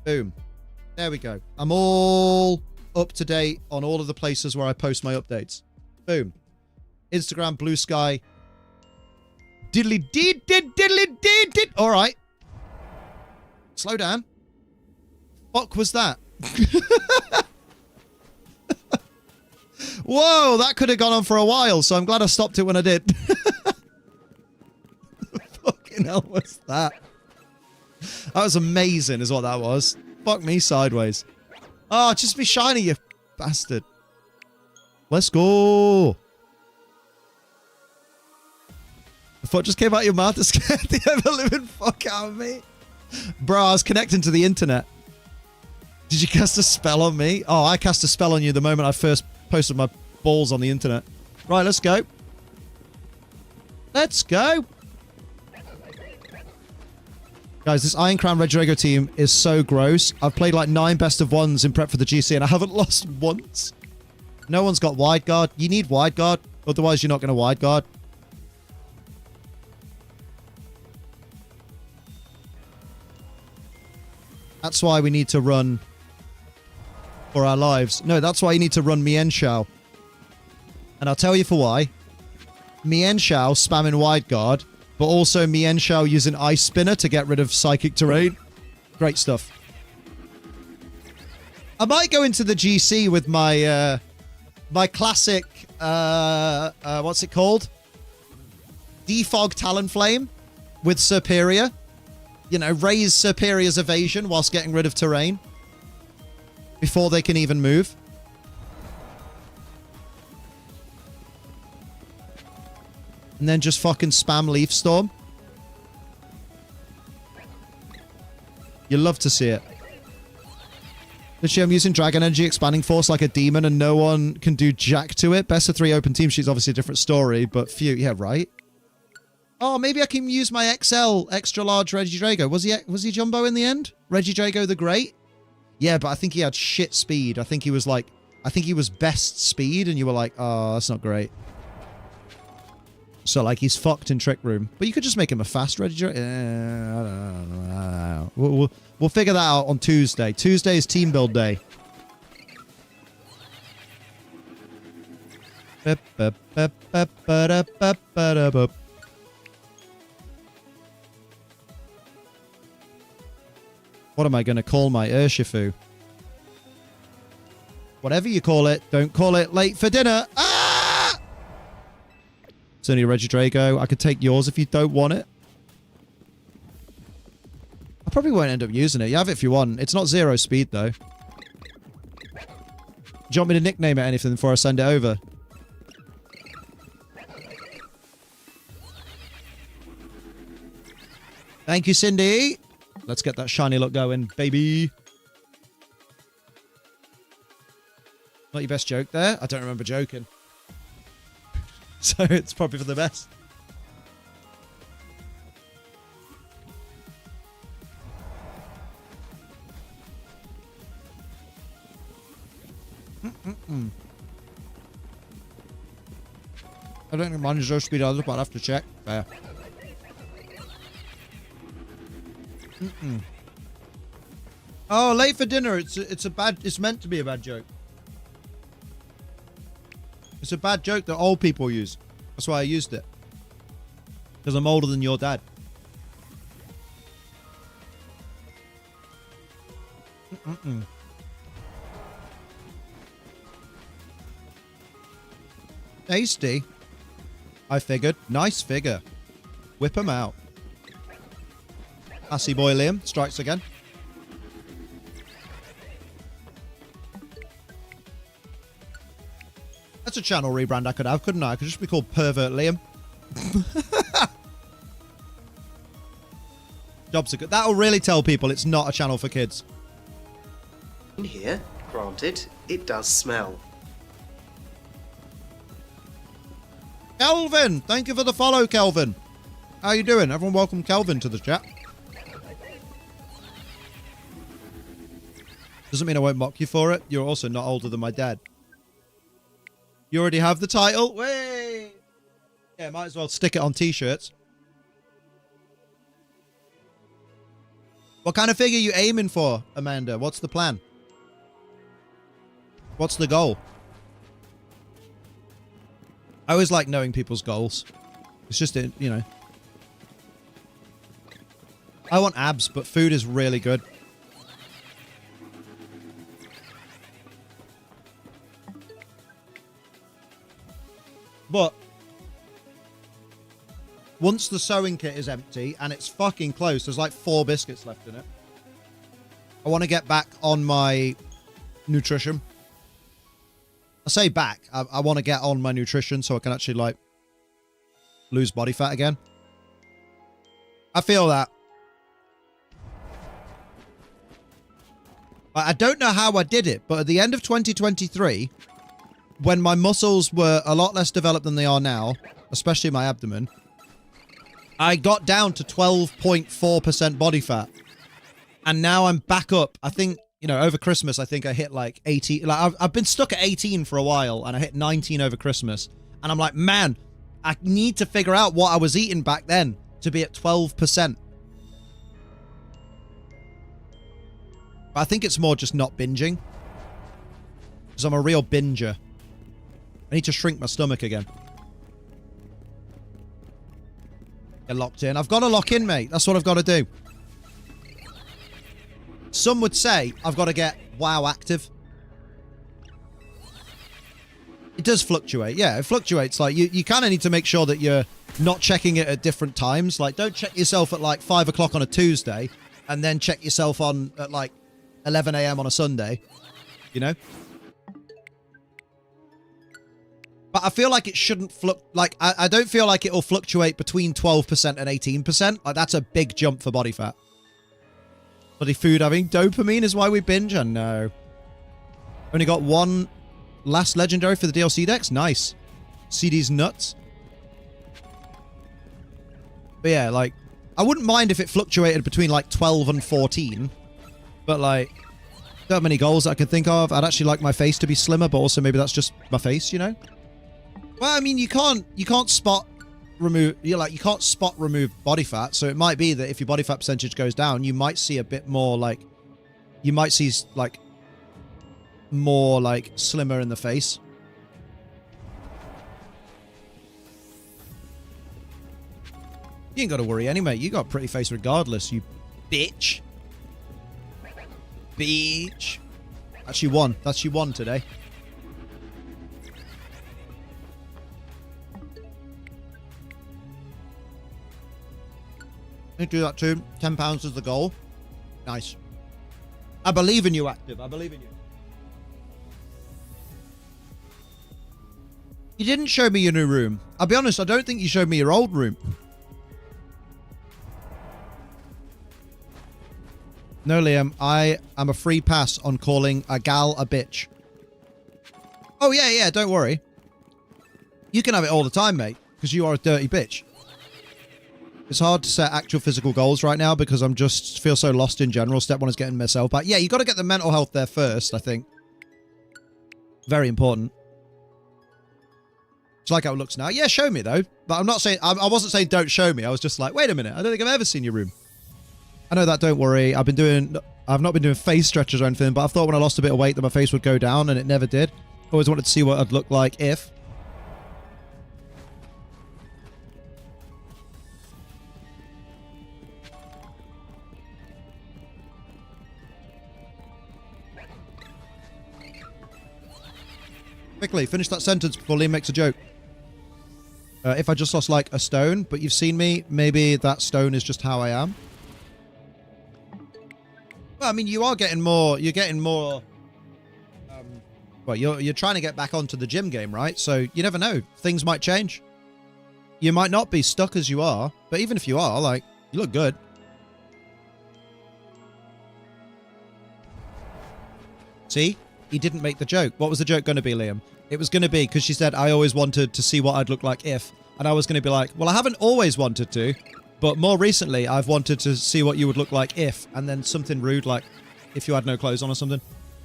Boom. There we go. I'm all up to date on all of the places where I post my updates. Boom. Instagram, Blue Sky. Diddly did, diddly did. All right. Slow down. Fuck was that? Whoa, that could have gone on for a while, so I'm glad I stopped it when I did. Fucking hell was that? That was amazing is what that was. Fuck me sideways. Oh, just be shiny, you bastard. Let's go. The fuck just came out of your mouth to scare the ever-living fuck out of me. Bro, I was connecting to the internet. Did you cast a spell on me? Oh, I cast a spell on you the moment I first posted my balls on the internet. Right, let's go. Let's go. Guys, this Iron Crown Regidrago team is so gross. I've played like 9 best of ones in prep for the GC and I haven't lost once. No one's got wide guard. You need wide guard. Otherwise, you're not going to wide guard. That's why we need to run for our lives. No, that's why you need to run Mian Shao. And I'll tell you for why. Mian Shao spamming wide guard, but also Mian Shao using Ice Spinner to get rid of psychic terrain. Great stuff. I might go into the GC with my my classic what's it called? Defog Talonflame with Superior. You know, raise Superior's evasion whilst getting rid of terrain before they can even move. And then just fucking spam Leaf Storm. You love to see it. Literally, I'm using Dragon Energy Expanding Force like a demon and no one can do jack to it. Best of 3 open team sheet's obviously a different story, but few, yeah, right? Oh, maybe I can use my XL extra large Regidrago. Was he Jumbo in the end? Regidrago the Great? Yeah, but I think he had shit speed. I think he was like, I think he was best speed, and you were like, oh, that's not great. So, like, he's fucked in Trick Room. But you could just make him a fast Reggie. I don't know. We'll figure that out on Tuesday. Tuesday is team build day. What am I going to call my Urshifu? Whatever you call it, don't call it late for dinner. Ah! It's only a Regidrago. I could take yours if you don't want it. I probably won't end up using it. You have it if you want. It's not 0 speed, though. Do you want me to nickname it anything before I send it over? Thank you, Cindy. Let's get that shiny look going, baby. Not your best joke there. I don't remember joking. So it's probably for the best. I don't think mine is 0 speed either, but I'll have to check. Fair. Oh, late for dinner. It's meant to be a bad joke. It's a bad joke that old people use. That's why I used it. Because I'm older than your dad. Tasty. I figured. Nice figure. Whip him out. Assy boy Liam strikes again. That's a channel rebrand I could have, couldn't I? I could just be called Pervert Liam. Jobs are good. That'll really tell people it's not a channel for kids. In here, granted, it does smell. Kelvin! Thank you for the follow, Kelvin. How you doing? Everyone welcome Kelvin to the chat. Doesn't mean I won't mock you for it. You're also not older than my dad. You already have the title? Way! Yeah, might as well stick it on t-shirts. What kind of figure are you aiming for, Amanda? What's the plan? What's the goal? I always like knowing people's goals. It's just, you know. I want abs, but food is really good. But once the sewing kit is empty, and it's fucking close, there's like 4 biscuits left in it. I want to get back on my nutrition. I say back. I want to get on my nutrition so I can actually, like, lose body fat again. I feel that. I don't know how I did it, but at the end of 2023, when my muscles were a lot less developed than they are now, especially my abdomen, I got down to 12.4% body fat. And now I'm back up. I think, you know, over Christmas, I think I hit like 18. Like I've been stuck at 18 for a while, and I hit 19 over Christmas. And I'm like, man, I need to figure out what I was eating back then to be at 12%. But I think it's more just not binging. Because I'm a real binger. I need to shrink my stomach again. Get locked in. I've got to lock in, mate. That's what I've got to do. Some would say I've got to get WoW active. It does fluctuate. Yeah, it fluctuates. Like, you kind of need to make sure that you're not checking it at different times. Like, don't check yourself at like 5 o'clock on a Tuesday and then check yourself on at like 11 a.m. on a Sunday. You know? But I feel like it shouldn't like, I don't feel like it'll fluctuate between 12% and 18%. Like, that's a big jump for body fat. Bloody food having dopamine is why we binge? I know. Only got one last legendary for the DLC decks. Nice. CD's nuts. But yeah, like, I wouldn't mind if it fluctuated between like 12 and 14. But like, Don't have many goals that I can think of. I'd actually like my face to be slimmer, but also maybe that's just my face, you know? Well, I mean, you can't spot remove, you can't spot remove body fat. So it might be that if your body fat percentage goes down, you might see a bit more like, you might see like more like slimmer in the face. You ain't got to worry anyway. You got a pretty face regardless, you bitch. Bitch. That's you won. That's you won today. You do that too. £10 is the goal. Nice. I believe in you, Active. I believe in you. You didn't show me your new room. I'll be honest, I don't think you showed me your old room. No, Liam, I am a free pass on calling a gal a bitch. Oh, yeah, don't worry. You can have it all the time, mate, because you are a dirty bitch. It's hard to set actual physical goals right now because I'm just feel so lost in general. Step one is getting myself back. Yeah, you got to get the mental health there first, I think. Very important. It's like how it looks now. Yeah, show me, though. But I'm not saying... I wasn't saying don't show me. I was just like, wait a minute. I don't think I've ever seen your room. I know that, don't worry. I've not been doing face stretches or anything, but I thought when I lost a bit of weight that my face would go down, and it never did. Always wanted to see what I'd look like if. Quickly, finish that sentence before Liam makes a joke. If I just lost like a stone, but you've seen me, maybe that stone is just how I am. Well, I mean, you are getting more, you're getting more, well, you're trying to get back onto the gym game, right? So you never know. Things might change. You might not be stuck as you are, but even if you are, like, you look good. See? He didn't make the joke. What was the joke going to be, Liam? It was going to be, because she said, I always wanted to see what I'd look like if. And I was going to be like, well, I haven't always wanted to. But more recently, I've wanted to see what you would look like if. And then something rude, like if you had no clothes on or something.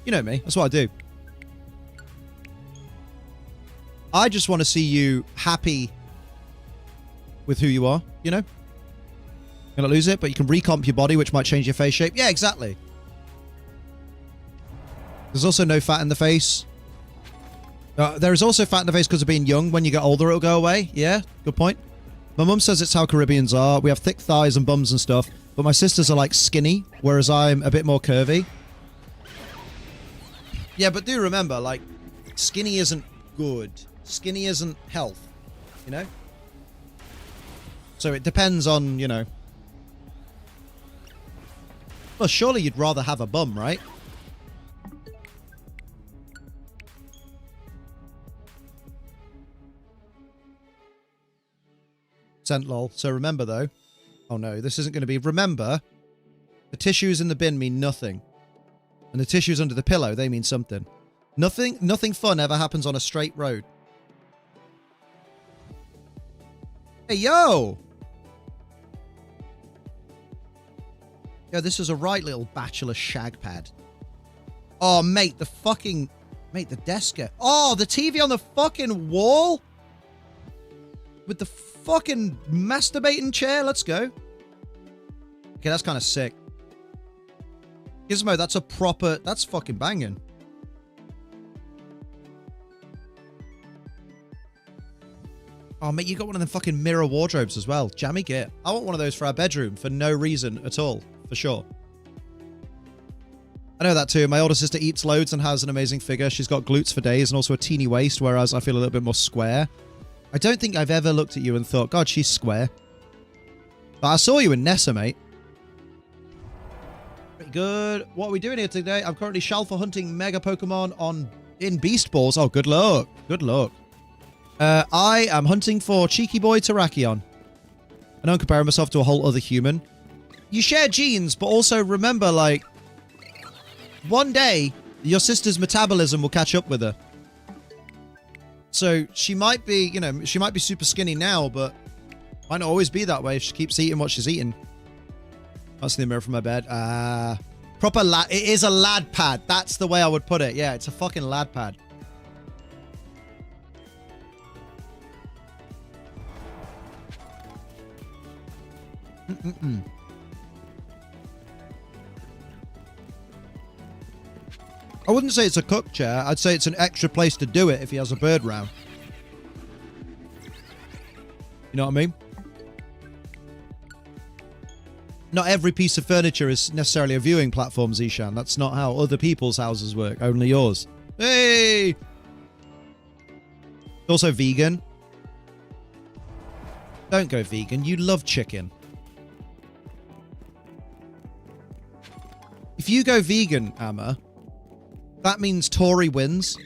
You know me. That's what I do. I just want to see you happy with who you are, you know? You're going to lose it, but you can recomp your body, which might change your face shape. Yeah, exactly. There's also no fat in the face. There is also fat in the face because of being young. When you get older, it'll go away. Yeah, good point. My mum says it's how Caribbeans are. We have thick thighs and bums and stuff. But my sisters are like skinny, whereas I'm a bit more curvy. Yeah, but do remember, like, skinny isn't good. Skinny isn't health, you know? So it depends on, you know. Well, surely you'd rather have a bum, right? Lol. So remember, though. Oh, no. This isn't going to be... Remember, the tissues in the bin mean nothing. And the tissues under the pillow, they mean something. Nothing fun ever happens on a straight road. Hey, yo! Yo, this is a right little bachelor shag pad. Oh, mate, the fucking... Mate, the desk... Oh, the TV on the fucking wall? With the fucking masturbating chair? Let's go. Okay, that's kind of sick. Gizmo, that's a proper... That's fucking banging. Oh, mate, you got one of them fucking mirror wardrobes as well. Jammy git. I want one of those for our bedroom for no reason at all. For sure. I know that too. My older sister eats loads and has an amazing figure. She's got glutes for days and also a teeny waist, whereas I feel a little bit more square. I don't think I've ever looked at you and thought, God, she's square. But I saw you in Nessa, mate. Pretty good. What are we doing here today? I'm currently Shalfa hunting Mega Pokemon in Beast Balls. Oh, good luck. Good luck. I am hunting for Cheeky Boy Terrakion. I don't compare myself to a whole other human. You share genes, but also remember, like, one day, your sister's metabolism will catch up with her. So she might be, you know, she might be super skinny now, but might not always be that way if she keeps eating what she's eating. That's in the mirror from my bed. Proper lad. It is a lad pad. That's the way I would put it. Yeah, it's a fucking lad pad. I wouldn't say it's a cook chair. I'd say it's an extra place to do it if he has a bird round. You know what I mean? Not every piece of furniture is necessarily a viewing platform, Zishan. That's not how other people's houses work. Only yours. Hey! Also vegan. Don't go vegan. You love chicken. If you go vegan, Amma, that means Tori wins.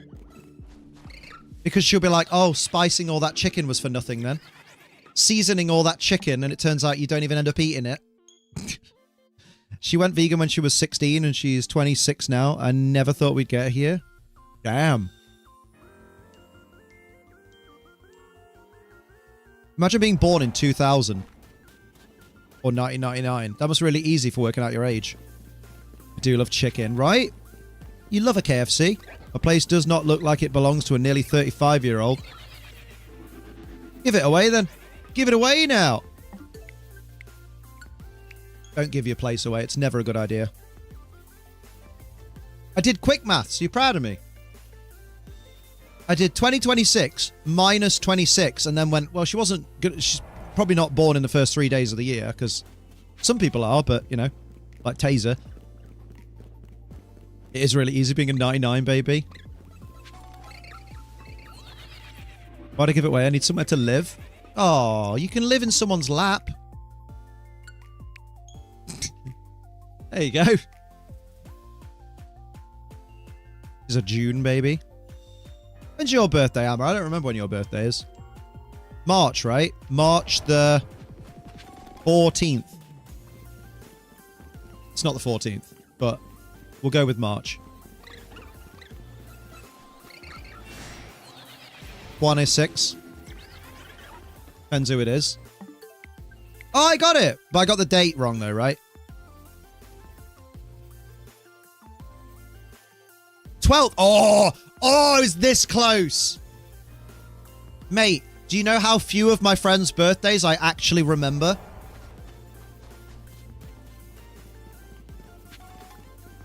Because she'll be like, oh, spicing all that chicken was for nothing then. Seasoning all that chicken, and it turns out you don't even end up eating it. She went vegan when she was 16 and she's 26 now. I never thought we'd get her here. Damn. Imagine being born in 2000 or 1999. That was really easy for working out your age. I do love chicken, right? You love a KFC. A place does not look like it belongs to a nearly 35-year-old. Give it away then. Give it away now. Don't give your place away. It's never a good idea. I did quick maths. Are you proud of me? I did 2026 minus 26 and then went, well, she wasn't good. She's probably not born in the first 3 days of the year because some people are, but, you know, like Taser. It is really easy being a 99 baby. Why'd I give it away? I need somewhere to live. Oh, you can live in someone's lap. There you go. It's a June baby. When's your birthday, Amber? I don't remember when your birthday is. March, right? March the 14th. It's not the 14th, but we'll go with March. 106. Depends who it is. Oh, I got it. But I got the date wrong though, right? 12th. Oh, I was this close. Mate, do you know how few of my friends' birthdays I actually remember?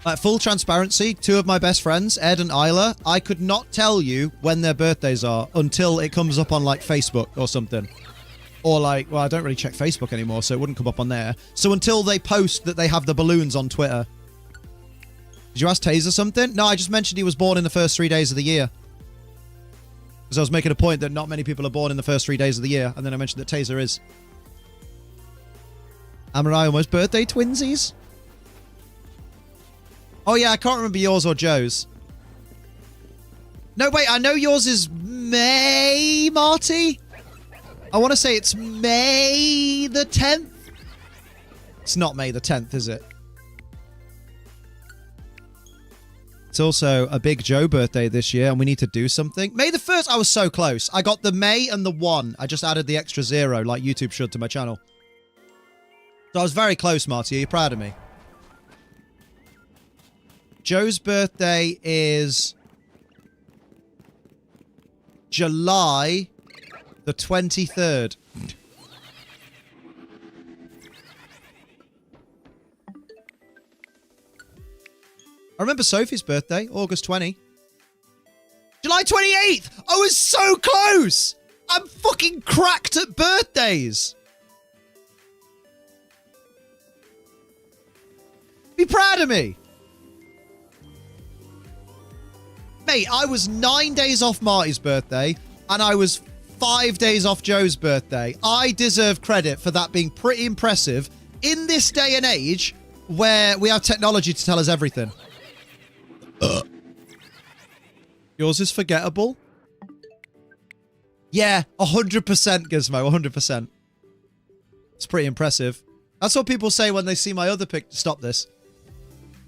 Like, full transparency, two of my best friends, Ed and Isla, I could not tell you when their birthdays are until it comes up on, like, Facebook or something. Or, like, well, I don't really check Facebook anymore, so it wouldn't come up on there. So until they post that they have the balloons on Twitter. Did you ask Taser something? No, I just mentioned he was born in the first 3 days of the year. Because I was making a point that not many people are born in the first 3 days of the year, and then I mentioned that Taser is. Am I almost birthday twinsies? Oh yeah, I can't remember yours or Joe's. No, wait, I know yours is May, Marty? I want to say it's May the 10th. It's not May the 10th, is it? It's also a big Joe birthday this year, and we need to do something. May the 1st, I was so close. I got the May and the 1. I just added the extra 0, like YouTube should, to my channel. So I was very close, Marty. Are you proud of me? Joe's birthday is July the 23rd. I remember Sophie's birthday, August 20. July 28th! I was so close! I'm fucking cracked at birthdays! Be proud of me! Mate, I was 9 days off Marty's birthday, and I was 5 days off Joe's birthday. I deserve credit for that being pretty impressive in this day and age where we have technology to tell us everything. Yours is forgettable? Yeah, 100% Gizmo, 100%. It's pretty impressive. That's what people say when they see my other pic. Stop this.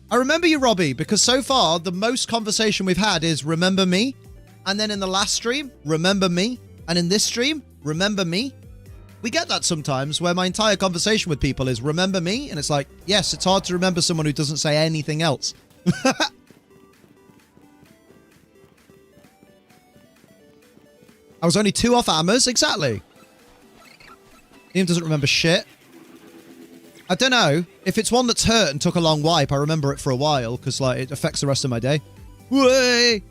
I remember you, Robbie, because so far, the most conversation we've had is remember me. And then in the last stream, remember me. And in this stream, remember me. We get that sometimes where my entire conversation with people is remember me, and it's like, yes, it's hard to remember someone who doesn't say anything else. I was only 2 off hammers, exactly. Liam doesn't remember shit. I don't know. If it's one that's hurt and took a long wipe, I remember it for a while, because like it affects the rest of my day. Way.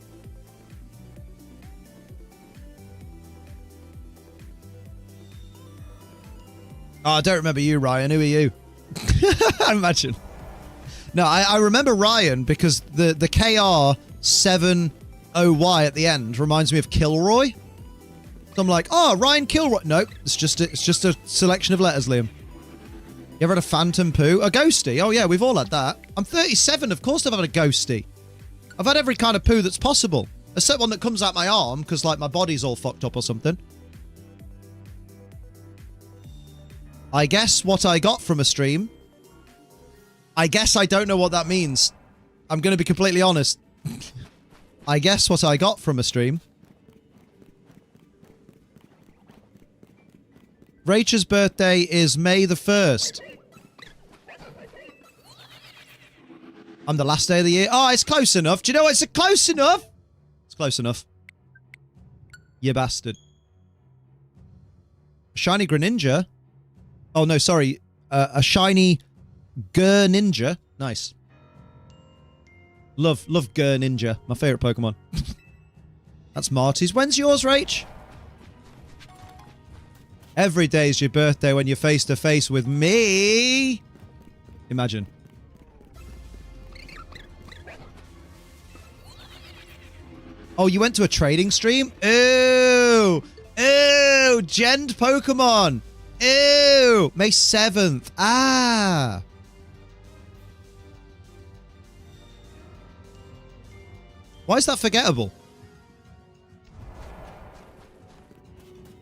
Oh, I don't remember you, Ryan. Who are you? I imagine. No, I remember Ryan because the KR70Y at the end reminds me of Kilroy. So I'm like, oh, Ryan Kilroy. Nope, it's just a selection of letters, Liam. You ever had a phantom poo? A ghosty? Oh yeah, we've all had that. I'm 37, of course I've had a ghosty. I've had every kind of poo that's possible. Except one that comes out my arm because like my body's all fucked up or something. I guess what I got from a stream. I guess I don't know what that means. I'm going to be completely honest. I guess what I got from a stream. Rachel's birthday is May the 1st. I'm the last day of the year. Oh, it's close enough. Do you know what? It's close enough. It's close enough. You bastard. Shiny Greninja. Oh, no, sorry. A shiny Greninja. Nice. Love Greninja. My favorite Pokemon. That's Marty's. When's yours, Rach? Every day's your birthday when you're face to face with me. Imagine. Oh, you went to a trading stream? Ew. Ew. Gend Pokemon. Ew. May 7th. Ah. Why is that forgettable?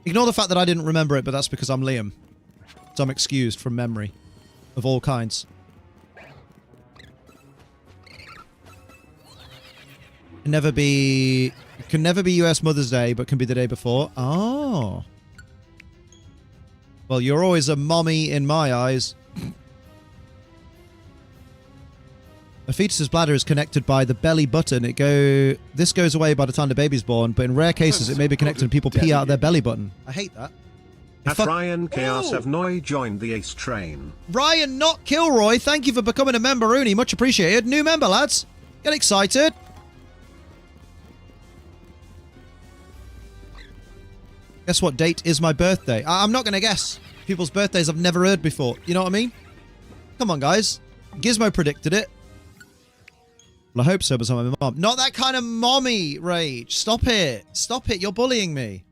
Ignore the fact that I didn't remember it, but that's because I'm Liam. So I'm excused from memory. Of all kinds. Can never be US Mother's Day, but can be the day before. Oh. Well, you're always a mommy in my eyes. A fetus's bladder is connected by the belly button. This goes away by the time the baby's born, but in rare cases, it may be connected and people pee out their belly button. I hate that. Ryan KR7Y joined the Ace Train. Ryan, not Kilroy. Thank you for becoming a member, Rooney. Much appreciated. New member, lads. Get excited. Guess what date is my birthday? I'm not going to guess. People's birthdays I've never heard before. You know what I mean? Come on, guys. Gizmo predicted it. Well, I hope so, but so my mom. Not that kind of mommy rage. Stop it. Stop it. You're bullying me.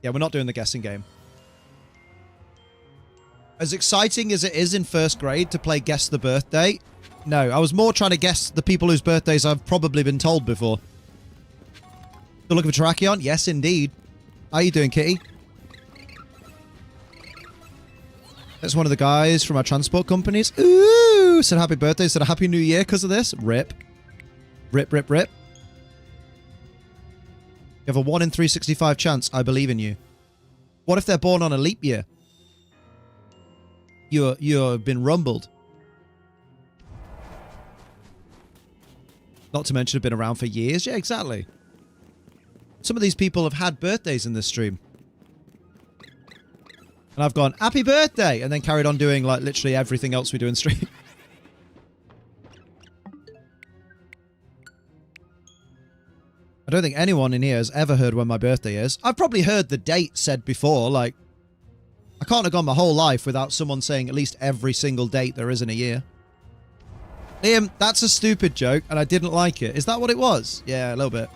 Yeah, we're not doing the guessing game. As exciting as it is in first grade to play Guess the Birthday, no, I was more trying to guess the people whose birthdays I've probably been told before. Still looking for Terrakion? Yes, indeed. How you doing, Kitty? That's one of the guys from our transport companies. Ooh, said happy birthday, said a happy new year because of this. Rip. Rip, rip, rip. You have a 1 in 365 chance. I believe in you. What if they're born on a leap year? You've been rumbled. Not to mention have been around for years. Yeah, exactly. Some of these people have had birthdays in this stream. And I've gone, happy birthday! And then carried on doing, like, literally everything else we do in stream. I don't think anyone in here has ever heard when my birthday is. I've probably heard the date said before, like... I can't have gone my whole life without someone saying at least every single date there is in a year. Liam, that's a stupid joke, and I didn't like it. Is that what it was? Yeah, a little bit.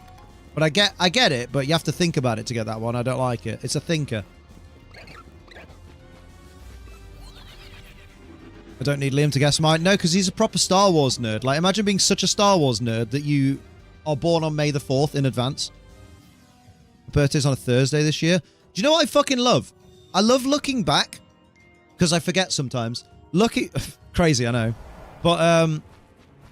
But I get it, but you have to think about it to get that one. I don't like it. It's a thinker. I don't need Liam to guess mine. No, because he's a proper Star Wars nerd. Like, imagine being such a Star Wars nerd that you are born on May the 4th in advance. My birthday's on a Thursday this year. Do you know what I fucking love? I love looking back, because I forget sometimes. Crazy, I know. But,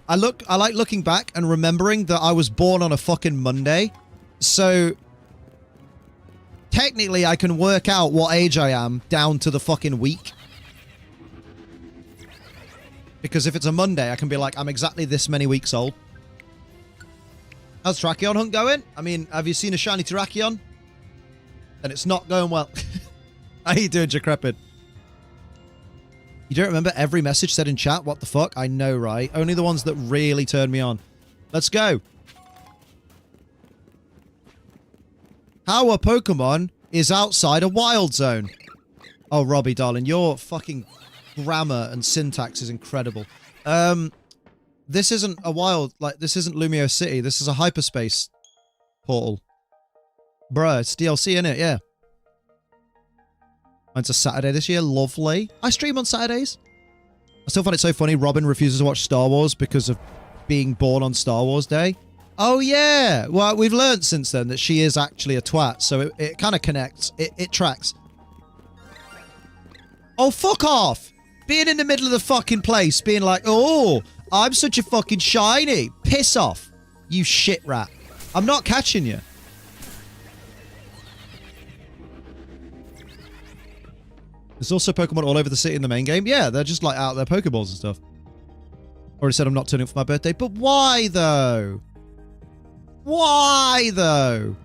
I like looking back and remembering that I was born on a fucking Monday. So technically I can work out what age I am down to the fucking week. Because if it's a Monday, I can be like, I'm exactly this many weeks old. How's Terrakion hunt going? I mean, have you seen a shiny Terrakion? And it's not going well. How you doing, Jacrepid? You don't remember every message said in chat? What the fuck? I know, right? Only the ones that really turn me on. Let's go. How a Pokemon is outside a wild zone. Oh, Robbie, darling, your fucking grammar and syntax is incredible. This isn't a wild, like, this isn't Lumio City. This is a hyperspace portal. Bruh, it's DLC, innit? Yeah. Mine's a Saturday this year. Lovely. I stream on Saturdays. I still find it so funny Robin refuses to watch Star Wars because of being born on Star Wars Day. Oh, yeah. Well, we've learned since then that she is actually a twat, so it kind of connects. It tracks. Oh, fuck off. Being in the middle of the fucking place, being like, oh, I'm such a fucking shiny. Piss off, you shit rat. I'm not catching you. There's also Pokemon all over the city in the main game. Yeah, they're just like out there Pokeballs and stuff. Already said I'm not turning up for my birthday, but why though? Why though?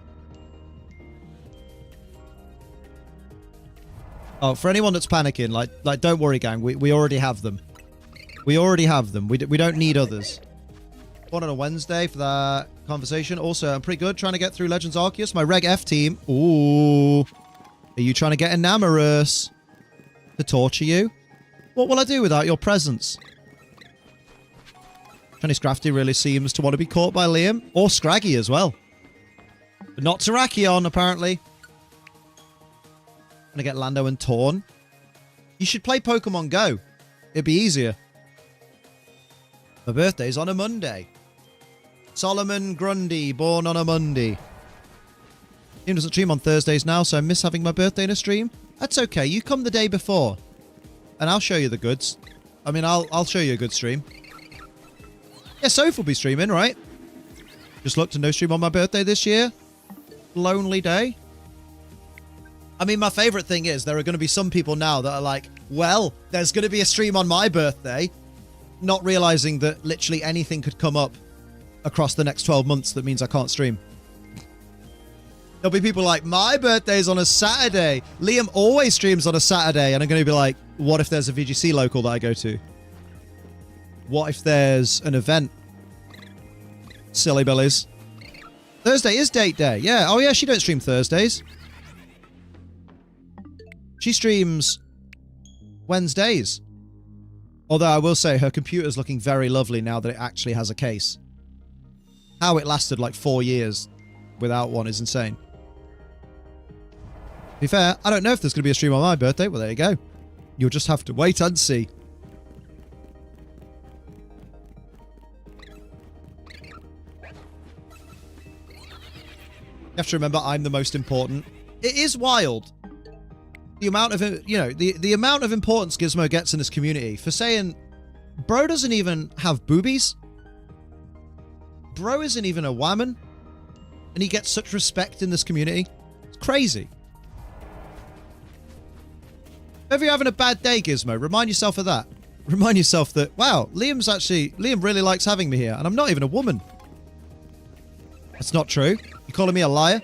Oh, for anyone that's panicking, like don't worry, gang. We already have them. We already have them. We don't need others. One on a Wednesday for that conversation. Also, I'm pretty good trying to get through Legends Arceus. My Reg F team. Ooh. Are you trying to get Enamorous to torture you? What will I do without your presence? Johnny Scrafty really seems to want to be caught by Liam. Or Scraggy as well. But not Terrakion, apparently. Gonna get Lando and Torn. You should play Pokemon Go. It'd be easier. My birthday's on a Monday. Solomon Grundy, born on a Monday. He doesn't stream on Thursdays now, so I miss having my birthday in a stream. That's okay. You come the day before, and I'll show you the goods. I mean, I'll show you a good stream. Yeah, Soph will be streaming, right? Just looked to no stream on my birthday this year. Lonely day. I mean, my favorite thing is there are going to be some people now that are like, well, there's going to be a stream on my birthday, not realizing that literally anything could come up across the next 12 months that means I can't stream. There'll be people like, my birthday's on a Saturday. Liam always streams on a Saturday. And I'm going to be like, what if there's a VGC local that I go to? What if there's an event? Silly billies. Thursday is date day. Yeah. Oh, yeah, she don't stream Thursdays. She streams Wednesdays. Although I will say her computer's looking very lovely now that it actually has a case. How it lasted like 4 years without one is insane. To be fair, I don't know if there's going to be a stream on my birthday. Well, there you go. You'll just have to wait and see. You have to remember I'm the most important. It is wild. The amount of, the amount of importance Gizmo gets in this community for saying, bro doesn't even have boobies. Bro isn't even a woman. And he gets such respect in this community. It's crazy. If you're having a bad day, Gizmo, remind yourself of that. Remind yourself that, wow, Liam really likes having me here, and I'm not even a woman. That's not true. You calling me a liar?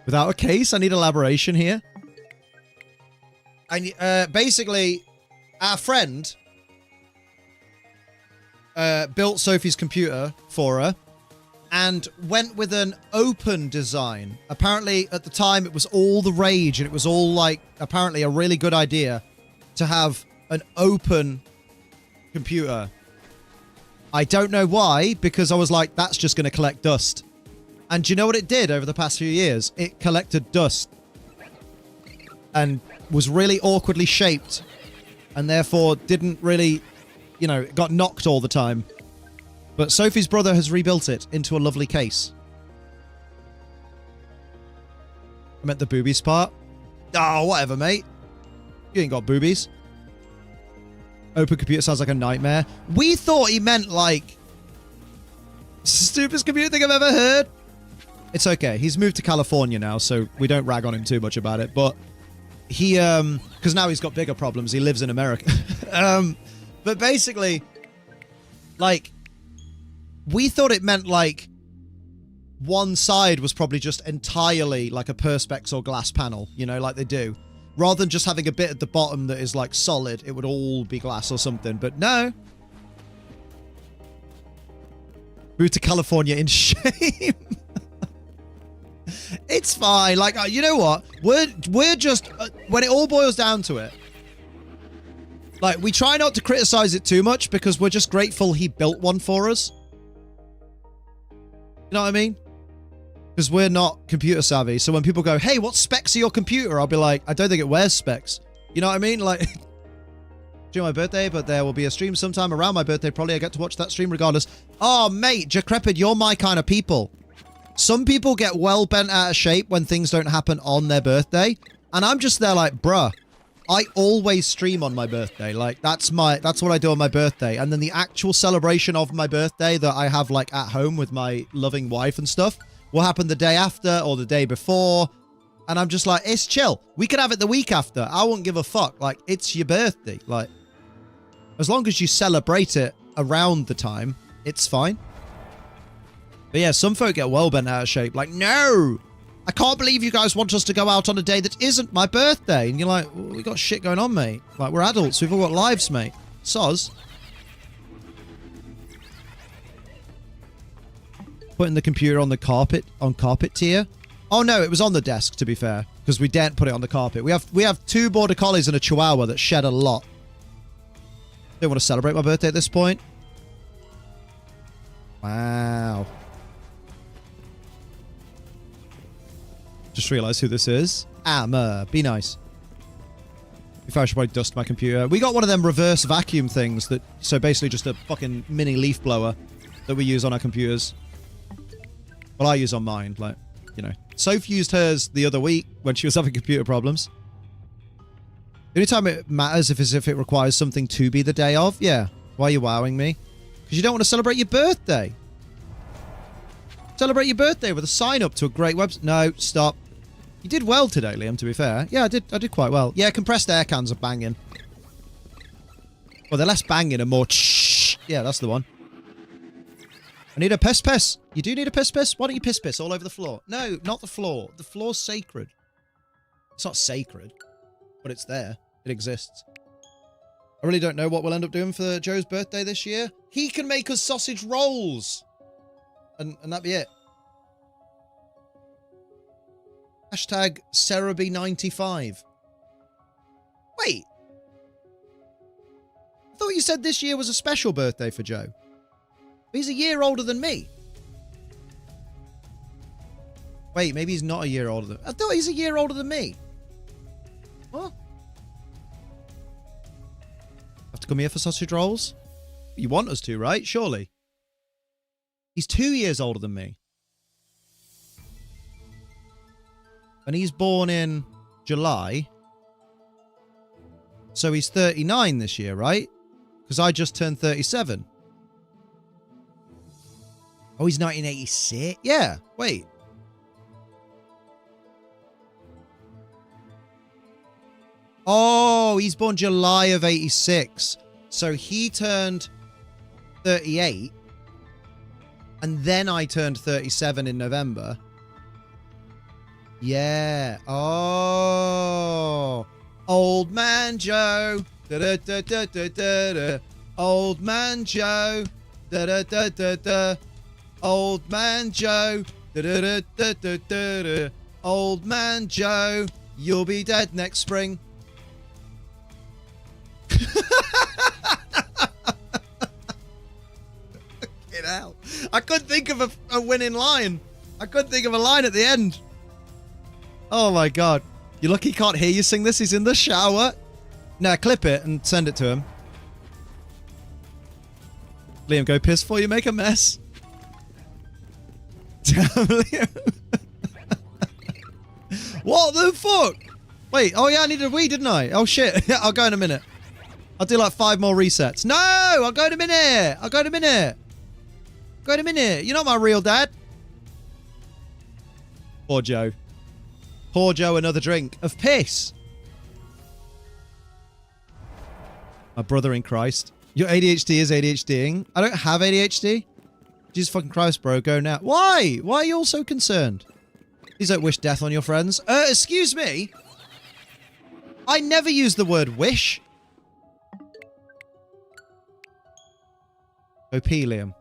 Without a case, I need elaboration here. And basically, our friend built Sophie's computer for her and went with an open design. Apparently, at the time, it was all the rage, and it was all like, apparently, a really good idea to have an open computer. I don't know why, because I was like, that's just going to collect dust. And do you know what it did over the past few years? It collected dust and was really awkwardly shaped and therefore didn't really, got knocked all the time. But Sophie's brother has rebuilt it into a lovely case. I meant the boobies part. Oh, whatever, mate. You ain't got boobies. Open computer sounds like a nightmare. We thought he meant like Stupidest computer thing I've ever heard. It's okay. He's moved to California now, so we don't rag on him too much about it. But he, because now he's got bigger problems. He lives in America. But basically, like, we thought it meant, like, one side was probably just entirely like a Perspex or glass panel, you know, like they do. Rather than just having a bit at the bottom that is, like, solid, it would all be glass or something. But no. Moved to California in shame. It's fine. Like, you know what? We're just, when it all boils down to it, like, we try not to criticize it too much because we're just grateful he built one for us. You know what I mean? Because we're not computer savvy. So when people go, hey, what specs are your computer? I'll be like, I don't think it wears specs. You know what I mean? Like, during my birthday, but there will be a stream sometime around my birthday. Probably I get to watch that stream regardless. Oh, mate, Jacrepid, you're my kind of people. Some people get well bent out of shape when things don't happen on their birthday. And I'm just there like, bruh, I always stream on my birthday. Like, that's what I do on my birthday. And then the actual celebration of my birthday that I have, like, at home with my loving wife and stuff will happen the day after or the day before. And I'm just like, it's chill. We could have it the week after. I won't give a fuck. Like, it's your birthday. Like, as long as you celebrate it around the time, it's fine. But yeah, some folk get well bent out of shape. Like, no, I can't believe you guys want us to go out on a day that isn't my birthday. And you're like, well, we got shit going on, mate. Like, we're adults. We've all got lives, mate. Soz. Putting the computer on the carpet, on carpet tier. Oh, no, it was on the desk, to be fair. Because we daren't put it on the carpet. We have 2 border collies and a chihuahua that shed a lot. Don't want to celebrate my birthday at this point. Wow. Just realized who this is. Amber. Be nice. If I should probably dust my computer. We got one of them reverse vacuum things that... So basically just a fucking mini leaf blower that we use on our computers. Well, I use on mine. Like, you know. Soph used hers the other week when she was having computer problems. The only time it matters is if it requires something to be the day of. Yeah. Why are you wowing me? Because you don't want to celebrate your birthday. Celebrate your birthday with a sign up to a great website. No, stop. You did well today, Liam, to be fair. Yeah, I did quite well. Yeah, compressed air cans are banging. Well, they're less banging and more yeah, that's the one. I need a piss. You do need a piss? Why don't you piss all over the floor? No, not the floor. The floor's sacred. It's not sacred, but it's there. It exists. I really don't know what we'll end up doing for Joe's birthday this year. He can make us sausage rolls. And that'd be it. Hashtag Cerebi95. Wait. I thought you said this year was a special birthday for Joe. He's a year older than me. Wait, maybe he's not a year older than... I thought he's a year older than me. What? Have to come here for sausage rolls? You want us to, right? Surely. He's 2 years older than me. And he's born in July. So he's 39 this year, right? Because I just turned 37. Oh, he's 1986? Yeah, wait. Oh, he's born July of 86. So he turned 38. And then I turned 37 in November. Yeah. Oh. Old man Joe. Da da da da da da da. Old man Joe. Da da da da da. Old man Joe. Da da da da da da da. Old man Joe. You'll be dead next spring. Get out. I couldn't think of a winning line. I couldn't think of a line at the end. Oh my god. You're lucky he can't hear you sing this. He's in the shower. Nah, clip it and send it to him. Liam, go piss before you make a mess. Damn, Liam. What the fuck? Wait, oh yeah, I needed a wee, didn't I? Oh shit. I'll go in a minute. I'll do like 5 more resets. No! I'll go in a minute. Wait a minute. You're not my real dad. Poor Joe. Pour Joe another drink of piss. My brother in Christ. Your ADHD is ADHDing. I don't have ADHD. Jesus fucking Christ, bro. Go now. Why? Why are you all so concerned? Please don't wish death on your friends. Excuse me. I never use the word wish. Opelium.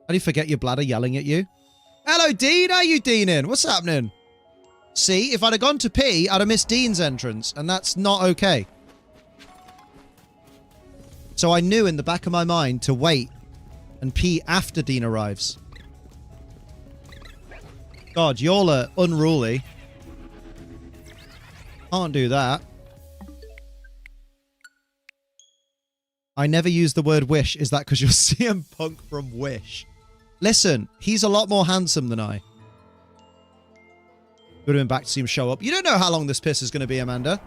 How do you forget your bladder yelling at you? Hello, Dean. How you Deaning? What's happening? See, if I'd have gone to pee, I'd have missed Dean's entrance, and that's not okay. So I knew in the back of my mind to wait and pee after Dean arrives. God, y'all are unruly. Can't do that. I never use the word wish. Is that because you're CM Punk from Wish? Listen, he's a lot more handsome than I. Would have been back to see him show up. You don't know how long this piss is going to be, Amanda.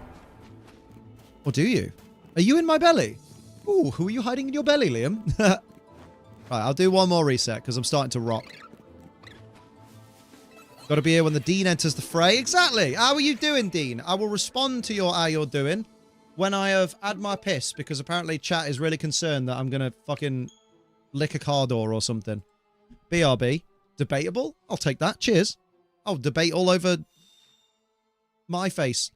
Or do you? Are you in my belly? Ooh, who are you hiding in your belly, Liam? Right, I'll do one more reset because I'm starting to rot. Got to be here when the Dean enters the fray. Exactly. How are you doing, Dean? I will respond to your how you're doing when I have had my piss, because apparently chat is really concerned that I'm going to fucking lick a car door or something. BRB. Debatable? I'll take that. Cheers. I'll debate all over my face.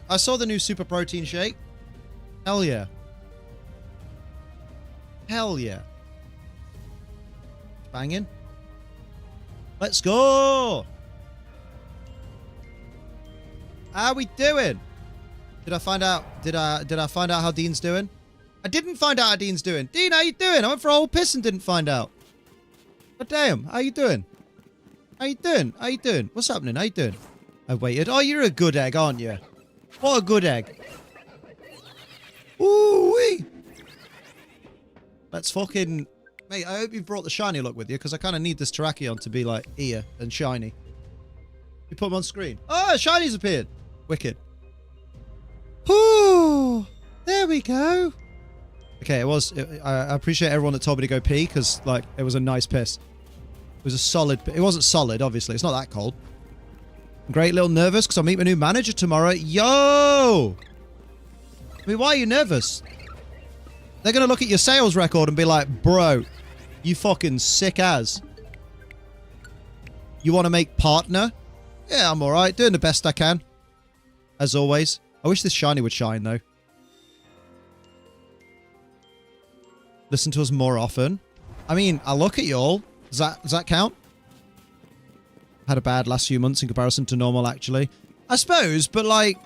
I saw the new super protein shake. Hell yeah. Hell yeah. Banging. Let's go. How we doing? Did I find out? Did I find out how Dean's doing? I didn't find out how Dean's doing. Dean, how you doing? I went for a whole piss and didn't find out. But damn, how you doing? How you doing? How you doing? What's happening? How you doing? I waited. Oh, you're a good egg, aren't you? What a good egg. Ooh-wee. Let's fucking... Mate, I hope you've brought the shiny look with you, because I kind of need this Terrakion to be, like, ear and shiny. You put them on screen. Oh, shinies appeared. Wicked. Ooh, there we go. Okay, I appreciate everyone that told me to go pee, because, like, it was a nice piss. It was a solid... It wasn't solid, obviously. It's not that cold. Great little nervous because I'll meet my new manager tomorrow. Yo! I mean, why are you nervous? They're going to look at your sales record and be like, bro, you fucking sick as. You want to make partner? Yeah, I'm alright. Doing the best I can. As always. I wish this shiny would shine, though. Listen to us more often. I mean, I look at y'all. Does that count? had a bad last few months in comparison to normal, actually. I suppose, but like,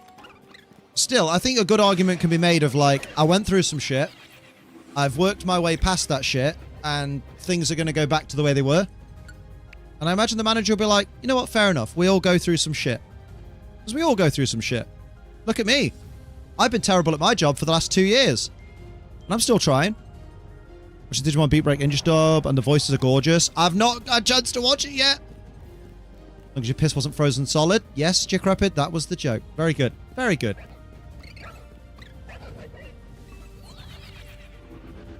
still, I think a good argument can be made of like, I went through some shit, I've worked my way past that shit, and things are going to go back to the way they were. And I imagine the manager will be like, you know what, fair enough, we all go through some shit. Because we all go through some shit. Look at me. I've been terrible at my job for the last 2 years. And I'm still trying. Which is Digimon Beat Break English dub, and the voices are gorgeous. I've not had a chance to watch it yet. Because your piss wasn't frozen solid. Yes, Jick Rapid, that was the joke. Very good. Very good.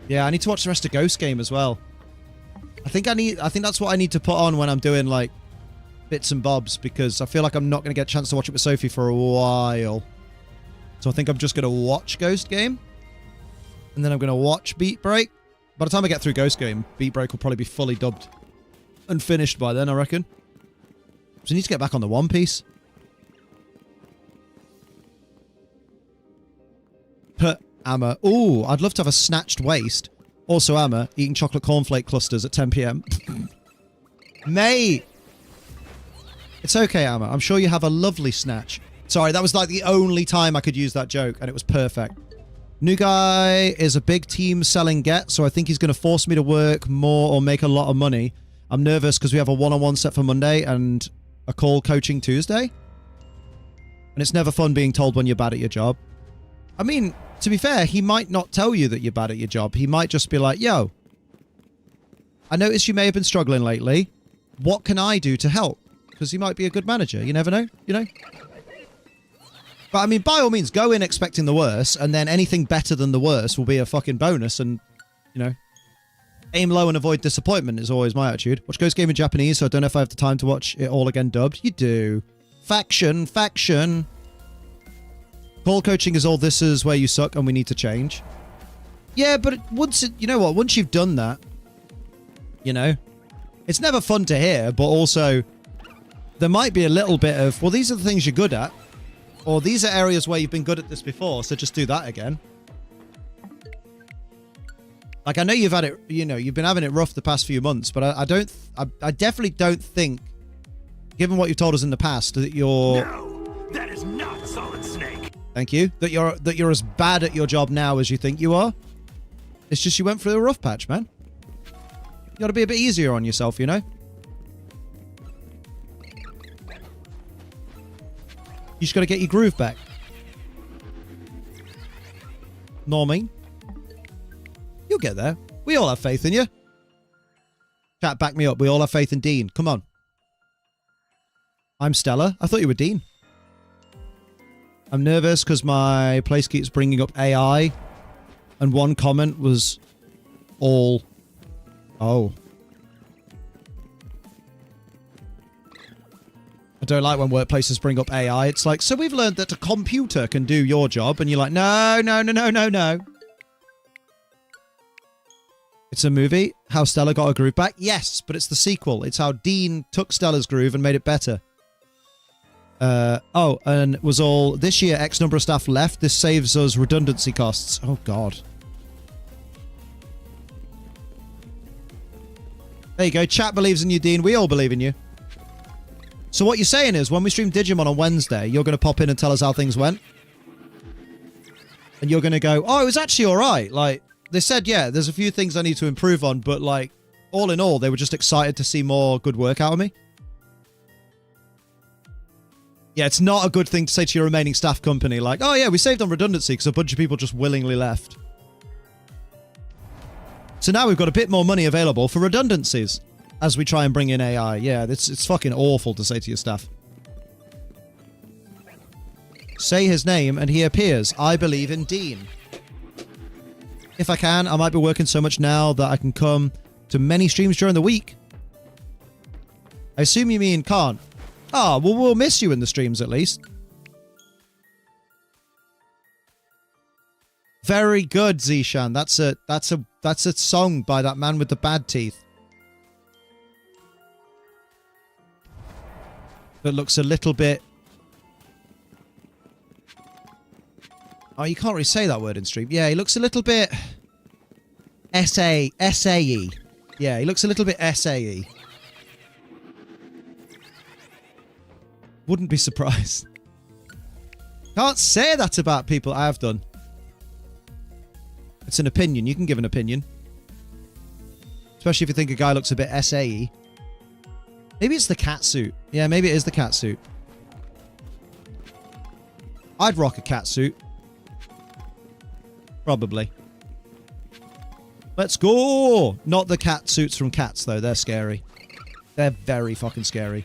Yeah, I need to watch the rest of Ghost Game as well. I think that's what I need to put on when I'm doing like bits and bobs, because I feel like I'm not going to get a chance to watch it with Sophie for a while. So I think I'm just going to watch Ghost Game. And then I'm going to watch Beat Break. By the time I get through Ghost Game, Beat Break will probably be fully dubbed and finished by then, I reckon. So I need to get back on the One Piece. Put Amma. Ooh, I'd love to have a snatched waist. Also Amma, eating chocolate cornflake clusters at 10 PM. Mate! It's okay, Amma. I'm sure you have a lovely snatch. Sorry, that was like the only time I could use that joke, and it was perfect. New guy is a big team selling get, so I think he's going to force me to work more or make a lot of money. I'm nervous because we have a one-on-one set for Monday and a call coaching Tuesday. And it's never fun being told when you're bad at your job. I mean, to be fair, he might not tell you that you're bad at your job. He might just be like, yo, I noticed you may have been struggling lately. What can I do to help? Because he might be a good manager. You never know, you know? But I mean, by all means, go in expecting the worst, and then anything better than the worst will be a fucking bonus, and, you know, aim low and avoid disappointment is always my attitude. Watch Ghost Game in Japanese, so I don't know if I have the time to watch it all again dubbed. You do. Faction, faction. Call coaching is all this is where you suck and we need to change. Yeah, but you know what, once you've done that, you know, it's never fun to hear, but also there might be a little bit of, well, these are the things you're good at, or these are areas where you've been good at this before, so just do that again. Like, I know you've had it, you know, you've been having it rough the past few months, but I definitely don't think, given what you've told us in the past, that you're... No, that is not Solid Snake. Thank you. That you're as bad at your job now as you think you are. It's just you went through a rough patch, man. You gotta be a bit easier on yourself, you know? You just gotta get your groove back. Normie. You'll get there. We all have faith in you. Chat, back me up. We all have faith in Dean. Come on. I'm Stella. I thought you were Dean. I'm nervous because my place keeps bringing up AI. And one comment was all... Oh. I don't like when workplaces bring up AI. It's like, so we've learned that a computer can do your job. And you're like, no, no, no, no, no, no. It's a movie. How Stella got her groove back? Yes, but it's the sequel. It's how Dean took Stella's groove and made it better. Oh, and it was all... This year, X number of staff left. This saves us redundancy costs. Oh, God. There you go. Chat believes in you, Dean. We all believe in you. So what you're saying is, when we stream Digimon on Wednesday, you're going to pop in and tell us how things went? And you're going to go, oh, it was actually all right. Like, they said, yeah, there's a few things I need to improve on, but, like, all in all, they were just excited to see more good work out of me. Yeah, it's not a good thing to say to your remaining staff company, like, oh, yeah, we saved on redundancy because a bunch of people just willingly left. So now we've got a bit more money available for redundancies as we try and bring in AI. Yeah, it's fucking awful to say to your staff. Say his name and he appears. I believe in Dean. If I can, I might be working so much now that I can come to many streams during the week. I assume you mean can't. Ah, well, we'll miss you in the streams at least. Very good, Zishan. That's a song by that man with the bad teeth. That looks a little bit... Oh, you can't really say that word in stream. Yeah, he looks a little bit... SAE. Yeah, he looks a little bit SAE. Wouldn't be surprised. Can't say that about people. I have done. It's an opinion. You can give an opinion. Especially if you think a guy looks a bit SAE. Maybe it's the cat suit. Yeah, maybe it is the cat suit. I'd rock a cat suit. Probably. Let's go! Not the cat suits from Cats, though. They're scary. They're very fucking scary.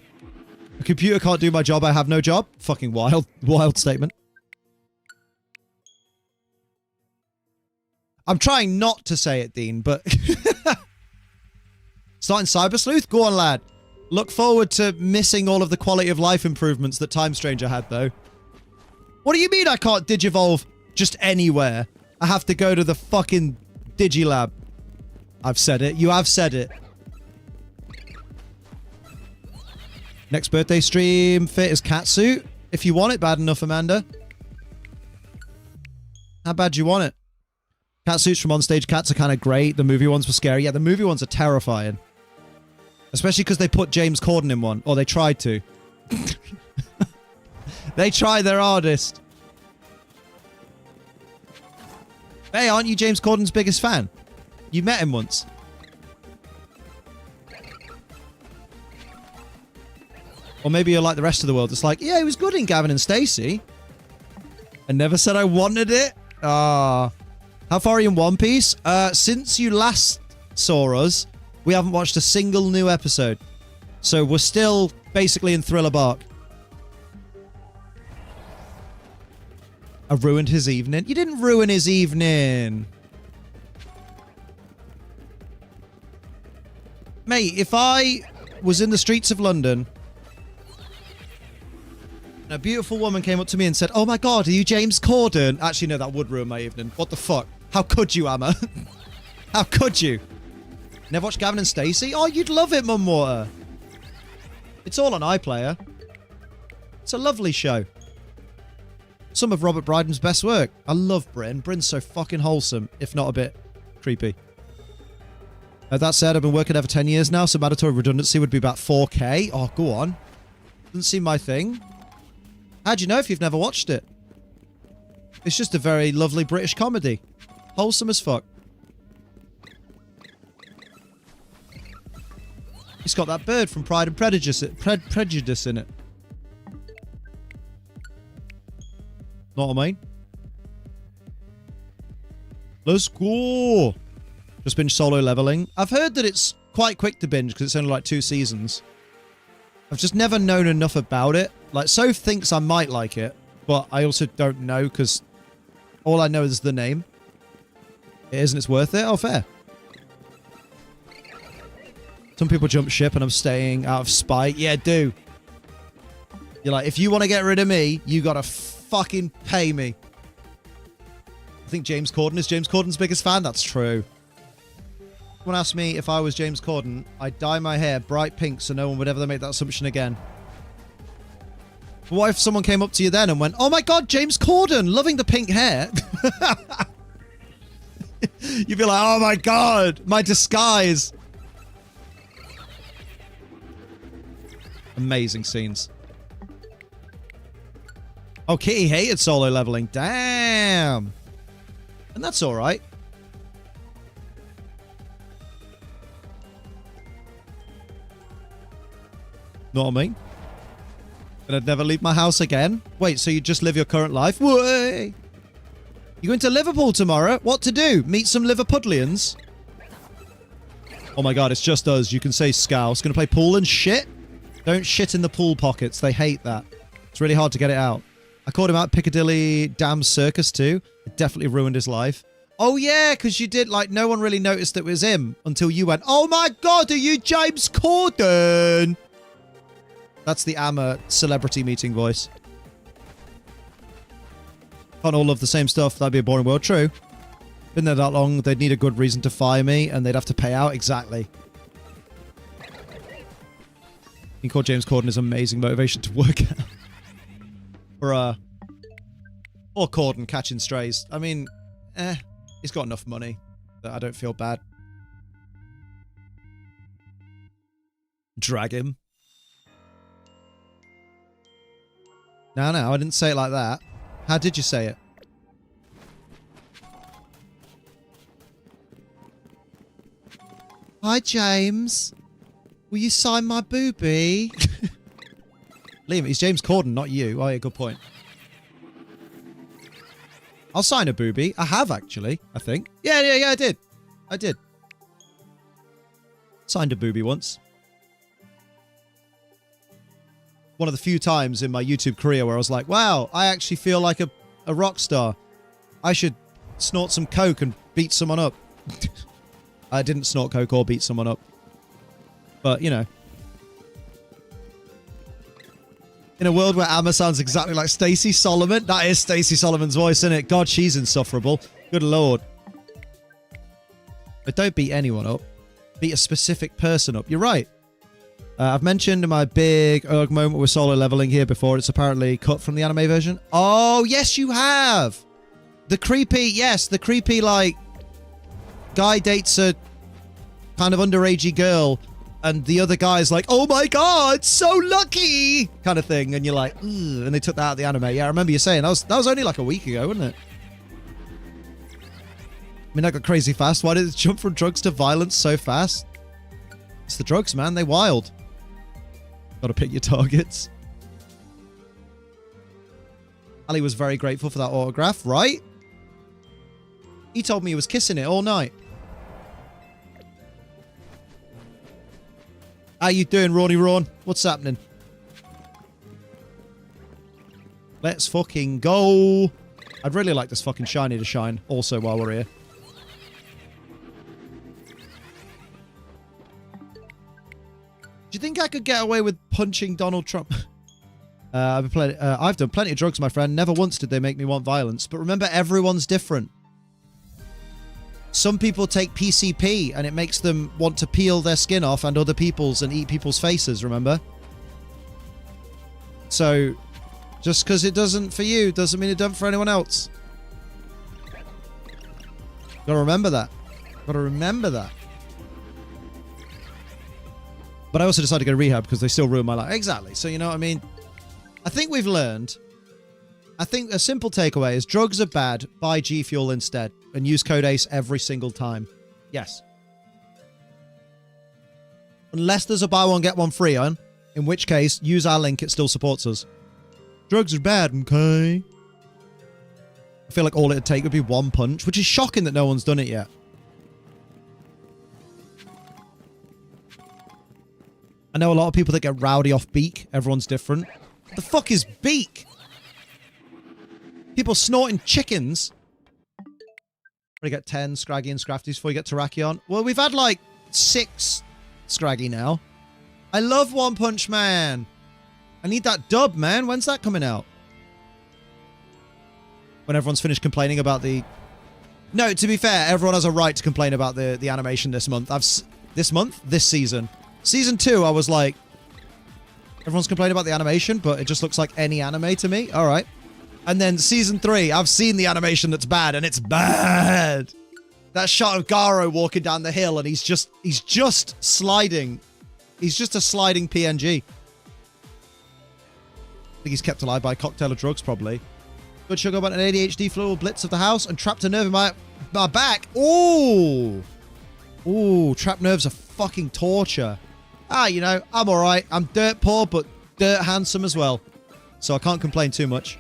A computer can't do my job, I have no job. Fucking wild. Wild statement. I'm trying not to say it, Dean, but... Starting Cyber Sleuth? Go on, lad. Look forward to missing all of the quality of life improvements that Time Stranger had, though. What do you mean I can't digivolve just anywhere? I have to go to the fucking Digilab. I've said it. You have said it. Next birthday stream fit is catsuit. If you want it bad enough, Amanda. How bad do you want it? Catsuits from On Stage Cats are kind of great. The movie ones were scary. Yeah, the movie ones are terrifying. Especially because they put James Corden in one. Or they tried to. They tried their hardest. Hey, aren't you James Corden's biggest fan? You met him once. Or maybe you're like the rest of the world. It's like, yeah, he was good in Gavin and Stacey. I never said I wanted it. Ah. How far are you in One Piece? Since you last saw us, we haven't watched a single new episode. So we're still basically in Thriller Bark. I ruined his evening. You didn't ruin his evening. Mate, if I was in the streets of London and a beautiful woman came up to me and said, "Oh my god, are you James Corden?" Actually, no, that would ruin my evening. What the fuck? How could you, Amma? How could you? Never watched Gavin and Stacey? Oh, you'd love it, Mumwater. It's all on iPlayer. It's a lovely show. Some of Robert Brydon's best work. I love Bryn. Bryn's so fucking wholesome, if not a bit creepy. That said, I've been working there for 10 years now, so mandatory redundancy would be about 4K. Oh, go on. Doesn't seem my thing. How'd you know if you've never watched it? It's just a very lovely British comedy. Wholesome as fuck. It's got that bird from Pride and Prejudice in it. Know what I mean? Let's go! Just binge Solo Leveling. I've heard that it's quite quick to binge because it's only like 2 seasons. I've just never known enough about it. Like, Soph thinks I might like it, but I also don't know because all I know is the name. It isn't, it's worth it? Oh, fair. Some people jump ship and I'm staying out of spite. Yeah, do. You're like, if you want to get rid of me, you gotta fucking pay me. I think James Corden is James Corden's biggest fan. That's true. Someone asked me if I was James Corden, I'd dye my hair bright pink so no one would ever make that assumption again. But what if someone came up to you then and went, "Oh my god, James Corden, loving the pink hair." You'd be like, "Oh my god, my disguise." Amazing scenes. Oh, Kitty hated Solo Leveling. Damn. And that's alright. Know what I mean? And I'd never leave my house again. Wait, so you just live your current life? Way. You going to Liverpool tomorrow? What to do? Meet some Liverpudlians? Oh my god, it's just us. You can say Scouse. Gonna play pool and shit? Don't shit in the pool pockets. They hate that. It's really hard to get it out. I called him out Piccadilly Dam Circus too. It definitely ruined his life. Oh yeah, because you did, like, no one really noticed it was him until you went, "Oh my god, are you James Corden?" That's the Amma celebrity meeting voice. Can't all love the same stuff. That'd be a boring world. True. Been there that long, they'd need a good reason to fire me, and they'd have to pay out. Exactly. You call James Corden his amazing motivation to work out. Or Corden catching strays. I mean, he's got enough money that I don't feel bad. Drag him. No, I didn't say it like that. How did you say it? Hi, James. Will you sign my boobie? Liam, it's James Corden, not you. Oh, yeah, good point. I'll sign a boobie. I have, actually, I think. Yeah, I did. I did. Signed a boobie once. One of the few times in my YouTube career where I was like, wow, I actually feel like a rock star. I should snort some coke and beat someone up. I didn't snort coke or beat someone up. But, you know. In a world where Amma sounds exactly like Stacey Solomon. That is Stacey Solomon's voice, isn't it? God, she's insufferable. Good lord. But don't beat anyone up. Beat a specific person up. You're right. I've mentioned in my big erg moment with solo leveling here before. It's apparently cut from the anime version. Oh, yes, you have. The creepy, like, guy dates a kind of underagey girl, and the other guy's like, oh my god, so lucky, kind of thing, and you're like, ugh, and they took that out of the anime. Yeah, I remember you saying that was only like a week ago, wasn't it? I mean, that got crazy fast. Why did it jump from drugs to violence so fast? It's the drugs, man. They wild. Gotta pick your targets. Ali was very grateful for that autograph, right? He told me he was kissing it all night. How you doing, Rawny Rawn? What's happening? Let's fucking go. I'd really like this fucking shiny to shine also while we're here. Do you think I could get away with punching Donald Trump? I've done plenty of drugs, my friend. Never once did they make me want violence. But remember, everyone's different. Some people take PCP and it makes them want to peel their skin off and other people's and eat people's faces, remember? So, just because it doesn't for you doesn't mean it doesn't for anyone else. Gotta remember that. Gotta remember that. But I also decided to go to rehab because they still ruined my life. Exactly. So, you know what I mean? I think we've learned. I think a simple takeaway is drugs are bad. Buy G Fuel instead. And use code ACE every single time. Yes. Unless there's a buy one, get one free on. In which case, use our link. It still supports us. Drugs are bad, okay? I feel like all it'd take would be one punch. Which is shocking that no one's done it yet. I know a lot of people that get rowdy off beak. Everyone's different. What the fuck is beak? People snorting chickens. We get 10 Scraggy and Scrafties before you get Terrakion. Well, we've had like 6 Scraggy now. I love One Punch Man. I need that dub, man. When's that coming out? When everyone's finished complaining about the... No, to be fair, everyone has a right to complain about the animation this month. This season. Season 2, I was like... Everyone's complaining about the animation, but it just looks like any anime to me. All right. And then Season 3, I've seen the animation that's bad, and it's bad. That shot of Garo walking down the hill, and he's just sliding. He's just a sliding PNG. I think he's kept alive by a cocktail of drugs, probably. Good sugar about an ADHD flu blitz of the house and trapped a nerve in my back. Ooh. Ooh, trapped nerves are fucking torture. You know, I'm all right. I'm dirt poor, but dirt handsome as well. So I can't complain too much.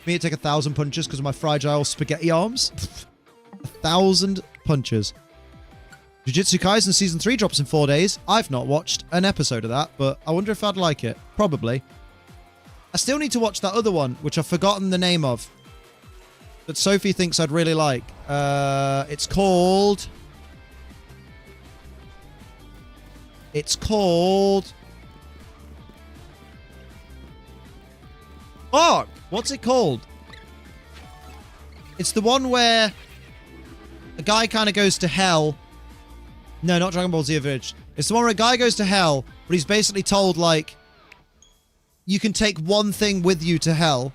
Me, it'd take 1,000 punches because of my fragile spaghetti arms. 1,000 punches. Jujutsu Kaisen Season 3 drops in 4 days. I've not watched an episode of that, but I wonder if I'd like it. Probably. I still need to watch that other one, which I've forgotten the name of. That Sophie thinks I'd really like. It's called... Fuck! What's it called? It's the one where a guy kind of goes to hell. No, not Dragon Ball Z Village. It's the one where a guy goes to hell, but he's basically told, like, you can take one thing with you to hell,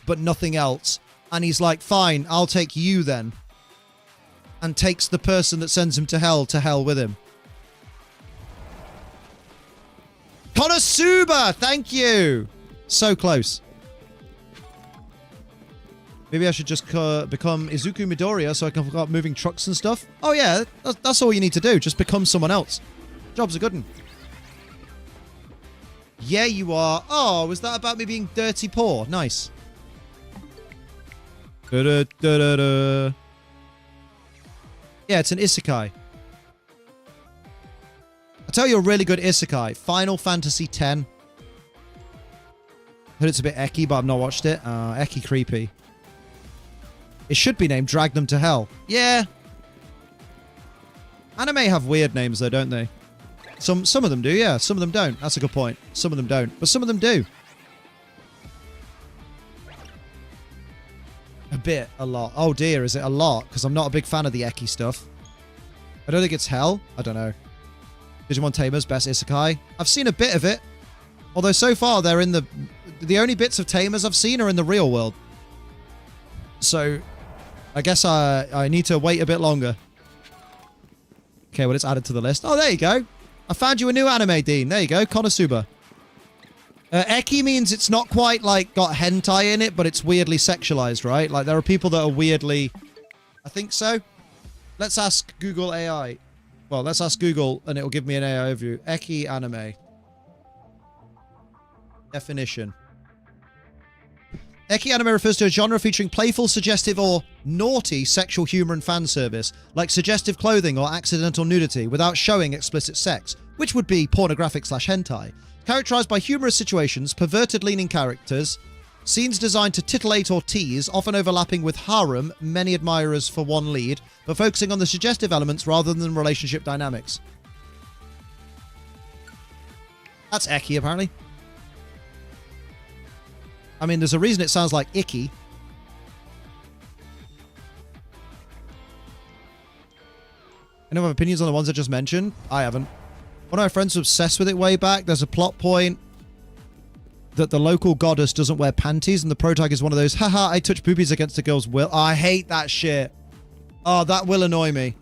but nothing else. And he's like, fine, I'll take you then. And takes the person that sends him to hell with him. Konosuba! Thank you! So close. Maybe I should just become Izuku Midoriya so I can start moving trucks and stuff. Oh yeah, that's all you need to do. Just become someone else. Job's a good one. Yeah, you are. Oh, was that about me being dirty poor? Nice. Da-da-da-da-da. Yeah, it's an isekai. I'll tell you a really good isekai. Final Fantasy X. Heard it's a bit ecky, but I've not watched it. Ecky creepy. It should be named Drag Them to Hell. Yeah. Anime have weird names though, don't they? Some of them do, yeah. Some of them don't. That's a good point. Some of them don't. But some of them do. A bit. A lot. Oh dear, is it a lot? Because I'm not a big fan of the ecky stuff. I don't think it's hell. I don't know. Digimon Tamers, best isekai. I've seen a bit of it. Although so far they're in the only bits of Tamers I've seen are in the real world. So I guess I need to wait a bit longer. Okay, well, it's added to the list. Oh, there you go. I found you a new anime, Dean. There you go. Konosuba. Eki means it's not quite, like, got hentai in it, but it's weirdly sexualized, right? Like, there are people that are weirdly... I think so. Let's ask Google AI. Well, let's ask Google, and it'll give me an AI overview. Eki anime. Definition. Eki anime refers to a genre featuring playful, suggestive, or naughty sexual humor and fan service, like suggestive clothing or accidental nudity, without showing explicit sex, which would be pornographic/hentai. Characterized by humorous situations, perverted-leaning characters, scenes designed to titillate or tease, often overlapping with harem, many admirers for one lead, but focusing on the suggestive elements rather than relationship dynamics. That's Eki, apparently. I mean, there's a reason it sounds like icky. Any other opinions on the ones I just mentioned? I haven't. One of my friends was obsessed with it way back. There's a plot point that the local goddess doesn't wear panties, and the protagonist is one of those, haha, I touch boobies against a girl's will. Oh, I hate that shit. Oh, that will annoy me.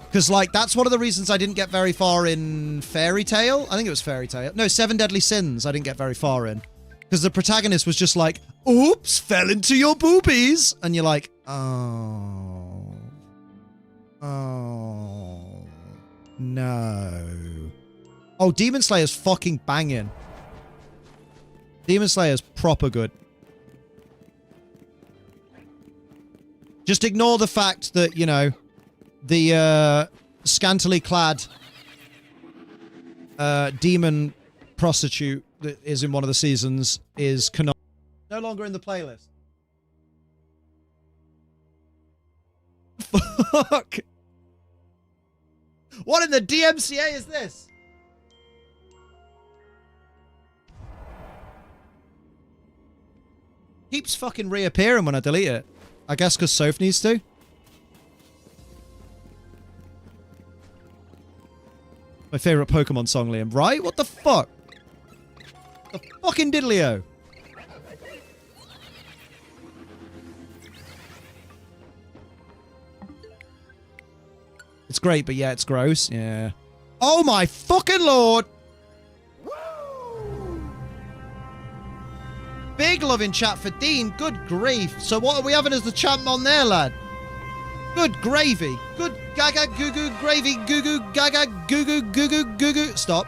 Because, like, that's one of the reasons I didn't get very far in Fairy Tail. I think it was Fairy Tail. No, Seven Deadly Sins I didn't get very far in. Because the protagonist was just like, oops, fell into your boobies. And you're like, oh. Oh. No. Oh, Demon Slayer's fucking banging. Demon Slayer's proper good. Just ignore the fact that, you know, the scantily clad demon prostitute that is in one of the seasons is no longer in the playlist. Fuck. What in the DMCA is this? Keeps fucking reappearing when I delete it. I guess because Soph needs to. My favorite Pokemon song, Liam. Right? What the fuck? The fucking diddly-o. It's great, but yeah, it's gross. Yeah. Oh my fucking lord! Big love in chat for Dean. Good grief. So what are we having as the champ on there, lad? Good gravy. Good gaga goo goo gravy goo goo gaga goo goo goo goo goo goo. Stop.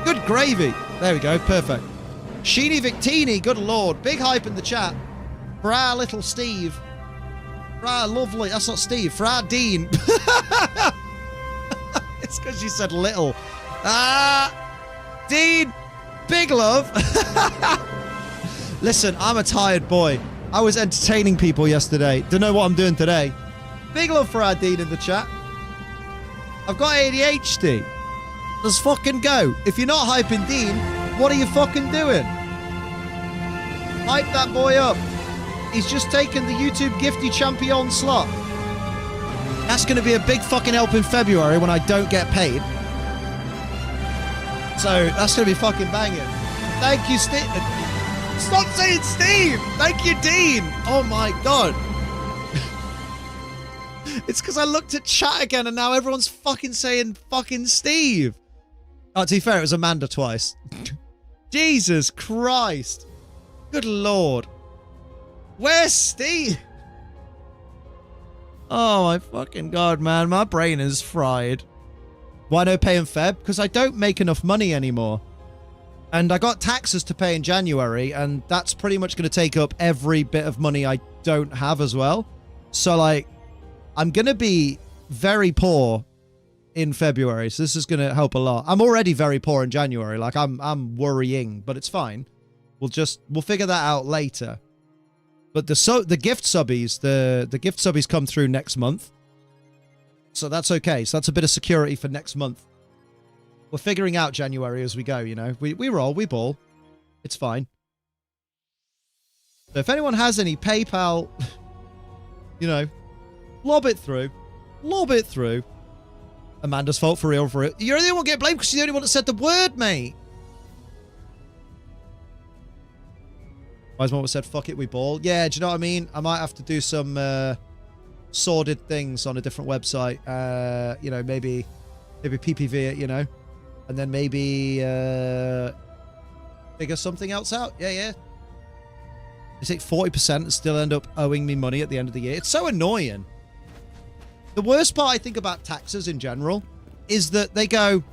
Good gravy. There we go. Perfect. Sheeny Victini. Good lord. Big hype in the chat. For our little Steve. For our lovely... That's not Steve. For our Dean. It's because you said little. Dean. Big love. Listen, I'm a tired boy. I was entertaining people yesterday. Don't know what I'm doing today. Big love for our Dean in the chat. I've got ADHD. Let's fucking go. If you're not hyping Dean, what are you fucking doing? Hype that boy up. He's just taken the YouTube Gifty Champion slot. That's going to be a big fucking help in February when I don't get paid. So, that's going to be fucking banging. Thank you, Steve. Stop saying Steve! Thank you, Dean! Oh my god. It's because I looked at chat again and now everyone's fucking saying fucking Steve. Oh, to be fair, it was Amanda twice. Jesus Christ. Good lord. Where's Steve? Oh my fucking god, man. My brain is fried. Why no pay in Feb? Because I don't make enough money anymore. And I got taxes to pay in January, and that's pretty much going to take up every bit of money I don't have as well. So, like, I'm going to be very poor in February, so this is going to help a lot. I'm already very poor in January. Like, I'm worrying, but it's fine. We'll figure that out later. But the gift subbies, the gift subbies come through next month. So that's okay. So that's a bit of security for next month. We're figuring out January as we go, you know. We roll, we ball. It's fine. So if anyone has any PayPal, you know, lob it through. Lob it through. Amanda's fault for real, for real. You're the only one get blamed because you're the only one that said the word, mate. Wise Mom said, fuck it, we ball. Yeah, do you know what I mean? I might have to do some sordid things on a different website. You know, maybe PPV it, you know. And then maybe figure something else out. Yeah, yeah. You take 40% and still end up owing me money at the end of the year. It's so annoying. The worst part I think about taxes in general is that they go,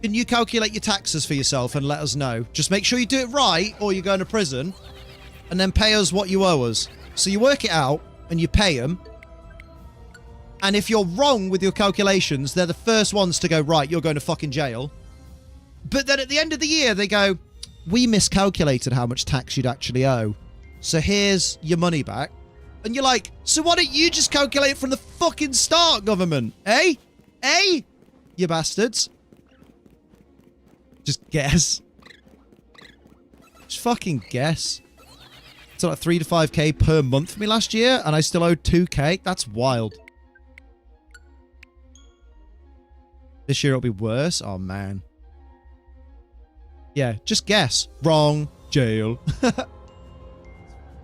can you calculate your taxes for yourself and let us know? Just make sure you do it right or you're going to prison, and then pay us what you owe us. So you work it out and you pay them. And if you're wrong with your calculations, they're the first ones to go, right, you're going to fucking jail. But then at the end of the year, they go, we miscalculated how much tax you'd actually owe. So here's your money back. And you're like, so why don't you just calculate it from the fucking start, government? Eh? Eh? You bastards. Just guess. Just fucking guess. It's like 3 to 5k per month for me last year, and I still owed 2k. That's wild. This year it'll be worse. Oh, man. Yeah, just guess. Wrong. Jail.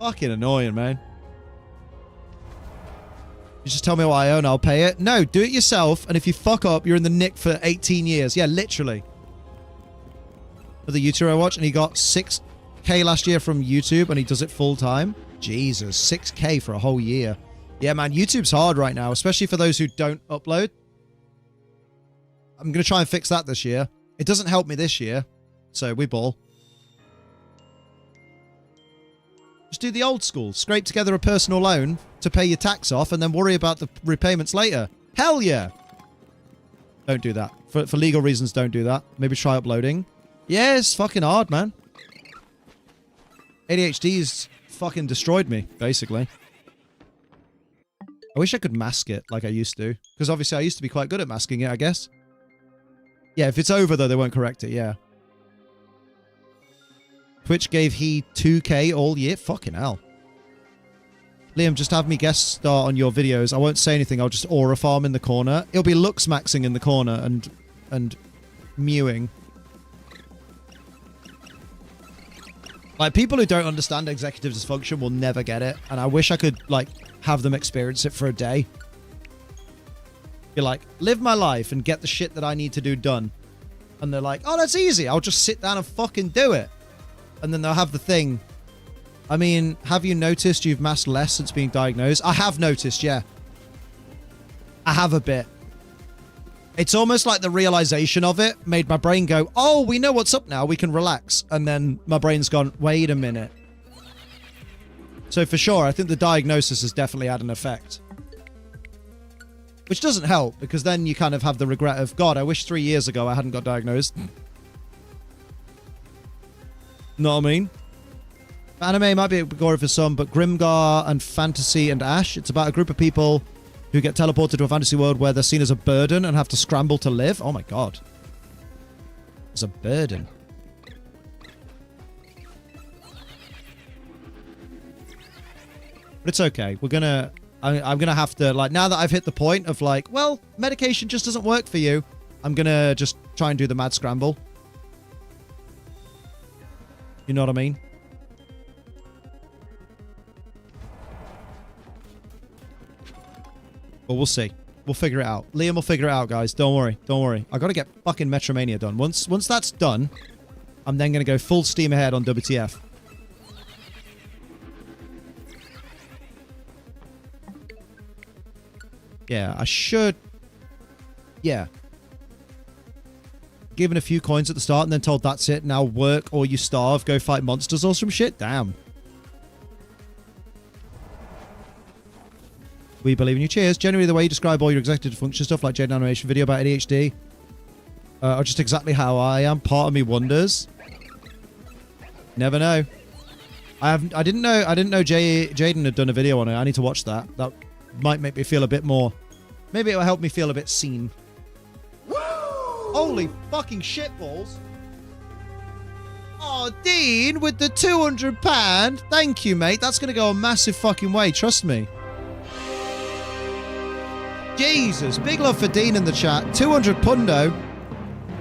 Fucking annoying, man. You just tell me what I owe and I'll pay it. No, do it yourself, and if you fuck up, you're in the nick for 18 years. Yeah, literally. For the YouTuber I watch, and he got 6k last year from YouTube, and he does it full time. Jesus, 6k for a whole year. Yeah, man, YouTube's hard right now, especially for those who don't upload. I'm going to try and fix that this year. It doesn't help me this year, so we ball. Just do the old school. Scrape together a personal loan to pay your tax off and then worry about the repayments later. Hell yeah! Don't do that. For legal reasons, don't do that. Maybe try uploading. Yeah, it's fucking hard, man. ADHD's fucking destroyed me, basically. I wish I could mask it like I used to. Because obviously I used to be quite good at masking it, I guess. Yeah, if it's over, though, they won't correct it, yeah. Twitch gave he 2k all year? Fucking hell. Liam, just have me guest star on your videos. I won't say anything, I'll just aura farm in the corner. It'll be lux maxing in the corner and mewing. Like, people who don't understand executive dysfunction will never get it. And I wish I could, like, have them experience it for a day. You're like, live my life and get the shit that I need to do done. And they're like, oh, that's easy. I'll just sit down and fucking do it. And then they'll have the thing. I mean, have you noticed you've masked less since being diagnosed? I have noticed, yeah. I have a bit. It's almost like the realization of it made my brain go, oh, we know what's up now. We can relax. And then my brain's gone, wait a minute. So for sure, I think the diagnosis has definitely had an effect. Which doesn't help, because then you kind of have the regret of, God, I wish 3 years ago I hadn't got diagnosed. Know what I mean? Anime might be a gore for some, but Grimgar and Fantasy and Ash, it's about a group of people who get teleported to a fantasy world where they're seen as a burden and have to scramble to live. Oh my god. It's a burden. But it's okay. We're gonna... I'm gonna have to, like, now that I've hit the point of, like, well, medication just doesn't work for you, I'm gonna just try and do the mad scramble. You know what I mean? But we'll see. We'll figure it out. Liam will figure it out, guys. Don't worry. Don't worry. I gotta get fucking Metromania done. Once that's done, I'm then gonna go full steam ahead on WTF. Yeah, I should. Yeah. Given a few coins at the start and then told that's it, now work or you starve, go fight monsters or some shit? Damn. We believe in you. Cheers. Generally, the way you describe all your executive function stuff, like Jaden Animation video about ADHD, or just exactly how I am, part of me wonders. Never know. I didn't know Jaden had done a video on it. I need to watch that. That might make me feel a bit more. Maybe it will help me feel a bit seen. Woo! Holy fucking shitballs. Oh, Dean with the £200. Thank you, mate. That's going to go a massive fucking way. Trust me. Jesus. Big love for Dean in the chat. 200 pundo.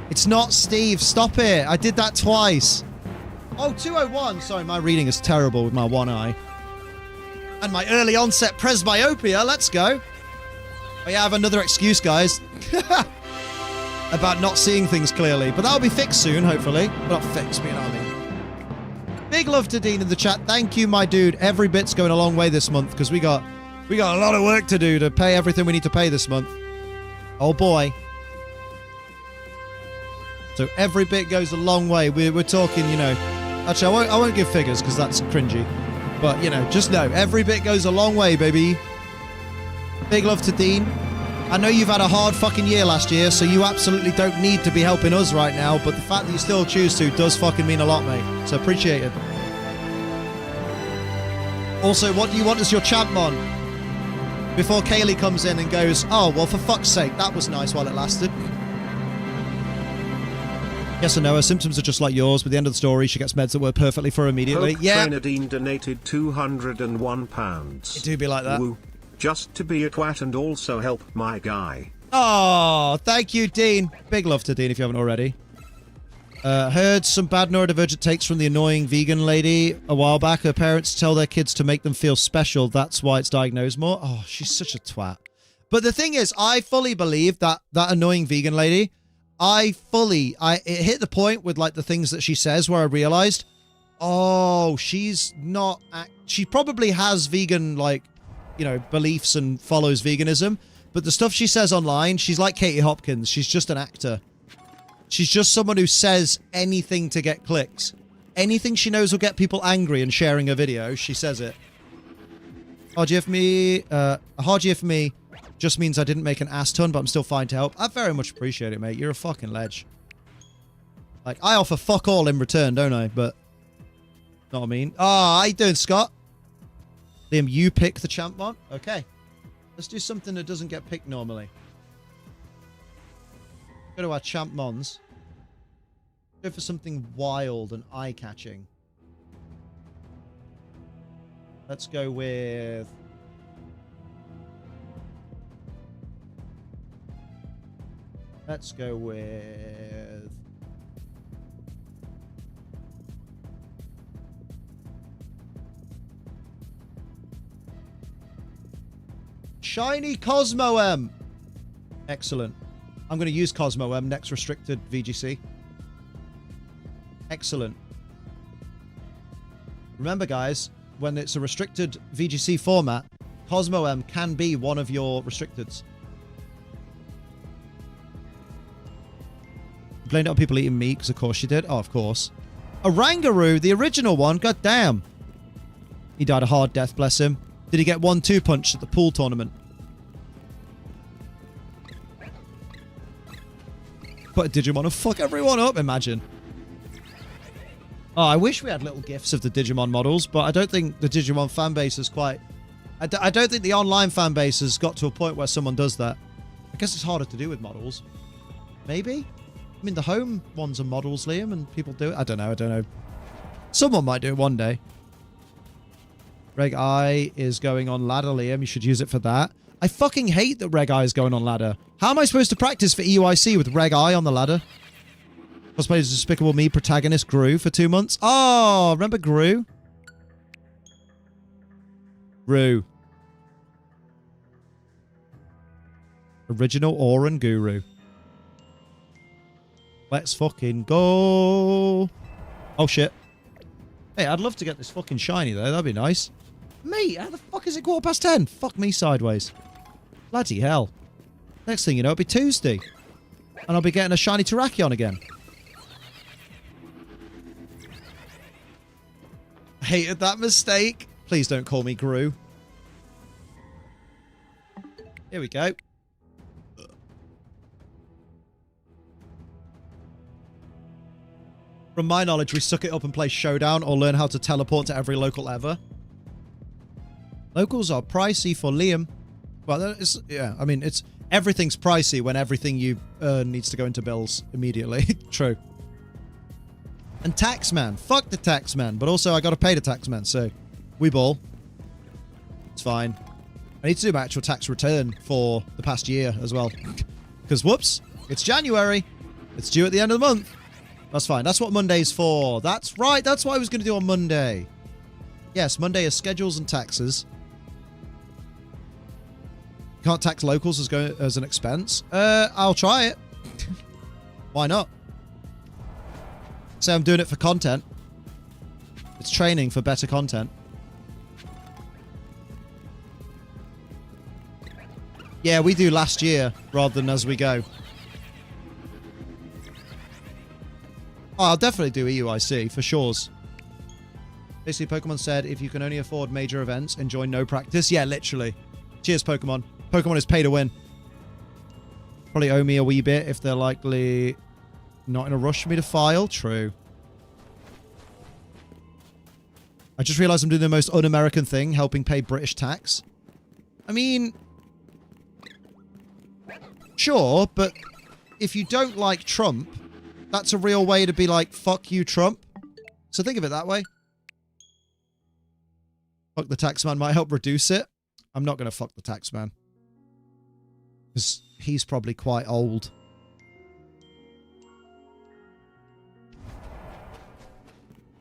It's not Steve. Stop it. I did that twice. Oh, 201. Sorry, my reading is terrible with my one eye. And my early onset presbyopia. Let's go. Oh, yeah, I have another excuse, guys. About not seeing things clearly. But that'll be fixed soon, hopefully. Well, not fixed, but you know what I mean. Big love to Dean in the chat. Thank you, my dude. Every bit's going a long way this month because we got a lot of work to do to pay everything we need to pay this month. Oh, boy. So every bit goes a long way. We're talking, you know... Actually, I won't give figures because that's cringy. But, you know, just know, every bit goes a long way, baby. Big love to Dean. I know you've had a hard fucking year last year, so you absolutely don't need to be helping us right now, but the fact that you still choose to does fucking mean a lot, mate. So appreciate it. Also, what do you want as your champ mon? Before Kaylee comes in and goes, oh, well, for fuck's sake, that was nice while it lasted. Yes or no, her symptoms are just like yours. By the end of the story, she gets meds that work perfectly for her immediately. Hope Yeah. Nadine donated £201. It do be like that. Woo. Just to be a twat and also help my guy. Oh, thank you, Dean. Big love to Dean if you haven't already. Heard some bad neurodivergent takes from the annoying vegan lady a while back. Her parents tell their kids to make them feel special. That's why it's diagnosed more. Oh, she's such a twat. But the thing is, I fully believe that annoying vegan lady... it hit the point with like the things that she says where I realized, oh, she's not, she probably has vegan, like, you know, beliefs and follows veganism, but the stuff she says online, she's like Katie Hopkins. She's just an actor. She's just someone who says anything to get clicks. Anything she knows will get people angry and sharing a video, she says it. Hard year for me, a hard year for me. Just means I didn't make an ass ton, but I'm still fine to help. I very much appreciate it, mate. You're a fucking ledge. Like, I offer fuck all in return, don't I? But, know what I mean? Ah, how you doing, Scott? Liam, you pick the champ mod? Okay. Let's do something that doesn't get picked normally. Go to our champ mons. Go for something wild and eye-catching. Let's go with... Let's go with... Shiny Cosmo M. Excellent. I'm going to use Cosmo M next restricted VGC. Excellent. Remember, guys, when it's a restricted VGC format, Cosmo M can be one of your restricteds. Blamed it on people eating meat, because of course she did. Oh, of course. Orangaroo, the original one, god damn. He died a hard death, bless him. Did he get 1-2 punch at the pool tournament? Put a Digimon and fuck everyone up, imagine. Oh, I wish we had little gifs of the Digimon models, but I don't think the Digimon fanbase is quite... I don't think the online fanbase has got to a point where someone does that. I guess it's harder to do with models. Maybe? I mean, the home ones are models, Liam, and people do it. I don't know. Someone might do it one day. Reg I is going on ladder, Liam. You should use it for that. I fucking hate that Reg I is going on ladder. How am I supposed to practice for EUIC with Reg I on the ladder? Cosplay's Despicable Me protagonist Gru for 2 months. Oh, remember Gru? Gru. Original Oran Guru. Let's fucking go. Oh, shit. Hey, I'd love to get this fucking shiny, though. That'd be nice. Mate, how the fuck is it 10:15? Fuck me sideways. Bloody hell. Next thing you know, it'll be Tuesday. And I'll be getting a shiny Terrakion again. Hated that mistake. Please don't call me Gru. Here we go. From my knowledge, we suck it up and play Showdown or learn how to teleport to every local ever. Locals are pricey for Liam. Well, it's, yeah, I mean, it's everything's pricey when everything you earn needs to go into bills immediately. True. And Taxman. Fuck the Taxman. But also, I got to pay the Taxman, so we ball. It's fine. I need to do my actual tax return for the past year as well. Because, whoops, it's January. It's due at the end of the month. That's fine. That's what Monday's for. That's right. That's what I was going to do on Monday. Yes, Monday is schedules and taxes. Can't tax locals as an expense. I'll try it. Why not? Say I'm doing it for content. It's training for better content. Yeah, we do last year rather than as we go. Oh, I'll definitely do EUIC for sure. Basically, Pokemon said if you can only afford major events, enjoy no practice. Yeah, literally. Cheers, Pokemon. Pokemon is pay to win. Probably owe me a wee bit if they're likely not in a rush for me to file. True. I just realized I'm doing the most un-American thing, helping pay British tax. I mean, sure, but if you don't like Trump, that's a real way to be like, fuck you, Trump. So think of it that way. Fuck the Taxman might help reduce it. I'm not going to fuck the Taxman. Because he's probably quite old.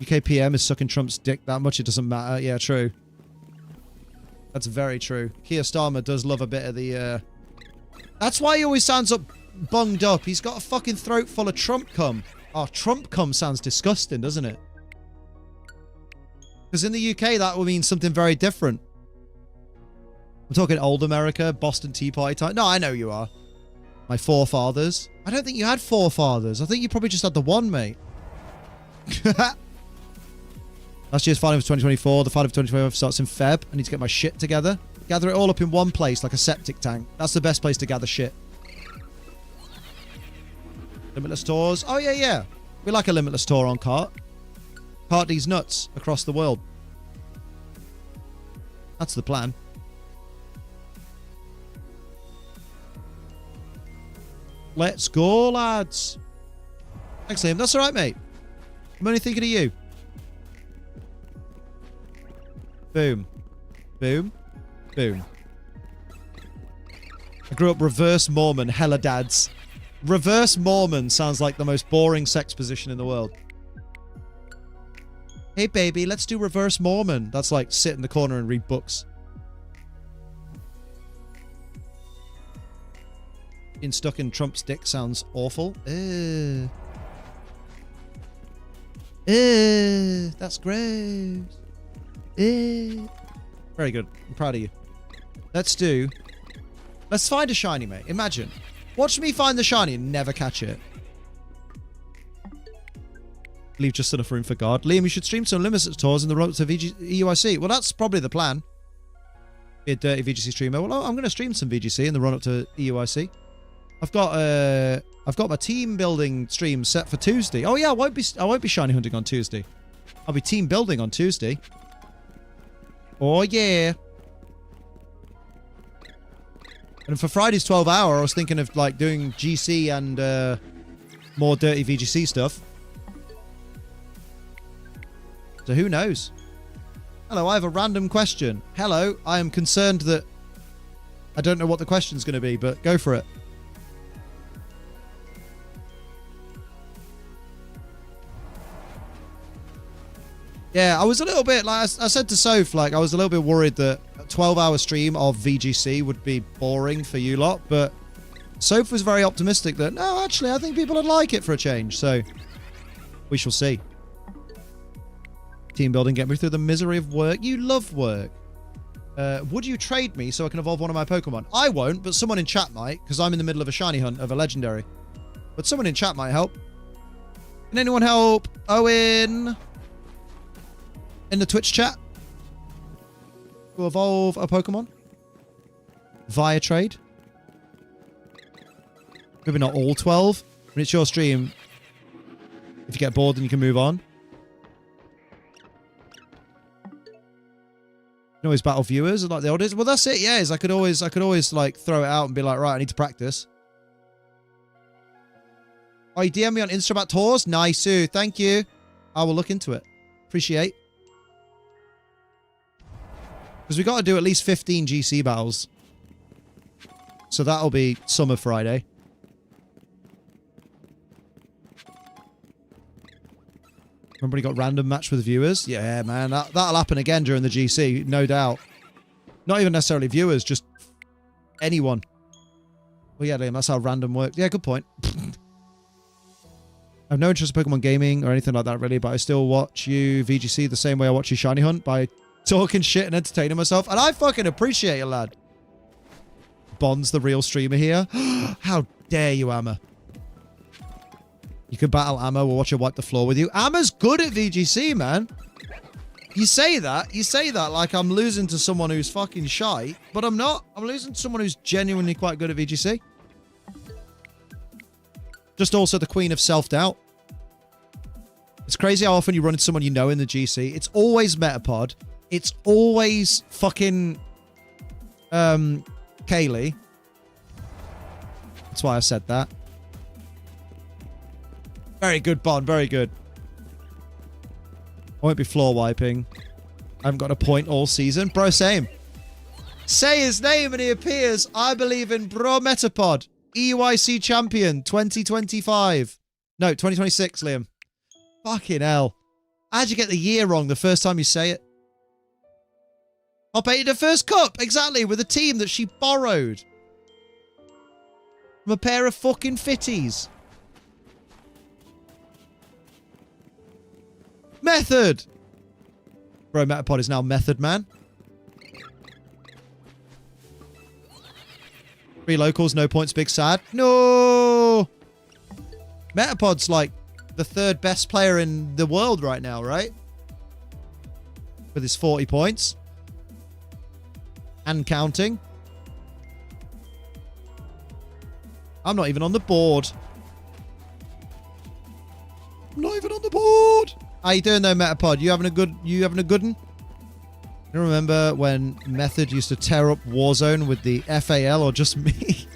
UK PM is sucking Trump's dick that much, it doesn't matter. Yeah, true. That's very true. Keir Starmer does love a bit of the, That's why he always sounds up bunged up. He's got a fucking throat full of Trump cum. Oh, Trump cum sounds disgusting, doesn't it? Because in the UK, that will mean something very different. I'm talking old America, Boston Tea Party time. No, I know you are. My forefathers. I don't think you had forefathers. I think you probably just had the one, mate. Last year's filing was 2024. The filing of 2025 starts in Feb. I need to get my shit together. Gather it all up in one place like a septic tank. That's the best place to gather shit. Limitless tours. Oh, yeah, yeah. We like a limitless tour on cart. Cart these nuts across the world. That's the plan. Let's go, lads. Thanks, Liam. That's all right, mate. I'm only thinking of you. Boom. Boom. Boom. I grew up reverse Mormon, hella dads. Reverse Mormon sounds like the most boring sex position in the world. Hey, baby, let's do reverse Mormon. That's like sit in the corner and read books. Being stuck in Trump's dick sounds awful. That's gross. Very good. I'm proud of you. Let's find a shiny, mate. Imagine. Watch me find the shiny and never catch it. Leave just enough room for God. Liam, you should stream some limited tours in the road to EUIC. Well, that's probably the plan. Be a dirty VGC streamer. Well, I'm going to stream some VGC in the run up to EUIC. I've got my team building stream set for Tuesday. Oh yeah, I won't be shiny hunting on Tuesday. I'll be team building on Tuesday. Oh yeah. And for Friday's 12 hour, I was thinking of like doing GC and more dirty VGC stuff. So who knows? Hello, I have a random question. Hello, I am concerned that I don't know what the question's going to be, but go for it. Yeah, I was a little bit, like I said to Soph, like I was a little bit worried that a 12-hour stream of VGC would be boring for you lot, but Soph was very optimistic that, no, actually, I think people would like it for a change, so we shall see. Team building, get me through the misery of work. You love work. Would you trade me so I can evolve one of my Pokemon? I won't, but someone in chat might, because I'm in the middle of a shiny hunt of a legendary. But someone in chat might help. Can anyone help Owen in the Twitch chat to evolve a Pokemon via trade? Maybe not all 12. When it's your stream, if you get bored, then you can move on. You can always battle viewers like the oldest. Well, that's it. Yeah, is I could always like throw it out and be like, right, I need to practice. Oh, you DM me on Insta about tours? Nice, thank you. I will look into it. Appreciate. Because we got to do at least 15 GC battles. So that'll be Summer Friday. Remember he got random match with viewers? Yeah, man. That'll happen again during the GC, no doubt. Not even necessarily viewers, just anyone. Well, yeah, Liam, that's how random works. Yeah, good point. I have no interest in Pokemon gaming or anything like that, really, but I still watch you, VGC, the same way I watch you Shiny Hunt, by talking shit and entertaining myself. And I fucking appreciate it, lad. Bond's the real streamer here. How dare you, Amma. You can battle Amma. We'll watch her wipe the floor with you. Amma's good at VGC, man. You say that like I'm losing to someone who's fucking shy, but I'm not. I'm losing to someone who's genuinely quite good at VGC. Just also the queen of self-doubt. It's crazy how often you run into someone you know in the GC. It's always Metapod. It's always fucking Kaylee. That's why I said that. Very good, Bond. Very good. I won't be floor wiping. I haven't got a point all season. Bro, same. Say his name and he appears. I believe in Bro Metapod. EUIC champion 2025. No, 2026, Liam. Fucking hell. How'd you get the year wrong the first time you say it? Top 8 in the first cup. Exactly. With a team that she borrowed. From a pair of fucking fitties. Method. Bro, Metapod is now Method Man. 3 locals, no points, big sad. No! Metapod's like the 3rd best player in the world right now, right? With his 40 points. And counting. I'm not even on the board. I'm not even on the board. How you doing though, Metapod? You having a good one? I remember when Method used to tear up Warzone with the FAL or just me.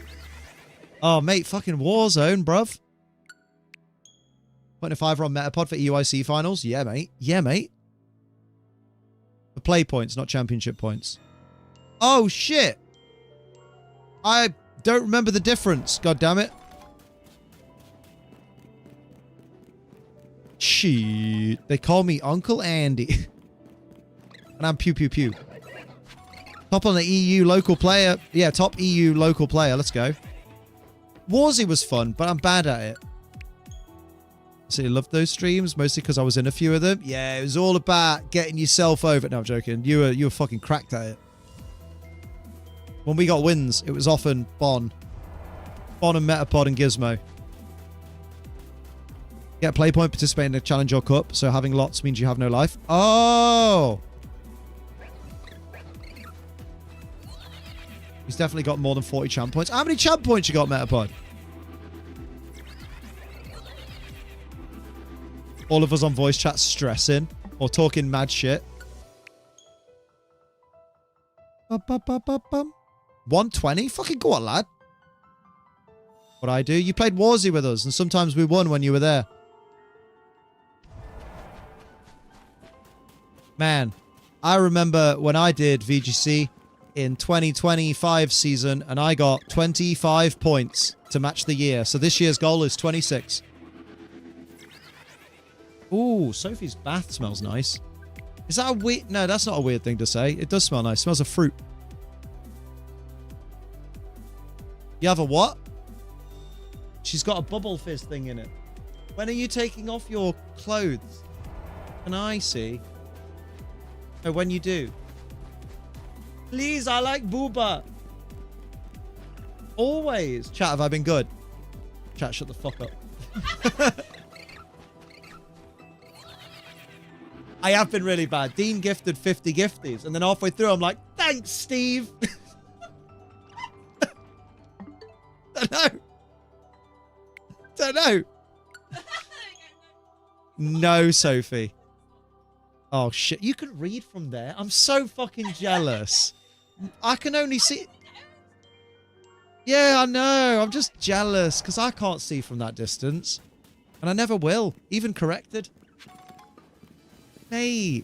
Oh, mate, fucking Warzone, bruv. Putting a 5 on Metapod for EUIC finals? Yeah, mate. Yeah, mate. For play points, not championship points. Oh, shit. I don't remember the difference. God damn it. Shit. They call me Uncle Andy. And I'm pew pew pew. Top on the EU local player. Yeah, top EU local player. Let's go. Warzy was fun, but I'm bad at it. So you loved those streams, mostly because I was in a few of them. Yeah, it was all about getting yourself over. No, I'm joking. You were fucking cracked at it. When we got wins, it was often Bon and Metapod and Gizmo. Get play point, participate in the Challenge or Cup. So having lots means you have no life. Oh! He's definitely got more than 40 champ points. How many champ points you got, Metapod? All of us on voice chat stressing or talking mad shit. 120? Fucking go on, lad. What I do? You played Warzy with us, and sometimes we won when you were there. Man, I remember when I did VGC in 2025 season, and I got 25 points to match the year. So this year's goal is 26. Ooh, Sophie's bath smells nice. Is that a weird... No, that's not a weird thing to say. It does smell nice. It smells of fruit. You have a what? She's got a bubble fizz thing in it. When are you taking off your clothes? Can I see? Oh, when you do. Please, I like booba. Always. Chat, have I been good? Chat, shut the fuck up. I have been really bad. Dean gifted 50 gifties, and then halfway through, I'm like, thanks, Steve. Don't know. No, Sophie. Oh, shit. You can read from there. I'm so fucking jealous. I can only see... Yeah, I know. I'm just jealous because I can't see from that distance. And I never will. Even corrected. Hey.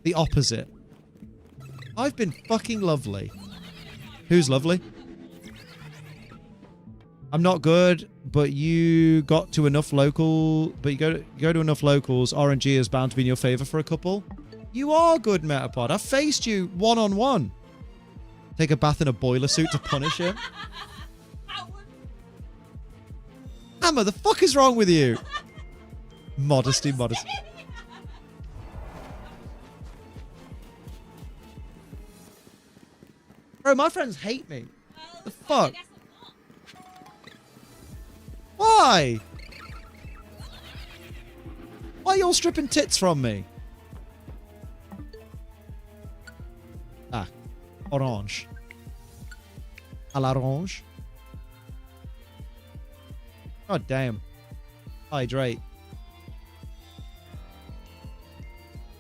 The opposite. I've been fucking lovely. Who's lovely? I'm not good, but you got to enough local... But you go to enough locals, RNG is bound to be in your favor for a couple. You are good, Metapod. I faced you one-on-one. Take a bath in a boiler suit to punish him. Hammer, the fuck is wrong with you? Modesty, modesty. Bro, my friends hate me. The fuck? Why? Why are you all stripping tits from me? Ah. Orange. À l'orange. God damn. Hydrate.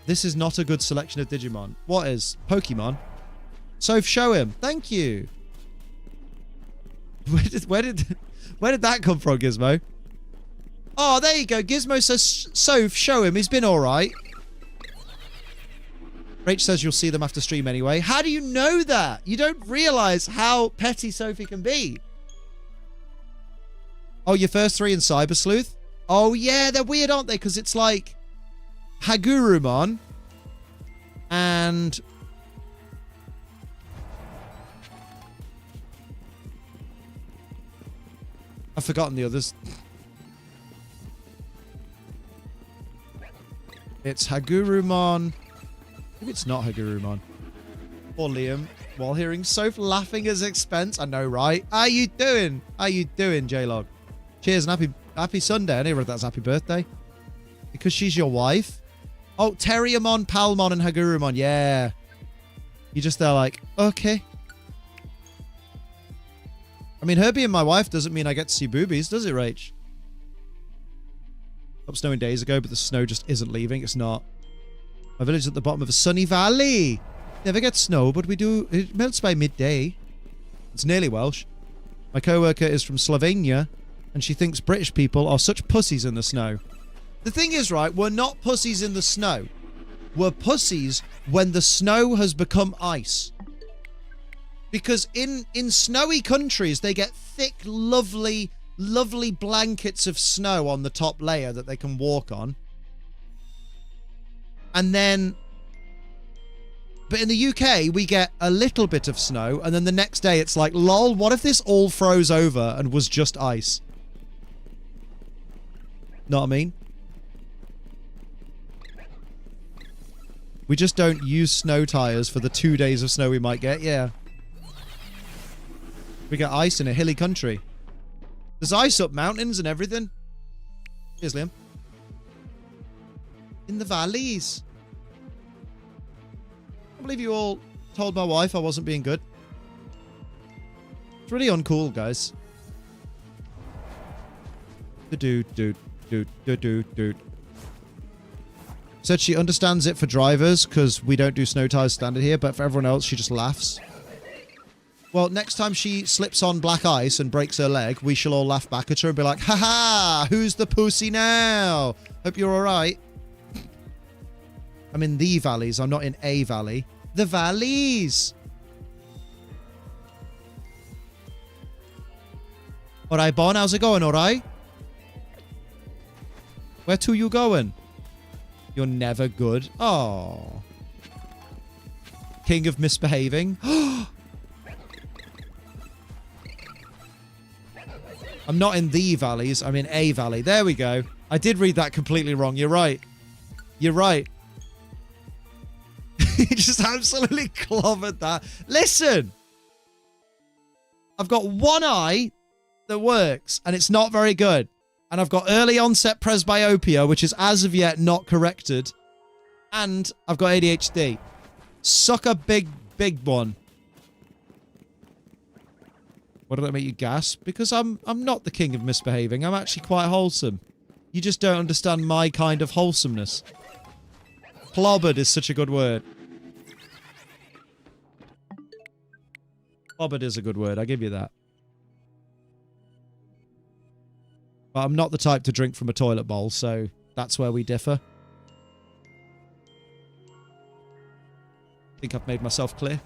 This is not a good selection of Digimon. What is? Pokemon? Soph, show him. Thank you. Where did that come from, Gizmo? Oh, there you go. Gizmo says, Soph, show him. He's been all right. Rach says you'll see them after stream anyway. How do you know that? You don't realize how petty Sophie can be. Oh, your first three in Cyber Sleuth? Oh, yeah, they're weird, aren't they? Because it's like Hagurumon and... I've forgotten the others. It's Hagurumon. Maybe it's not Hagurumon. Or Liam. While hearing Soph laughing at his expense. I know, right? How you doing? How you doing, J-Log? Cheers and happy Sunday. I never that's happy birthday. Because she's your wife. Oh, Terriamon, Palmon, and Hagurumon. Yeah. You're just there like, okay. I mean, her being my wife doesn't mean I get to see boobies, does it, Rach? Stopped snowing days ago, but the snow just isn't leaving. It's not. My village is at the bottom of a sunny valley. Never gets snow, but we do. It melts by midday. It's nearly Welsh. My co-worker is from Slovenia, and she thinks British people are such pussies in the snow. The thing is, right, we're not pussies in the snow. We're pussies when the snow has become ice. Because in snowy countries, they get thick, lovely, lovely blankets of snow on the top layer that they can walk on. And then... But in the UK, we get a little bit of snow, and then the next day it's like, lol, what if this all froze over and was just ice? Know what I mean? We just don't use snow tires for the 2 days of snow we might get, yeah. We get ice in a hilly country. There's ice up mountains and everything. Here's Liam. In the valleys. I can't believe you all told my wife I wasn't being good. It's really uncool, guys. Dude. Said she understands it for drivers because we don't do snow tires standard here, but for everyone else, she just laughs. Well, next time she slips on black ice and breaks her leg, we shall all laugh back at her and be like, haha, who's the pussy now? Hope you're all right. I'm in the valleys. I'm not in a valley. The valleys. All right, Bon, how's it going? All right? Where to you going? You're never good. Oh. King of misbehaving. I'm not in the valleys. I'm in a valley. There we go. I did read that completely wrong. You're right. You're right. He just absolutely clobbered that. Listen. I've got one eye that works, and it's not very good. And I've got early onset presbyopia, which is as of yet not corrected. And I've got ADHD. Suck a big one. Why did that make you gasp? Because I'm not the king of misbehaving. I'm actually quite wholesome. You just don't understand my kind of wholesomeness. Clobbered is such a good word. Clobbered is a good word. I give you that. But I'm not the type to drink from a toilet bowl, so that's where we differ. I think I've made myself clear.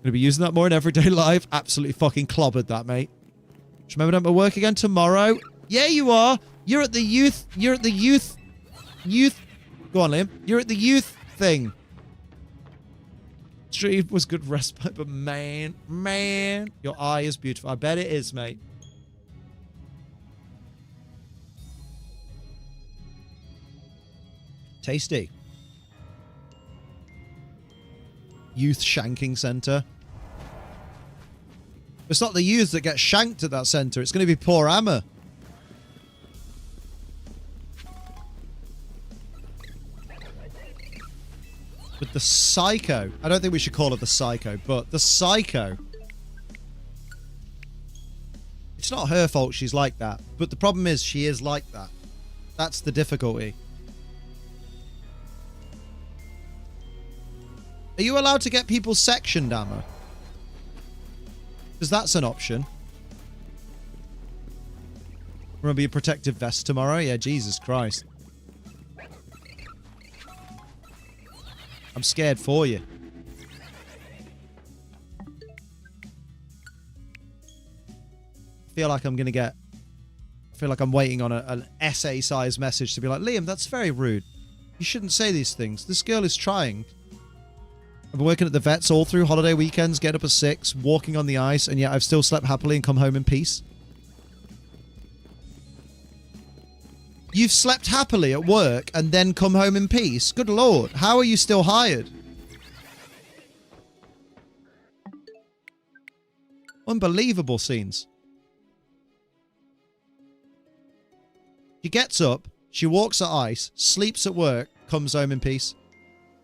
Gonna be using that more in everyday life. Absolutely fucking clobbered that, mate. Just remember, don't work again tomorrow. Yeah, you are. You're at the youth. You're at the youth. Go on, Liam. You're at the youth thing. Stream was good respite, but man, your eye is beautiful. I bet it is, mate. Tasty. Youth shanking center. It's not the youth that get shanked at that center. It's going to be poor Amma. With the psycho. I don't think we should call her the psycho, but the psycho. It's not her fault she's like that. But the problem is she is like that. That's the difficulty. Are you allowed to get people sectioned, Amma? Because that's an option. Remember your protective vest tomorrow? Yeah, Jesus Christ. I'm scared for you. I feel like I'm going to get... I feel like I'm waiting on an essay-sized message to be like, Liam, that's very rude. You shouldn't say these things. This girl is trying. I've been working at the vets all through holiday weekends, getting up at 6, walking on the ice, and yet I've still slept happily and come home in peace. You've slept happily at work and then come home in peace? Good Lord, how are you still hired? Unbelievable scenes. She gets up, she walks at ice, sleeps at work, comes home in peace.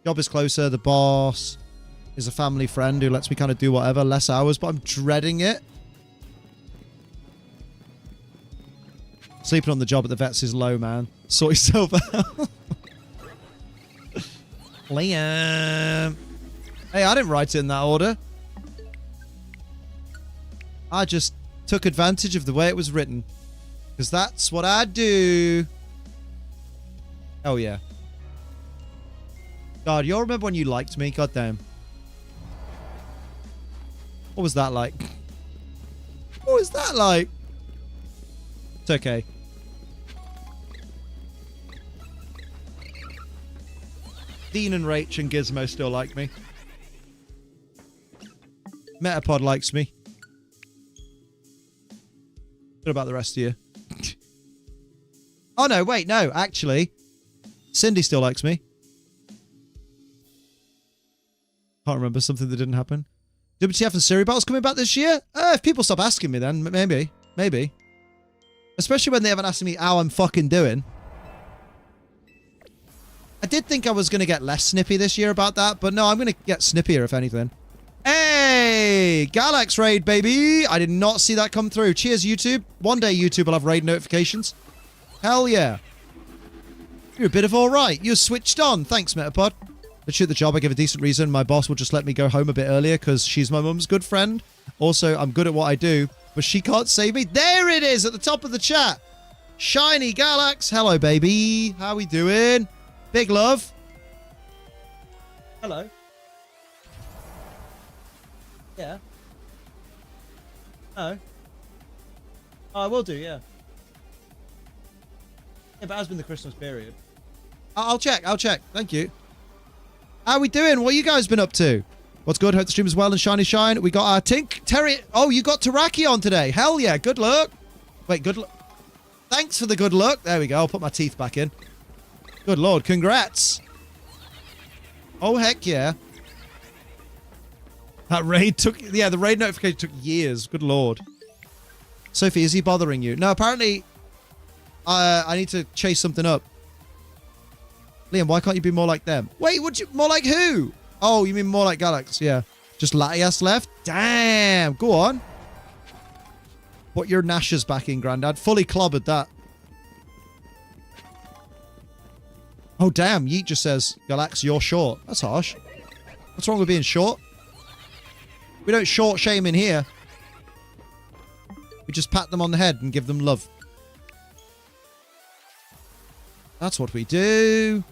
Job is closer, the boss is a family friend who lets me kind of do whatever, less hours, but I'm dreading it. Sleeping on the job at the vets is low, man. Sort yourself out. Liam. Hey, I didn't write it in that order. I just took advantage of the way it was written. Because that's what I do. Oh, yeah. God, you all remember when you liked me? God damn. What was that like? What was that like? It's okay. Dean and Rach and Gizmo still like me. Metapod likes me. What about the rest of you? Oh no, wait, no, actually. Cindy still likes me. Can't remember something that didn't happen. WTF and Siri battles coming back this year? If people stop asking me then, maybe. Maybe. Especially when they haven't asked me how I'm fucking doing. I did think I was going to get less snippy this year about that, but no, I'm going to get snippier if anything. Hey! Galax raid, baby! I did not see that come through. Cheers, YouTube. One day YouTube will have raid notifications. Hell yeah. You're a bit of alright. You're switched on. Thanks, Metapod. Let's shoot the job. I give a decent reason. My boss will just let me go home a bit earlier because she's my mum's good friend. Also, I'm good at what I do, but she can't save me. There it is at the top of the chat. Shiny Galax. Hello, baby. How we doing? Big love. Hello. Yeah. Oh. Oh, I will do, yeah. Yeah, but it has been the Christmas period. I'll check. Thank you. How we doing? What you guys been up to? What's good? Hope the stream is well and shiny shine. We got our Terry. Oh, you got Taraki on today. Hell yeah. Good luck. Wait, good luck. Thanks for the good luck. There we go. I'll put my teeth back in. Good lord, congrats. Oh, heck yeah. That raid took... Yeah, the raid notification took years. Good lord. Sophie, is he bothering you? No, apparently... I need to chase something up. Liam, why can't you be more like them? Wait, would you... More like who? Oh, you mean more like Galax? Yeah. Just Latias left? Damn. Go on. Put your Nashers back in, Grandad. Fully clobbered that. Oh, damn. Yeet just says, Galax, you're short. That's harsh. What's wrong with being short? We don't short shame in here. We just pat them on the head and give them love. That's what we do.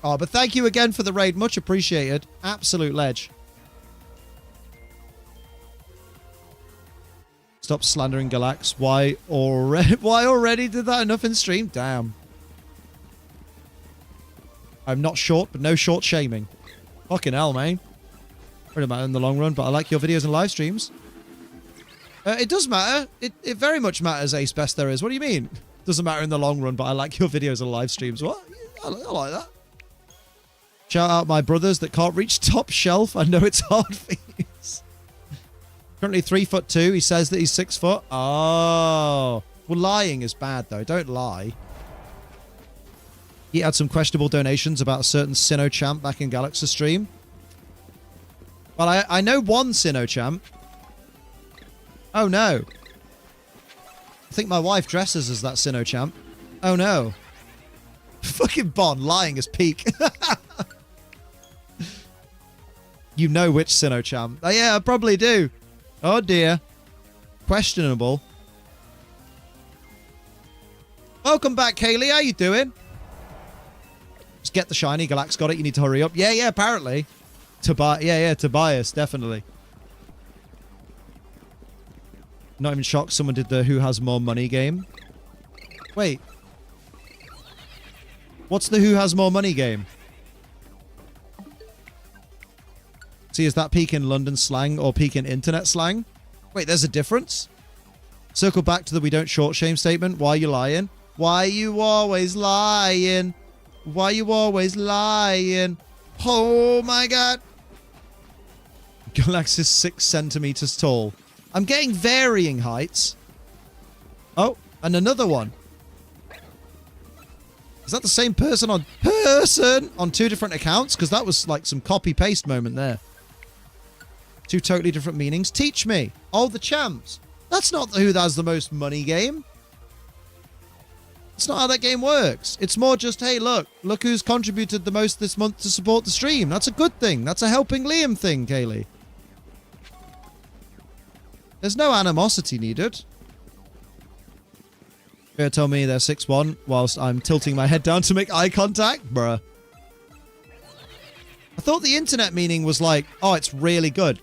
Oh, but thank you again for the raid. Much appreciated. Absolute ledge. Stop slandering Galax. Why already did that enough in stream? Damn. I'm not short, but no short shaming. Fucking hell, man. Pretty matter in the long run, but I like your videos and live streams. It does matter. It very much matters, Ace Best there is. What do you mean? Doesn't matter in the long run, but I like your videos and live streams. What? I like that. Shout out my brothers that can't reach top shelf. I know it's hard for you. Currently 3'2". He says that he's 6 foot. Oh. Well, lying is bad, though. Don't lie. He had some questionable donations about a certain Sinnoh champ back in Galax's stream. Well, I know one Sinnoh champ. Oh, no. I think my wife dresses as that Sinnoh champ. Oh, no. Fucking Bon, lying is peak. You know which Sinnoh champ. Oh, yeah, I probably do. Oh, dear. Questionable. Welcome back, Kaylee. How you doing? Just get the shiny. Galax got it. You need to hurry up. Yeah, apparently. Tobias, definitely. Not even shocked someone did the who has more money game. Wait. What's the who has more money game? See, is that peak in London slang or peak in internet slang? Wait, there's a difference? Circle back to the we don't short shame statement. Why are you lying? Why you always lying? Why you always lying? Oh my god. Galax is 6 centimeters tall. I'm getting varying heights. Oh, and another one. Is that the same person on two different accounts? Because that was like some copy-paste moment there. Two totally different meanings. Teach me. Oh, the champs. That's not who has the most money game. That's not how that game works. It's more just, hey, look who's contributed the most this month to support the stream. That's a good thing. That's a helping Liam thing, Kaylee. There's no animosity needed. Bear told me they're 6'1", whilst I'm tilting my head down to make eye contact. Bruh. I thought the internet meaning was like, oh, it's really good.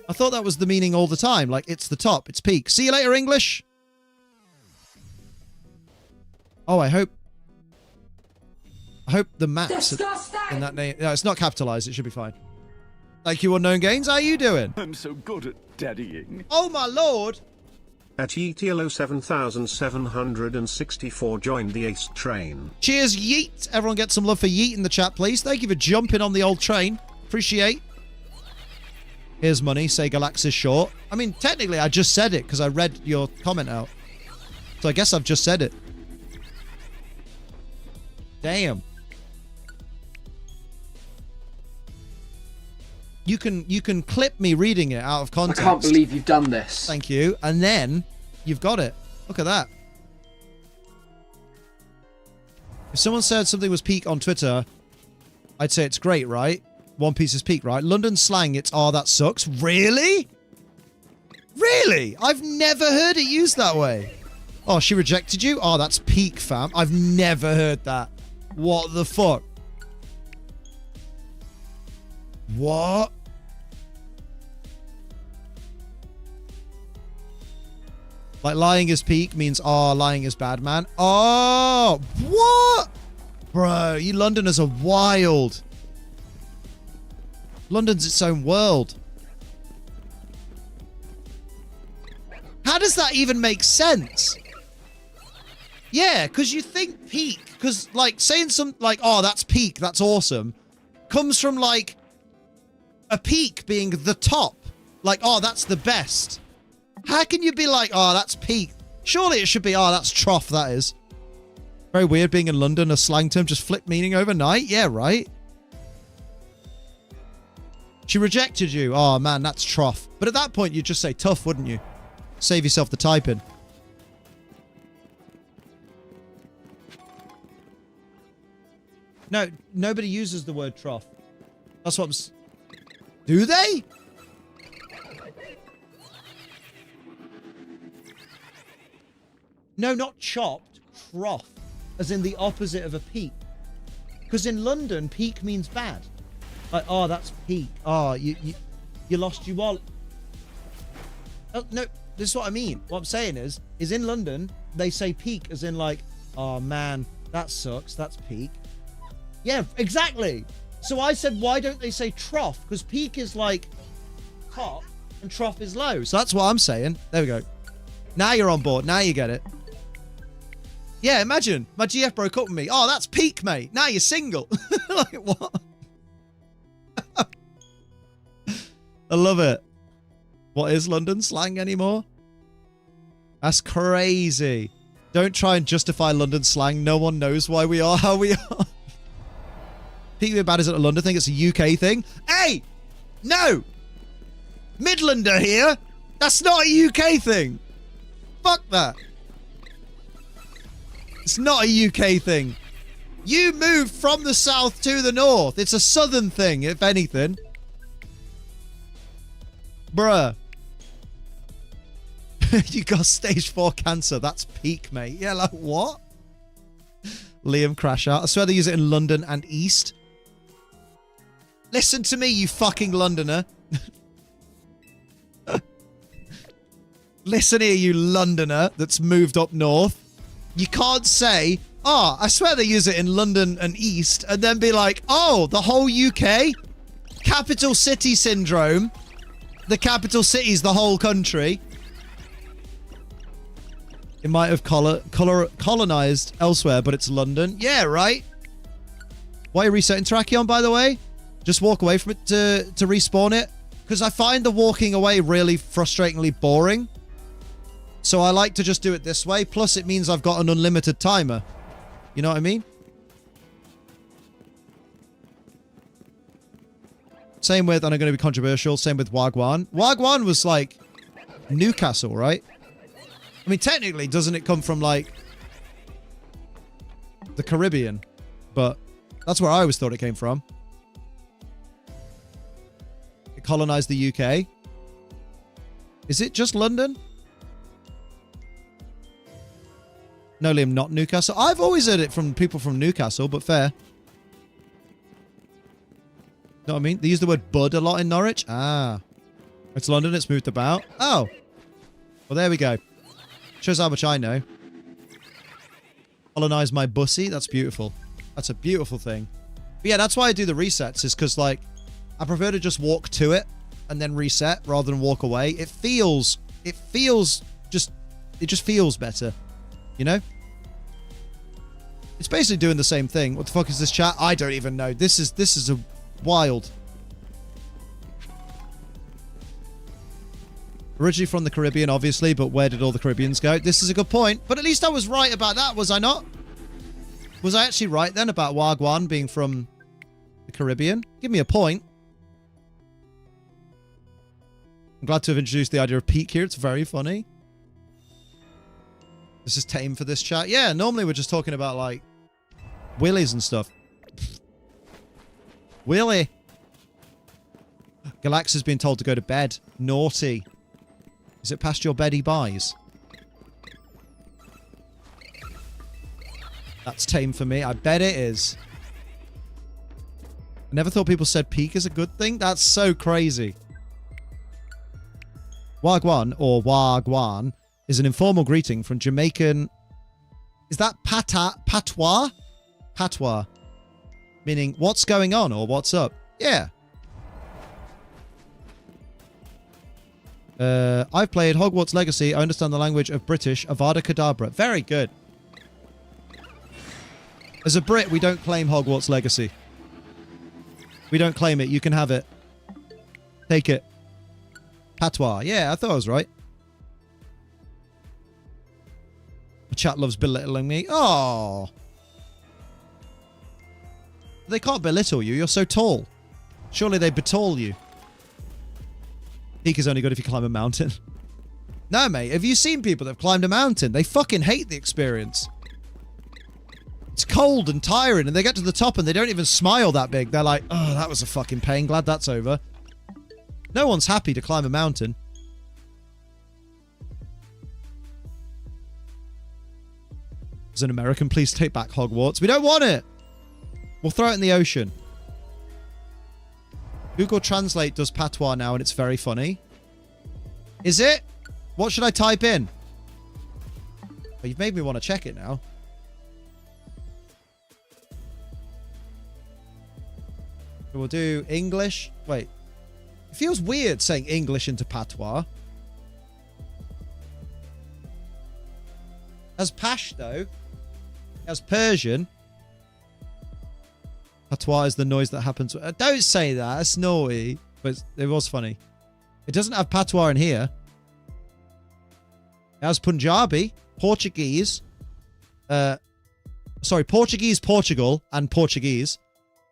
I thought that was the meaning all the time. Like, it's the top. It's peak. See you later, English. Oh, I hope the maps in that name... No, it's not capitalized. It should be fine. Thank you, Unknown Gains. How are you doing? I'm so good at daddying. Oh, my lord. At Yeetielo 7764 joined the Ace train. Cheers, Yeet. Everyone get some love for Yeet in the chat, please. Thank you for jumping on the old train. Appreciate. Here's money. Say Galax is short. I mean, technically, I just said it because I read your comment out. So I guess I've just said it. Damn. You can clip me reading it out of context. I can't believe you've done this. Thank you. And then you've got it. Look at that. If someone said something was peak on Twitter, I'd say it's great, right? One Piece is peak, right? London slang, it's oh, that sucks. Really? Really? I've never heard it used that way. Oh, she rejected you? Oh, that's peak, fam. I've never heard that. What the fuck? What? Like lying is peak means, oh, lying is bad, man. Oh, what? Bro, you Londoners are wild. London's its own world. How does that even make sense? Yeah, because you think peak, because like saying some like, oh, that's peak, that's awesome, comes from like a peak being the top. Like, oh, that's the best. How can you be like, oh, that's peak? Surely it should be, oh, that's trough, that is. Very weird being in London, a slang term just flipped meaning overnight. Yeah, right. She rejected you. Oh, man, that's trough. But at that point, you'd just say tough, wouldn't you? Save yourself the typing. No, nobody uses the word trough. That's what I'm... Do they? No, not chopped. Trough. As in the opposite of a peak. Because in London, peak means bad. Like, oh, that's peak. Oh, you lost your wallet. Oh, no, this is what I mean. What I'm saying is in London, they say peak as in like, oh man, that sucks. That's peak. Yeah, exactly. So I said, why don't they say trough? Because peak is like top and trough is low. So that's what I'm saying. There we go. Now you're on board. Now you get it. Yeah, imagine my GF broke up with me. Oh, that's peak, mate. Now you're single. Like, what? I love it. What is London slang anymore? That's crazy. Don't try and justify London slang. No one knows why we are how we are. Peak being bad isn't a London thing. It's a UK thing. Hey! No! Midlander here. That's not a UK thing. Fuck that. It's not a UK thing. You moved from the south to the north. It's a southern thing, if anything. Bruh. You got stage 4 cancer. That's peak, mate. Yeah, like, what? Liam crash out. I swear they use it in London and East. Listen to me, you fucking Londoner. Listen here, you Londoner that's moved up north. You can't say, oh, I swear they use it in London and East, and then be like, oh, the whole UK? Capital city syndrome. The capital city's the whole country. It might have colonized elsewhere, but it's London. Yeah, right? Why are you resetting Terrakion, by the way? Just walk away from it to respawn it? Because I find the walking away really frustratingly boring. So I like to just do it this way. Plus, it means I've got an unlimited timer. You know what I mean? Same with, and I'm going to be controversial, same with Wagwan. Wagwan was like Newcastle, right? I mean, technically, doesn't it come from like the Caribbean? But that's where I always thought it came from. It colonized the UK. Is it just London? No, Liam, not Newcastle. I've always heard it from people from Newcastle, but fair. Know what I mean? They use the word bud a lot in Norwich. Ah. It's London, it's moved about. Oh. Well, there we go. Shows how much I know. Colonize my bussy. That's beautiful. That's a beautiful thing. But yeah, that's why I do the resets, is because, like, I prefer to just walk to it and then reset rather than walk away. It just feels better. You know? It's basically doing the same thing. What the fuck is this chat? I don't even know. This is a wild. Originally from the Caribbean, obviously, but where did all the Caribbeans go? This is a good point. But at least I was right about that, was I not? Was I actually right then about Wagwan being from the Caribbean? Give me a point. I'm glad to have introduced the idea of peak here. It's very funny. This is tame for this chat. Yeah, normally we're just talking about, like, willies and stuff. Willy. Galax has been told to go to bed. Naughty. Is it past your bed he buys? That's tame for me. I bet it is. I never thought people said peak is a good thing. That's so crazy. Wagwan, or Wagwan, is an informal greeting from Jamaican... Is that patois? Patois. Meaning, what's going on, or what's up? Yeah. I've played Hogwarts Legacy. I understand the language of British. Avada Kedavra. Very good. As a Brit, we don't claim Hogwarts Legacy. We don't claim it. You can have it. Take it. Patois. Yeah, I thought I was right. The chat loves belittling me. Oh. They can't belittle you. You're so tall. Surely they betall you. Peak is only good if you climb a mountain. No, mate. Have you seen people that have climbed a mountain? They fucking hate the experience. It's cold and tiring, and they get to the top and they don't even smile that big. They're like, oh, that was a fucking pain. Glad that's over. No one's happy to climb a mountain. As an American, please take back Hogwarts. We don't want it. We'll throw it in the ocean. Google Translate does patois now, and it's very funny. Is it? What should I type in? Oh, you've made me want to check it now. We'll do English. Wait. It feels weird saying English into patois. As Pashto, as Persian, patois is the noise that happens. Don't say that. That's naughty. But it was funny. It doesn't have patois in here. It has Punjabi, Portuguese. Sorry, Portuguese, Portugal, and Portuguese.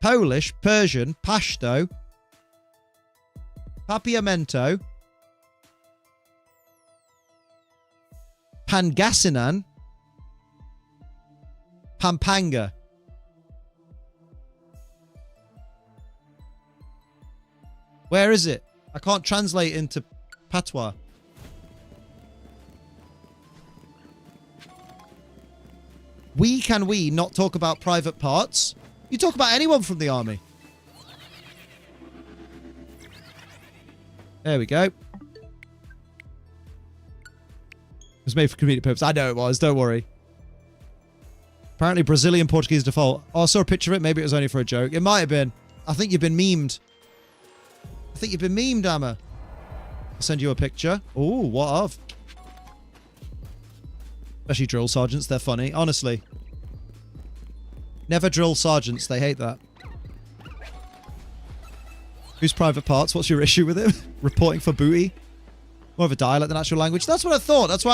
Polish, Persian, Pashto, Papiamento, Pangasinan, Pampanga. Where is it? I can't translate into patois. Can we not talk about private parts? You talk about anyone from the army. There we go. It was made for comedic purposes. I know it was. Don't worry. Apparently Brazilian Portuguese default. Oh, I saw a picture of it. Maybe it was only for a joke. It might have been. I think you've been memed. I think you've been memed, Amma. I'll send you a picture. Ooh, what of? Especially drill sergeants. They're funny. Honestly. Never drill sergeants. They hate that. Who's private parts? What's your issue with him? Reporting for booty? More of a dialect than actual language. That's what I thought. That's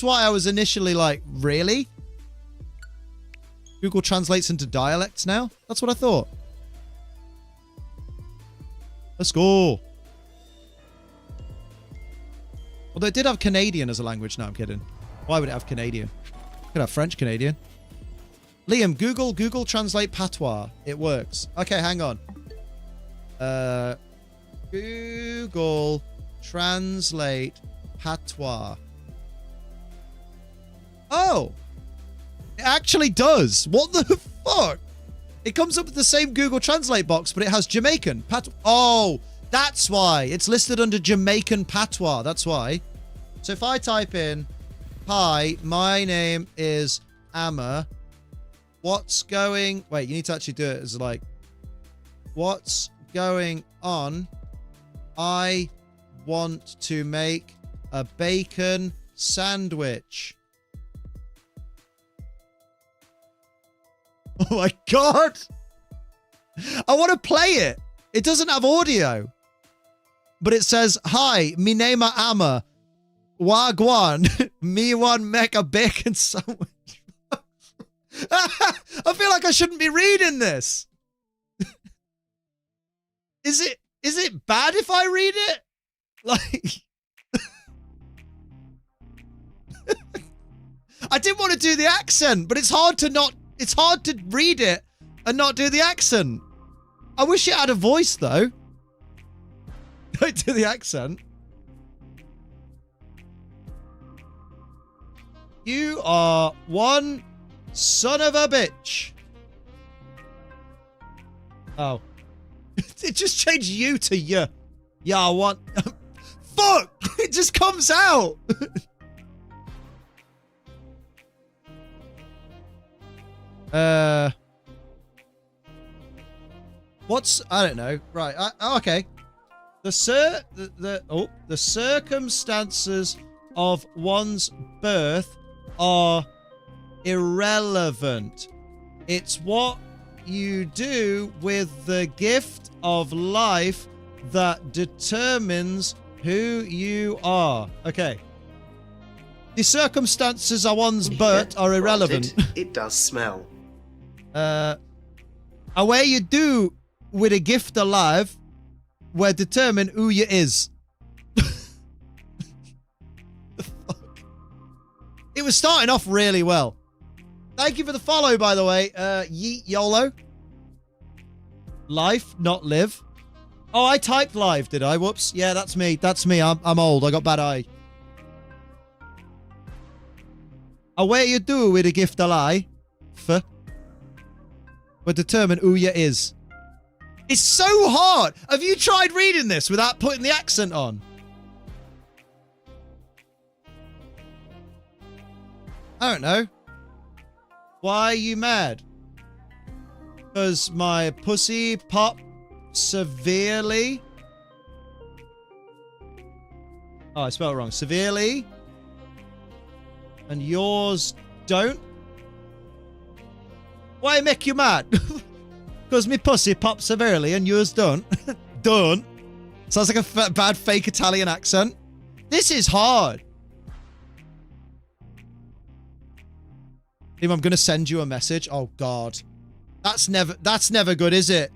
why I was initially like, really? Google translates into dialects now? That's what I thought. Let's go. Although it did have Canadian as a language. No, I'm kidding. Why would it have Canadian? It could have French Canadian. Liam, Google translate patois. It works. Okay, hang on. Google translate patois. Oh! It actually does. What the fuck? It comes up with the same Google Translate box, but it has Jamaican patois. Oh, that's why. It's listed under Jamaican patois. That's why. So if I type in, hi, my name is Amma. What's going... Wait, you need to actually do it as like... What's going on? I want to make a bacon sandwich. Oh my god! I want to play it. It doesn't have audio. But it says, hi, me name is Amma. Wagwan. Me want make a bacon sandwich. I feel like I shouldn't be reading this. Is it bad if I read it? Like... I didn't want to do the accent, but it's hard to read it and not do the accent. I wish it had a voice though. Don't do the accent. You are one son of a bitch. Oh. It just changed you to you. Yeah, I want... Fuck! It just comes out! What's... I don't know. Right. Okay. The circumstances of one's birth are irrelevant. It's what you do with the gift of life that determines who you are. Okay. The circumstances of one's birth are irrelevant. Granted, it does smell. Away you do with a gift alive will determine who you is. The fuck? It was starting off really well. Thank you for the follow, by the way. Yeet YOLO. Life, not live. Oh, I typed live, did I? Whoops. Yeah, that's me. That's me. I'm old. I got bad eye. Away you do with a gift alive. Will determine who you is. It's so hard. Have you tried reading this without putting the accent on? I don't know. Why are you mad? Because my pussy popped severely. Oh, I spelled it wrong. Severely. And yours don't? Why make you mad? Because me pussy popped severely and yours don't. Don't. Sounds like a bad fake Italian accent. This is hard. If I'm going to send you a message. Oh, God. That's never good, is it?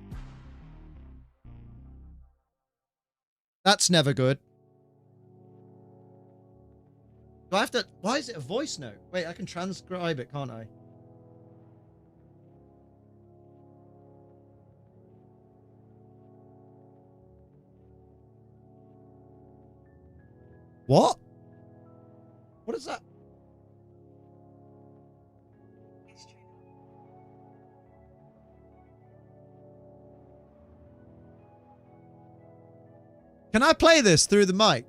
That's never good. Do I have to... Why is it a voice note? Wait, I can transcribe it, can't I? What? What is that? Can I play this through the mic?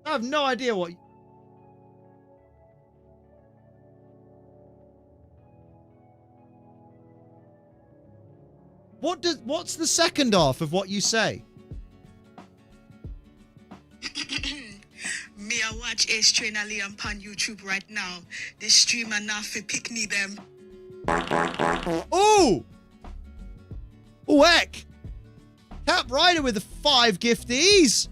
I have no idea what... What's the second half of what you say? Me I watch Ace Trainer Liam on YouTube right now. The streamer now for pick me them. Ooh! Ooh, heck! Cap Rider with the 5 gifties.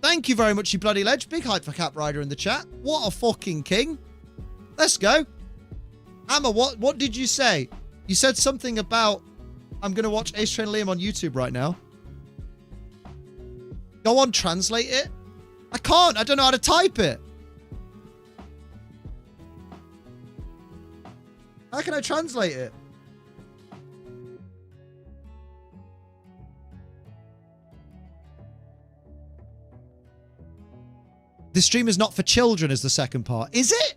Thank you very much, you bloody ledge. Big hype for Cap Rider in the chat. What a fucking king. Let's go. Hammer, what did you say? You said something about... I'm going to watch Ace Trainer Liam on YouTube right now. Go on, translate it. I can't. I don't know how to type it. How can I translate it? This stream is not for children is the second part. Is it?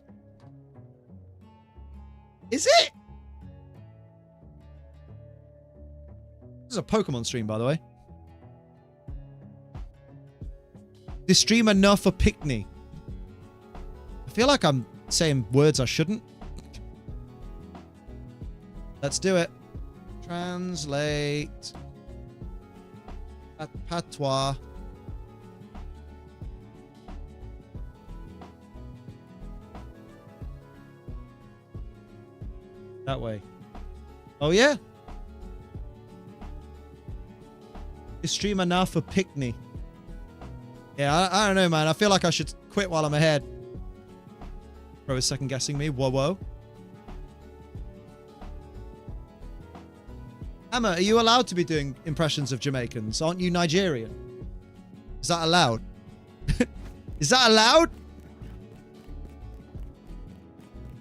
Is it? This is a Pokemon stream, by the way. This stream enough for Pickney. I feel like I'm saying words I shouldn't. Let's do it. Translate. Patois. That way. Oh, yeah? Is streamer now for Pickney? Yeah, I don't know, man. I feel like I should quit while I'm ahead. Bro is second guessing me. Whoa, whoa. Emma, are you allowed to be doing impressions of Jamaicans? Aren't you Nigerian? Is that allowed? Is that allowed?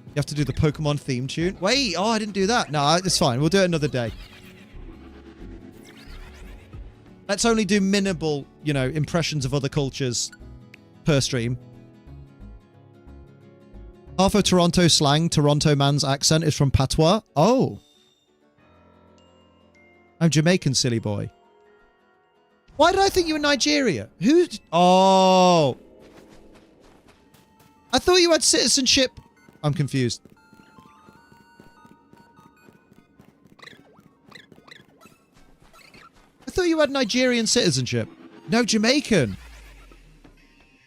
You have to do the Pokemon theme tune. Wait, oh, I didn't do that. No, it's fine. We'll do it another day. Let's only do minimal, you know, impressions of other cultures per stream. Half of Toronto slang, Toronto man's accent is from patois. Oh. I'm Jamaican, silly boy. Why did I think you were Nigeria? Who? Oh. I thought you had citizenship. I'm confused. I thought you had Nigerian citizenship. No, Jamaican.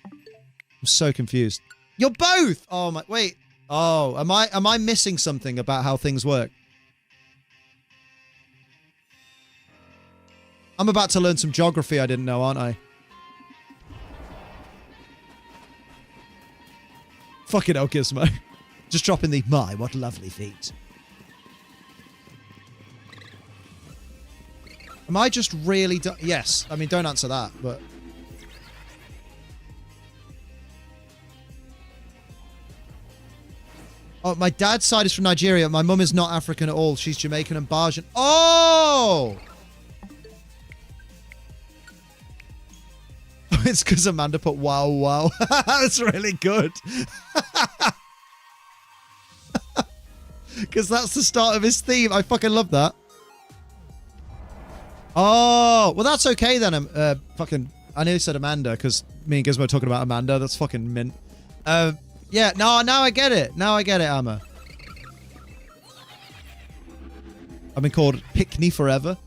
I'm so confused. You're both. Oh my, wait. Oh, am I missing something about how things work? I'm about to learn some geography I didn't know, aren't I? Fucking hell, Gizmo. Just dropping the, my, what lovely feet. Am I just really... Yes. I mean, don't answer that, but... Oh, my dad's side is from Nigeria. My mum is not African at all. She's Jamaican and Bajan. Oh! It's because Amanda put wow, wow. That's really good. Because that's the start of his theme. I fucking love that. Oh, well, that's okay then. Fucking, I nearly said Amanda because me and Gizmo are talking about Amanda. That's fucking mint. Yeah, no, now I get it. Now I get it, Amma. I've been called Pickney forever.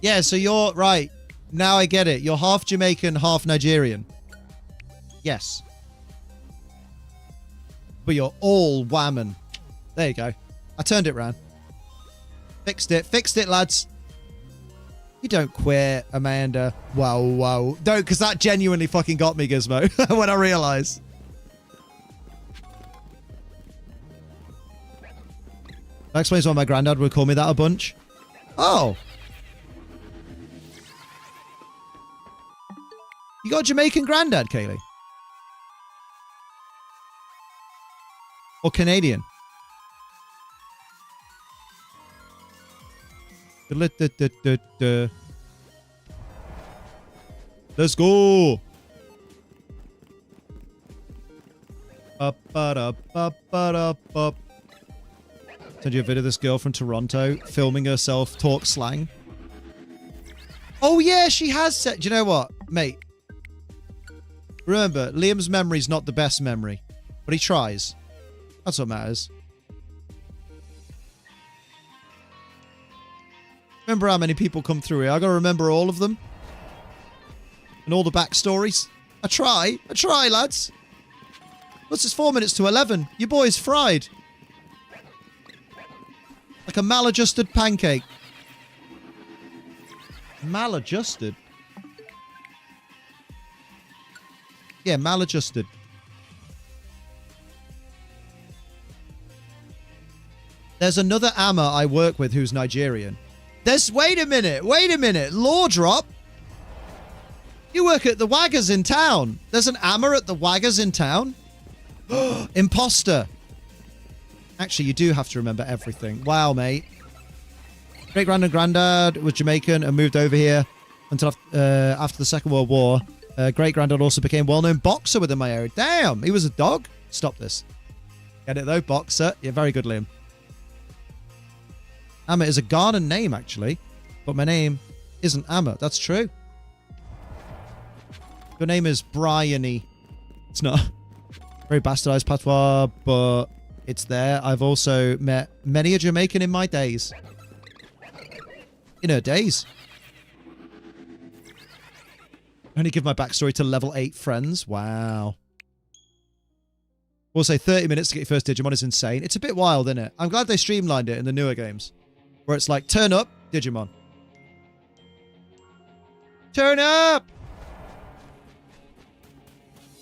Yeah, so you're right. Now I get it. You're half Jamaican, half Nigerian. Yes. But you're all whammon. There you go. I turned it round. Fixed it. Fixed it, lads. You don't quit, Amanda. Wow, wow. Don't, because that genuinely fucking got me, Gizmo, when I realised. That explains why my granddad would call me that a bunch. Oh. You got a Jamaican granddad, Kaylee? Or Canadian? Let's go. Up, up, up, up, up. Send you a video of this girl from Toronto filming herself talk slang. Oh yeah, she has said. Do you know what, mate? Remember, Liam's memory's not the best memory, but he tries. That's what matters. Remember how many people come through here? I gotta remember all of them. And all the backstories. I try, lads. What's this, 4 minutes to 11? Your boy's fried. Like a maladjusted pancake. Maladjusted? Yeah, maladjusted. There's another Amma I work with who's Nigerian. Wait a minute. Law drop? You work at the Waggers in town. There's an Amma at the Waggers in town? Imposter. Actually, you do have to remember everything. Wow, mate. Great-grand and granddad was Jamaican and moved over here until after the Second World War. Great-granddad also became well-known boxer within my area. Damn, he was a dog? Stop this. Get it, though? Boxer. Yeah, very good, Liam. Amma is a Ghanaian name, actually. But my name isn't Amma. That's true. Your name is Bryony. It's not. Very bastardized patois, but it's there. I've also met many a Jamaican in my days. In her days. I only give my backstory to level 8 friends. Wow. We'll say 30 minutes to get your first Digimon is insane. It's a bit wild, isn't it? I'm glad they streamlined it in the newer games. Where it's like, turn up, Digimon. Turn up!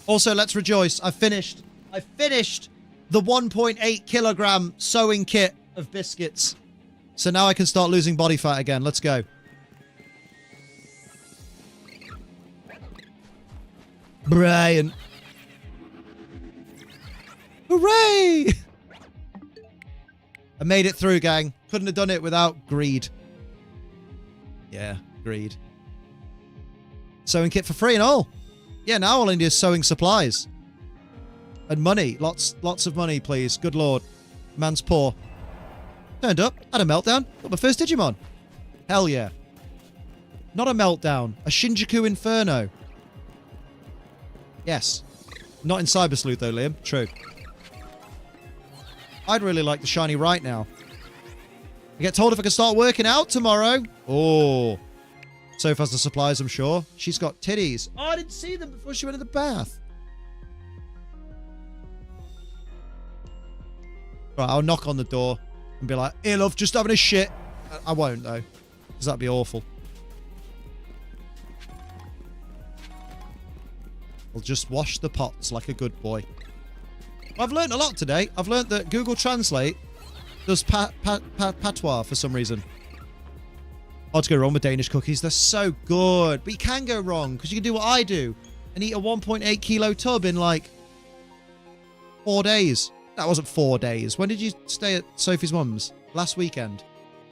Also, let's rejoice. I finished the 1.8 kilogram sewing kit of biscuits. So now I can start losing body fat again. Let's go. Brian. Hooray! I made it through, gang. Couldn't have done it without greed. Yeah, greed. Sewing kit for free and all. Yeah, now all I need is sewing supplies. And money. Lots of money, please. Good lord. Man's poor. Turned up. Had a meltdown. Got my first Digimon. Hell yeah. Not a meltdown. A Shinjuku Inferno. Yes. Not in Cyber Sleuth, though, Liam. True. I'd really like the shiny right now. I get told if I can start working out tomorrow. Oh. Soph has the supplies, I'm sure. She's got titties. Oh, I didn't see them before she went to the bath. Right, I'll knock on the door and be like, hey, love, just having a shit. I won't, though, because that'd be awful. I'll just wash the pots like a good boy. I've learned a lot today. I've learned that Google Translate does patois for some reason. Hard to go wrong with Danish cookies. They're so good. But you can go wrong because you can do what I do and eat a 1.8 kilo tub in like 4 days. That wasn't 4 days. When did you stay at Sophie's mum's? Last weekend.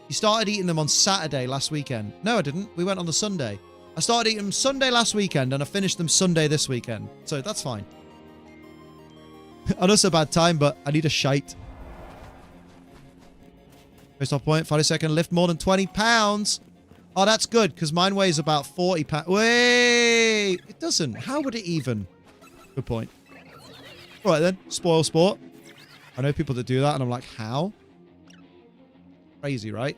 You started eating them on Saturday last weekend. No, I didn't. We went on the Sunday. I started eating them Sunday last weekend and I finished them Sunday this weekend. So that's fine. I know it's a bad time, but I need a shite. First off point, 40-second lift more than 20 pounds. Oh, that's good, because mine weighs about 40 pounds. Wait, it doesn't. How would it even? Good point. All right, then. Spoil sport. I know people that do that, and I'm like, how? Crazy, right?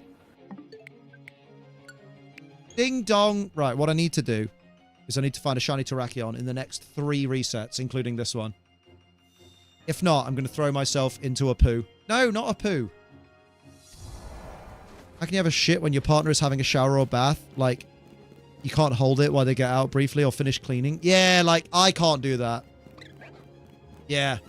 Ding dong. Right, what I need to do is I need to find a shiny Terrakion in the next 3 resets, including this one. If not, I'm going to throw myself into a poo. No, not a poo. How can you have a shit when your partner is having a shower or bath? Like, you can't hold it while they get out briefly or finish cleaning? Yeah, like, I can't do that. Yeah.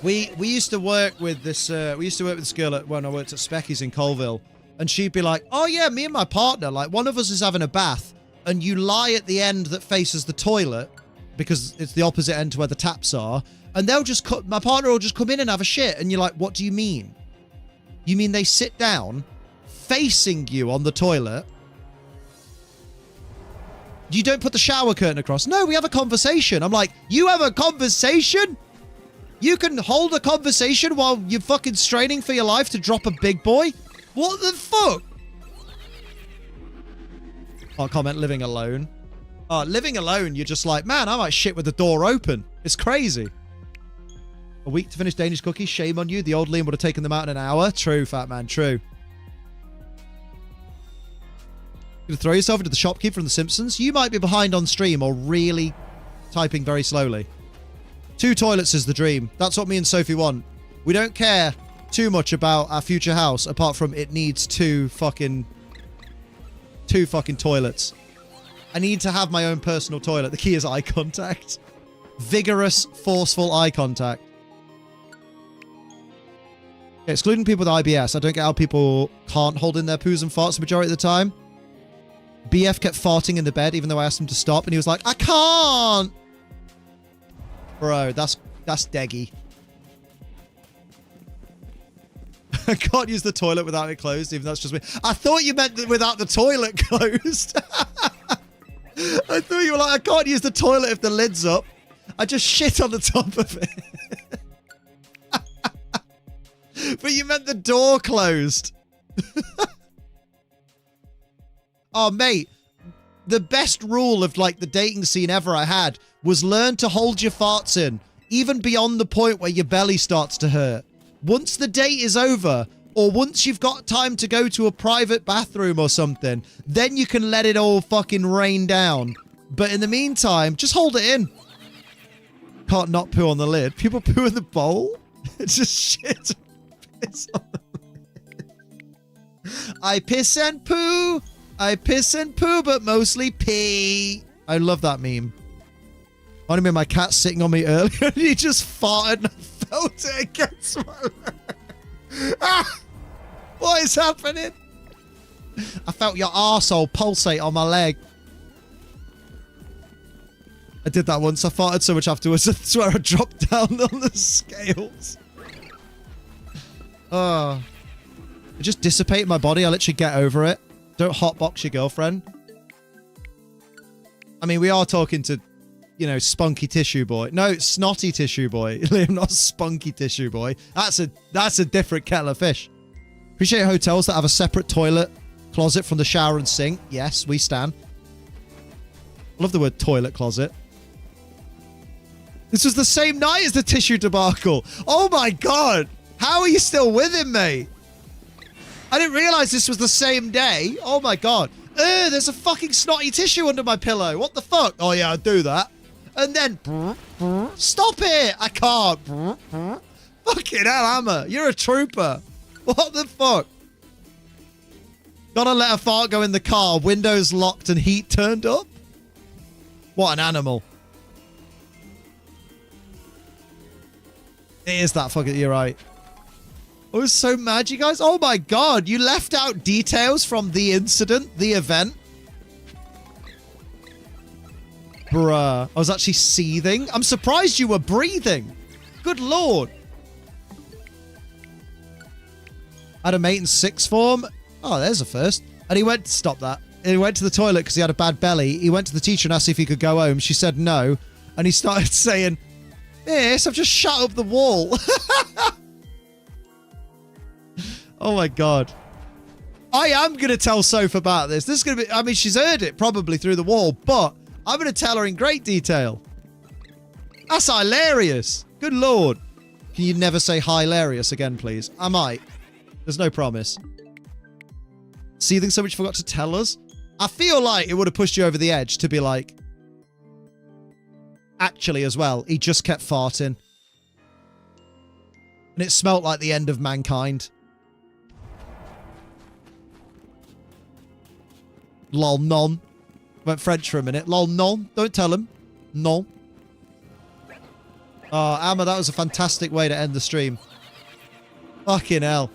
We used to work with this, girl when I worked at Specky's in Colville. And she'd be like, oh yeah, me and my partner, like, one of us is having a bath. And you lie at the end that faces the toilet because it's the opposite end to where the taps are. And they'll just my partner will just come in and have a shit. And you're like, what do you mean? You mean they sit down facing you on the toilet? You don't put the shower curtain across. No, we have a conversation. I'm like, you have a conversation? You can hold a conversation while you're fucking straining for your life to drop a big boy? What the fuck? I'll comment living alone. Living alone, you're just like, man, I might shit with the door open. It's crazy. A week to finish Danish cookies. Shame on you. The old Liam would have taken them out in an hour. True, fat man. True. You're going to throw yourself into the shopkeep from The Simpsons? You might be behind on stream or really typing very slowly. 2 toilets is the dream. That's what me and Sophie want. We don't care too much about our future house apart from it needs 2 fucking toilets. I need to have my own personal toilet. The key is eye contact. Vigorous, forceful eye contact. Excluding people with IBS, I don't get how people can't hold in their poos and farts the majority of the time. BF kept farting in the bed even though I asked him to stop and he was like, I can't! Bro, that's deggy. I can't use the toilet without it closed, even though that's just me. I thought you meant that without the toilet closed. I thought you were like, I can't use the toilet if the lid's up. I just shit on the top of it. But you meant the door closed. Oh, mate. The best rule of, like, the dating scene ever I had was learn to hold your farts in, even beyond the point where your belly starts to hurt. Once the date is over, or once you've got time to go to a private bathroom or something, then you can let it all fucking rain down. But in the meantime, just hold it in. Can't not poo on the lid. People poo in the bowl? It's just shit. Piss on the lid. I piss and poo. I piss and poo, but mostly pee. I love that meme. I remember my cat sitting on me earlier and he just farted and I felt it against my leg. Ah! What is happening? I felt your arsehole pulsate on my leg. I did that once. I farted so much afterwards. I swear I dropped down on the scales. Oh. I just dissipate my body. I literally get over it. Don't hotbox your girlfriend. I mean, we are talking to, you know, spunky tissue boy. No, snotty tissue boy. Liam, not spunky tissue boy. That's a different kettle of fish. Appreciate hotels that have a separate toilet closet from the shower and sink. Yes, we stand. I love the word toilet closet. This was the same night as the tissue debacle. Oh my God. How are you still with him, mate? I didn't realize this was the same day. Oh my God. There's a fucking snotty tissue under my pillow. What the fuck? Oh yeah, I'll do that. And then, stop it. I can't. Fucking hell, Hammer. You're a trooper. What the fuck? Gotta let a fart go in the car. Windows locked and heat turned up. What an animal. It is that fucking... You're right. I was so mad, you guys. Oh my god, you left out details from the incident, the event. Bruh. I was actually seething. I'm surprised you were breathing. Good lord. I had a mate in sixth form. Oh, there's a first. And he went... Stop that. He went to the toilet because he had a bad belly. He went to the teacher and asked if he could go home. She said no. And he started saying, "Yes, I've just shut up the wall." Oh my god. I am going to tell Soph about this. This is going to be... I mean, she's heard it probably through the wall, but I'm going to tell her in great detail. That's hilarious. Good lord. Can you never say hilarious again, please? I might. There's no promise. Seething so much you forgot to tell us? I feel like it would have pushed you over the edge to be like... Actually, as well, he just kept farting. And it smelt like the end of mankind. Lol, non. Went French for a minute. Lol, non. Don't tell him. Non. Oh, Amma, that was a fantastic way to end the stream. Fucking hell.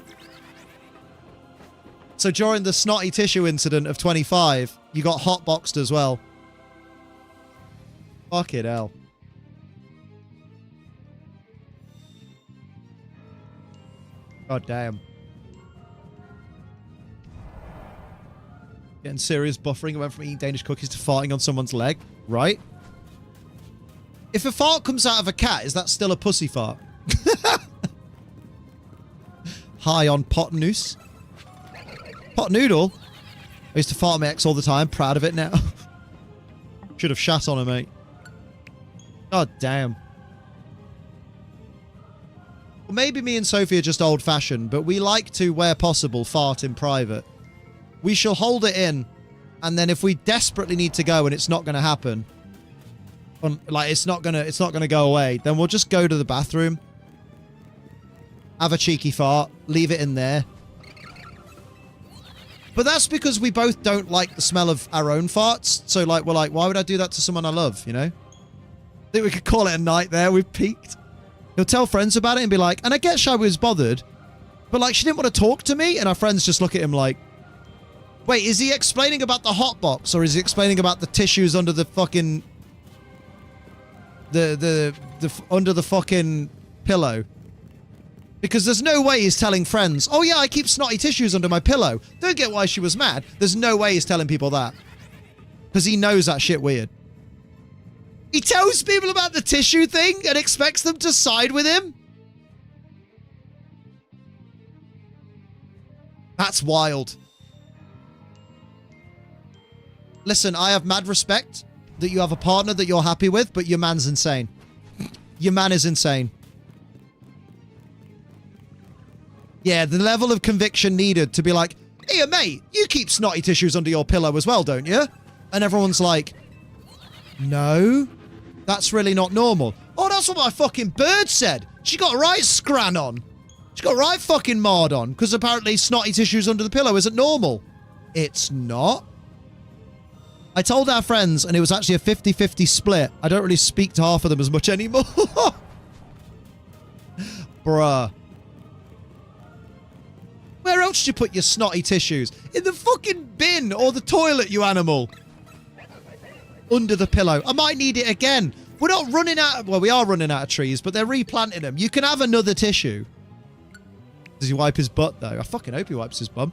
So during the snotty tissue incident of 25, you got hotboxed as well. Fucking hell. God damn. Getting serious buffering. It went from eating Danish cookies to farting on someone's leg. Right? If a fart comes out of a cat, is that still a pussy fart? High on pot noose. Pot noodle? I used to fart on my ex all the time. Proud of it now. Should have shat on her, mate. God damn. Well, maybe me and Sophie are just old-fashioned, but we like to, where possible, fart in private. We shall hold it in, and then if we desperately need to go and it's not going to happen, like it's not gonna go away, then we'll just go to the bathroom, have a cheeky fart, leave it in there. But that's because we both don't like the smell of our own farts. So like we're like, why would I do that to someone I love? You know? I think we could call it a night there. We've peaked. He'll tell friends about it and be like, and I get shy was bothered, but like she didn't want to talk to me, and our friends just look at him like, wait, is he explaining about the hot box, or is he explaining about the tissues under the fucking under the fucking pillow? Because there's no way he's telling friends, oh yeah, I keep snotty tissues under my pillow. Don't get why she was mad. There's no way he's telling people that. Because he knows that shit weird. He tells people about the tissue thing and expects them to side with him? That's wild. Listen, I have mad respect that you have a partner that you're happy with, but your man's insane. Your man is insane. Yeah, the level of conviction needed to be like, hey, mate, you keep snotty tissues under your pillow as well, don't you? And everyone's like, no, that's really not normal. Oh, that's what my fucking bird said. She got right scran on. She got right fucking marred on, because apparently snotty tissues under the pillow isn't normal. It's not. I told our friends, and it was actually a 50-50 split. I don't really speak to half of them as much anymore. Bruh. Where else did you put your snotty tissues? In the fucking bin or the toilet, you animal. Under the pillow. I might need it again. We're not running out of... Well, we are running out of trees, but they're replanting them. You can have another tissue. Does he wipe his butt, though? I fucking hope he wipes his bum.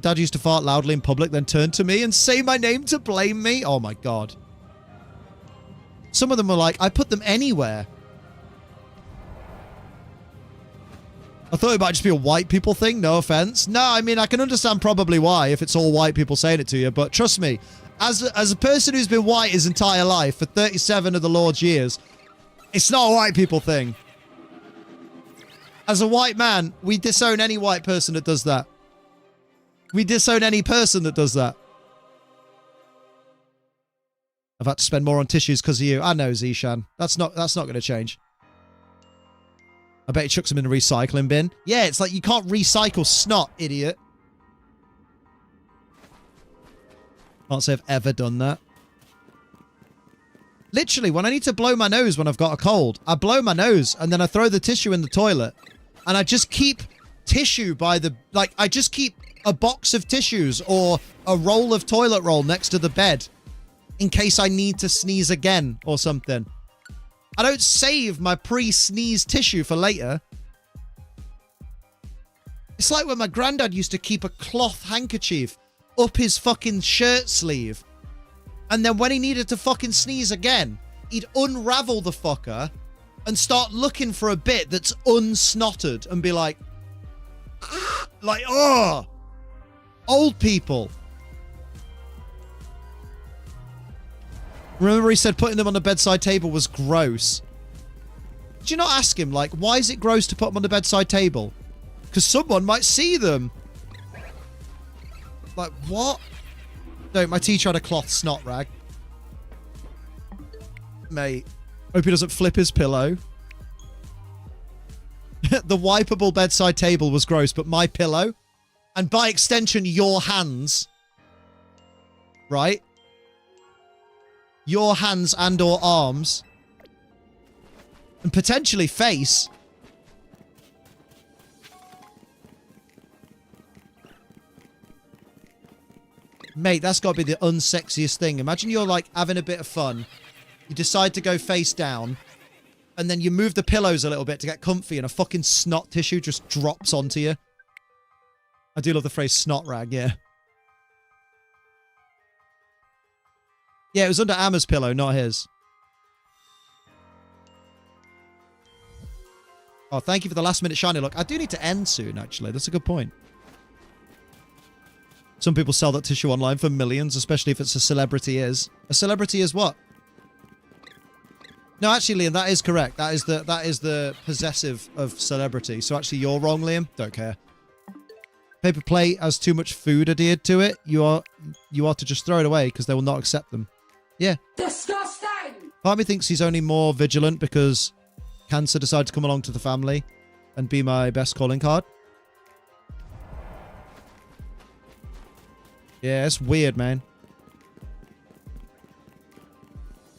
Dad used to fart loudly in public, then turn to me and say my name to blame me. Oh, my God. Some of them were like, I put them anywhere. I thought it might just be a white people thing. No offense. No, I mean, I can understand probably why if it's all white people saying it to you. But trust me, as a person who's been white his entire life for 37 of the Lord's years, it's not a white people thing. As a white man, we disown any white person that does that. We disown any person that does that. I've had to spend more on tissues because of you. I know, Zishan. That's not going to change. I bet he chucks them in a recycling bin. Yeah, it's like you can't recycle snot, idiot. Can't say I've ever done that. Literally, when I need to blow my nose when I've got a cold, I blow my nose and then I throw the tissue in the toilet. And I just keep tissue by the... Like, I just keep a box of tissues or a roll of toilet roll next to the bed in case I need to sneeze again or something. I don't save my pre-sneeze tissue for later. It's like when my granddad used to keep a cloth handkerchief up his fucking shirt sleeve. And then when he needed to fucking sneeze again, he'd unravel the fucker and start looking for a bit that's unsnotted and be like, oh, old people. Remember he said putting them on the bedside table was gross. Did you not ask him, like, why is it gross to put them on the bedside table? Because someone might see them. Like, what? No, my teacher had a cloth snot rag. Mate, hope he doesn't flip his pillow. The wipeable bedside table was gross, but my pillow, and by extension, your hands, right? Your hands and or arms, and potentially face. Mate, that's got to be the unsexiest thing. Imagine you're like having a bit of fun. You decide to go face down. And then you move the pillows a little bit to get comfy and a fucking snot tissue just drops onto you. I do love the phrase snot rag, yeah. Yeah, it was under Amma's pillow, not his. Oh, thank you for the last minute shiny look. I do need to end soon, actually. That's a good point. Some people sell that tissue online for millions, especially if it's a celebrity is. A celebrity is what? No, actually, Liam, that is correct. That is the possessive of celebrity. So actually, you're wrong, Liam. Don't care. Paper plate has too much food adhered to it. You are to just throw it away because they will not accept them. Yeah. Disgusting! Part of me thinks he's only more vigilant because cancer decided to come along to the family and be my best calling card. Yeah, it's weird, man.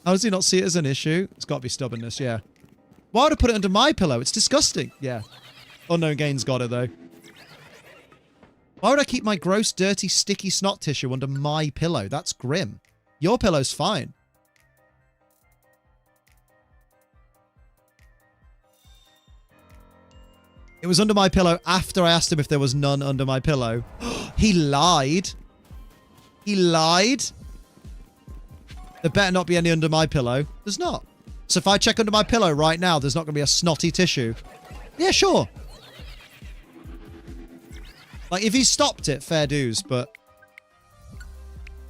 How does he not see it as an issue? It's got to be stubbornness, yeah. Why would I put it under my pillow? It's disgusting. Yeah. Unknown Gains got it, though. Why would I keep my gross, dirty, sticky snot tissue under my pillow? That's grim. Your pillow's fine. It was under my pillow after I asked him if there was none under my pillow. He lied. He lied. There better not be any under my pillow. There's not. So if I check under my pillow right now, there's not going to be a snotty tissue. Yeah, sure. Like, if he stopped it, fair dues, but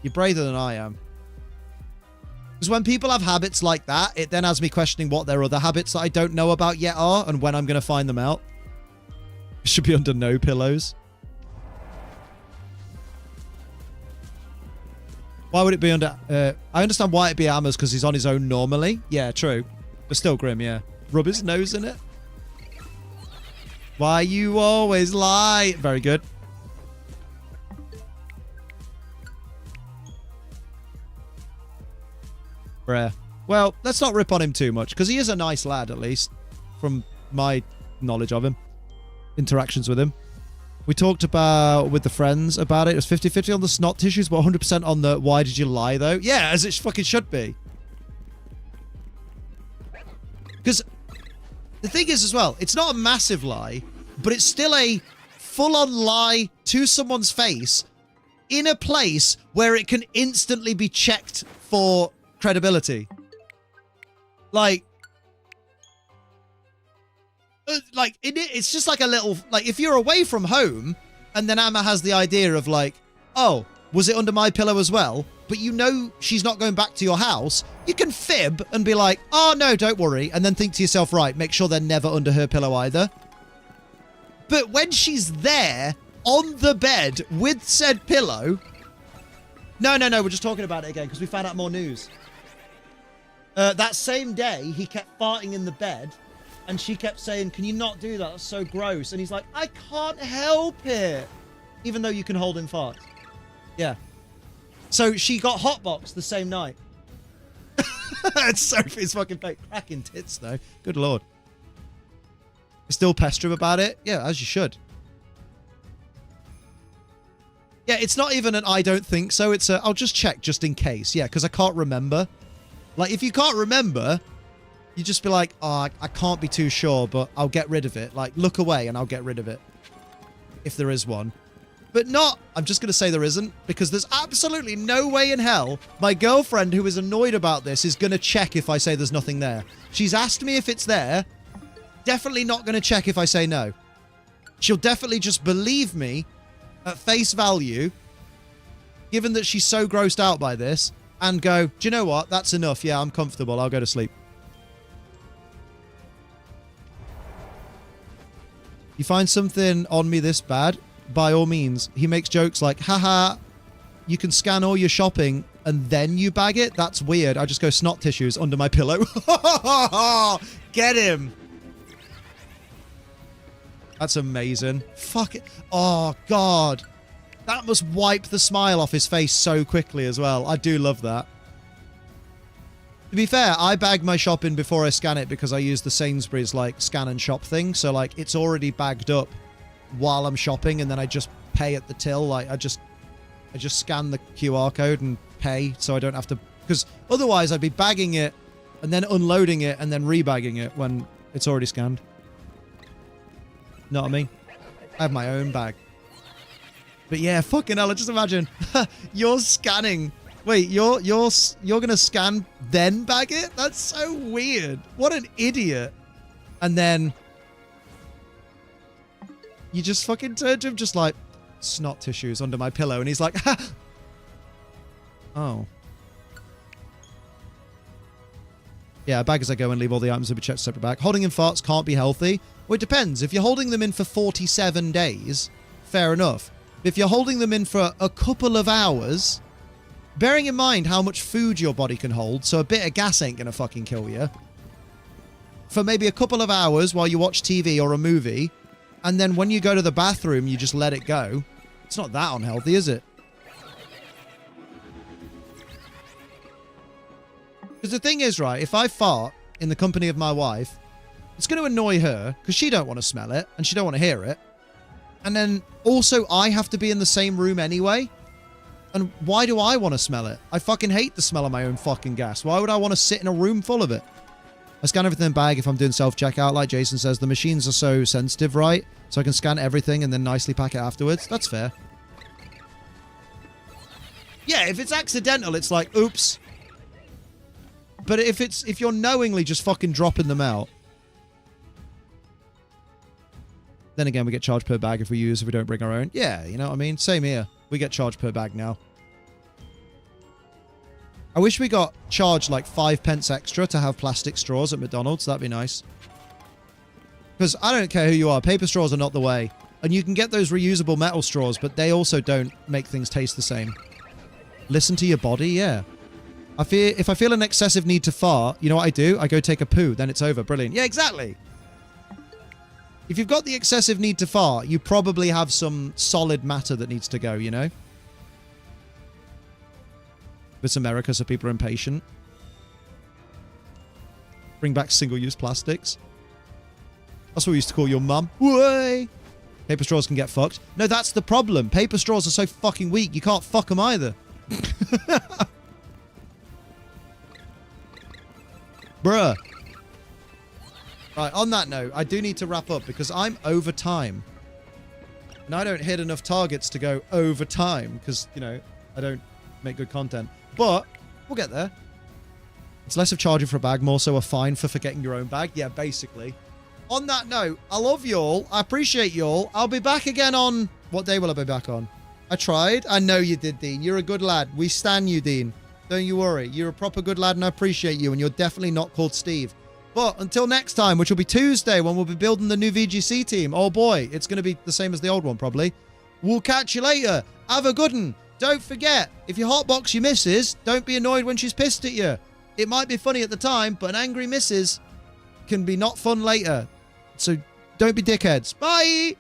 you're braver than I am. Because when people have habits like that, it then has me questioning what their other habits that I don't know about yet are and when I'm going to find them out. It should be under no pillows. Why would it be under... I understand why it'd be Amma's because he's on his own normally. Yeah, true. But still grim, yeah. Rub his nose in it. Why you always lie. Very good. Bruh. Well, let's not rip on him too much because he is a nice lad, at least. From my knowledge of him. Interactions with him. We talked about, with the friends, about it. It was 50-50 on the snot tissues, but 100% on the why did you lie, though. Yeah, as it fucking should be. Because the thing is, as well, it's not a massive lie, but it's still a full-on lie to someone's face in a place where it can instantly be checked for credibility. Like, it's just like a little, like, if you're away from home and then Amma has the idea of like, oh, was it under my pillow as well? But you know she's not going back to your house. You can fib and be like, oh, no, don't worry. And then think to yourself, right, make sure they're never under her pillow either. But when she's there on the bed with said pillow. No, we're just talking about it again because we found out more news. That same day, he kept farting in the bed. And she kept saying, can you not do that? That's so gross. And he's like, I can't help it. Even though you can hold in farts. Yeah. So she got hotboxed the same night. It's Sophie's fucking fake. Cracking tits, though. Good lord. You still pester him about it? Yeah, as you should. Yeah, it's not even an I don't think so. It's a I'll just check just in case. Yeah, because I can't remember. Like, if you can't remember, you just be like, oh, I can't be too sure, but I'll get rid of it. Like, look away and I'll get rid of it. If there is one. But not, I'm just going to say there isn't, because there's absolutely no way in hell my girlfriend who is annoyed about this is going to check if I say there's nothing there. She's asked me if it's there. Definitely not going to check if I say no. She'll definitely just believe me at face value, given that she's so grossed out by this, and go, do you know what? That's enough. Yeah, I'm comfortable. I'll go to sleep. You find something on me this bad? By all means. He makes jokes like, haha, you can scan all your shopping and then you bag it? That's weird. I just go snot tissues under my pillow. Get him. That's amazing. Fuck it. Oh, God. That must wipe the smile off his face so quickly as well. I do love that. To be fair, I bag my shopping before I scan it because I use the Sainsbury's, like, scan and shop thing. So, like, it's already bagged up while I'm shopping, and then I just pay at the till. Like, I just scan the QR code and pay, so I don't have to... Because otherwise, I'd be bagging it and then unloading it and then rebagging it when it's already scanned. Know what I mean? I have my own bag. But yeah, fucking hell, just imagine. You're scanning... Wait, you're gonna scan then bag it? That's so weird. What an idiot. And then you just fucking turn to him just like snot tissues under my pillow, and he's like, ha! Oh. Yeah, I bag as I go and leave all the items to be checked separate bag. Holding in farts can't be healthy. Well, it depends. If you're holding them in for 47 days, fair enough. If you're holding them in for a couple of hours, bearing in mind how much food your body can hold, so a bit of gas ain't gonna fucking kill you, for maybe a couple of hours while you watch TV or a movie, and then when you go to the bathroom, you just let it go. It's not that unhealthy, is it? Because the thing is, right, if I fart in the company of my wife, it's going to annoy her because she don't want to smell it and she don't want to hear it. And then also I have to be in the same room anyway. And why do I want to smell it? I fucking hate the smell of my own fucking gas. Why would I want to sit in a room full of it? I scan everything in bag if I'm doing self-checkout. Like Jason says, the machines are so sensitive, right? So I can scan everything and then nicely pack it afterwards. That's fair. Yeah, if it's accidental, it's like, oops. But if you're knowingly just fucking dropping them out, then again, we get charged per bag if we don't bring our own. Yeah, you know what I mean? Same here. We get charged per bag now. I wish we got charged like 5 pence extra to have plastic straws at McDonald's. That'd be nice. Because I don't care who you are. Paper straws are not the way. And you can get those reusable metal straws, but they also don't make things taste the same. Listen to your body, yeah. If I feel an excessive need to fart, you know what I do? I go take a poo, then it's over. Brilliant. Yeah, exactly. If you've got the excessive need to fart, you probably have some solid matter that needs to go, you know? It's America, so people are impatient. Bring back single-use plastics. That's what we used to call your mum. Way. Paper straws can get fucked. No, that's the problem. Paper straws are so fucking weak, you can't fuck them either. Bruh. Right, on that note, I do need to wrap up because I'm over time. And I don't hit enough targets to go over time because, you know, I don't make good content. But we'll get there. It's less of charging for a bag, more so a fine for forgetting your own bag. Yeah, basically. On that note, I love y'all. I appreciate y'all. I'll be back again on... What day will I be back on? I tried. I know you did, Dean. You're a good lad. We stan you, Dean. Don't you worry. You're a proper good lad and I appreciate you. And you're definitely not called Steve. But until next time, which will be Tuesday when we'll be building the new VGC team. Oh boy, it's going to be the same as the old one, probably. We'll catch you later. Have a good one. Don't forget, if you hotbox your missus, don't be annoyed when she's pissed at you. It might be funny at the time, but an angry missus can be not fun later. So don't be dickheads. Bye!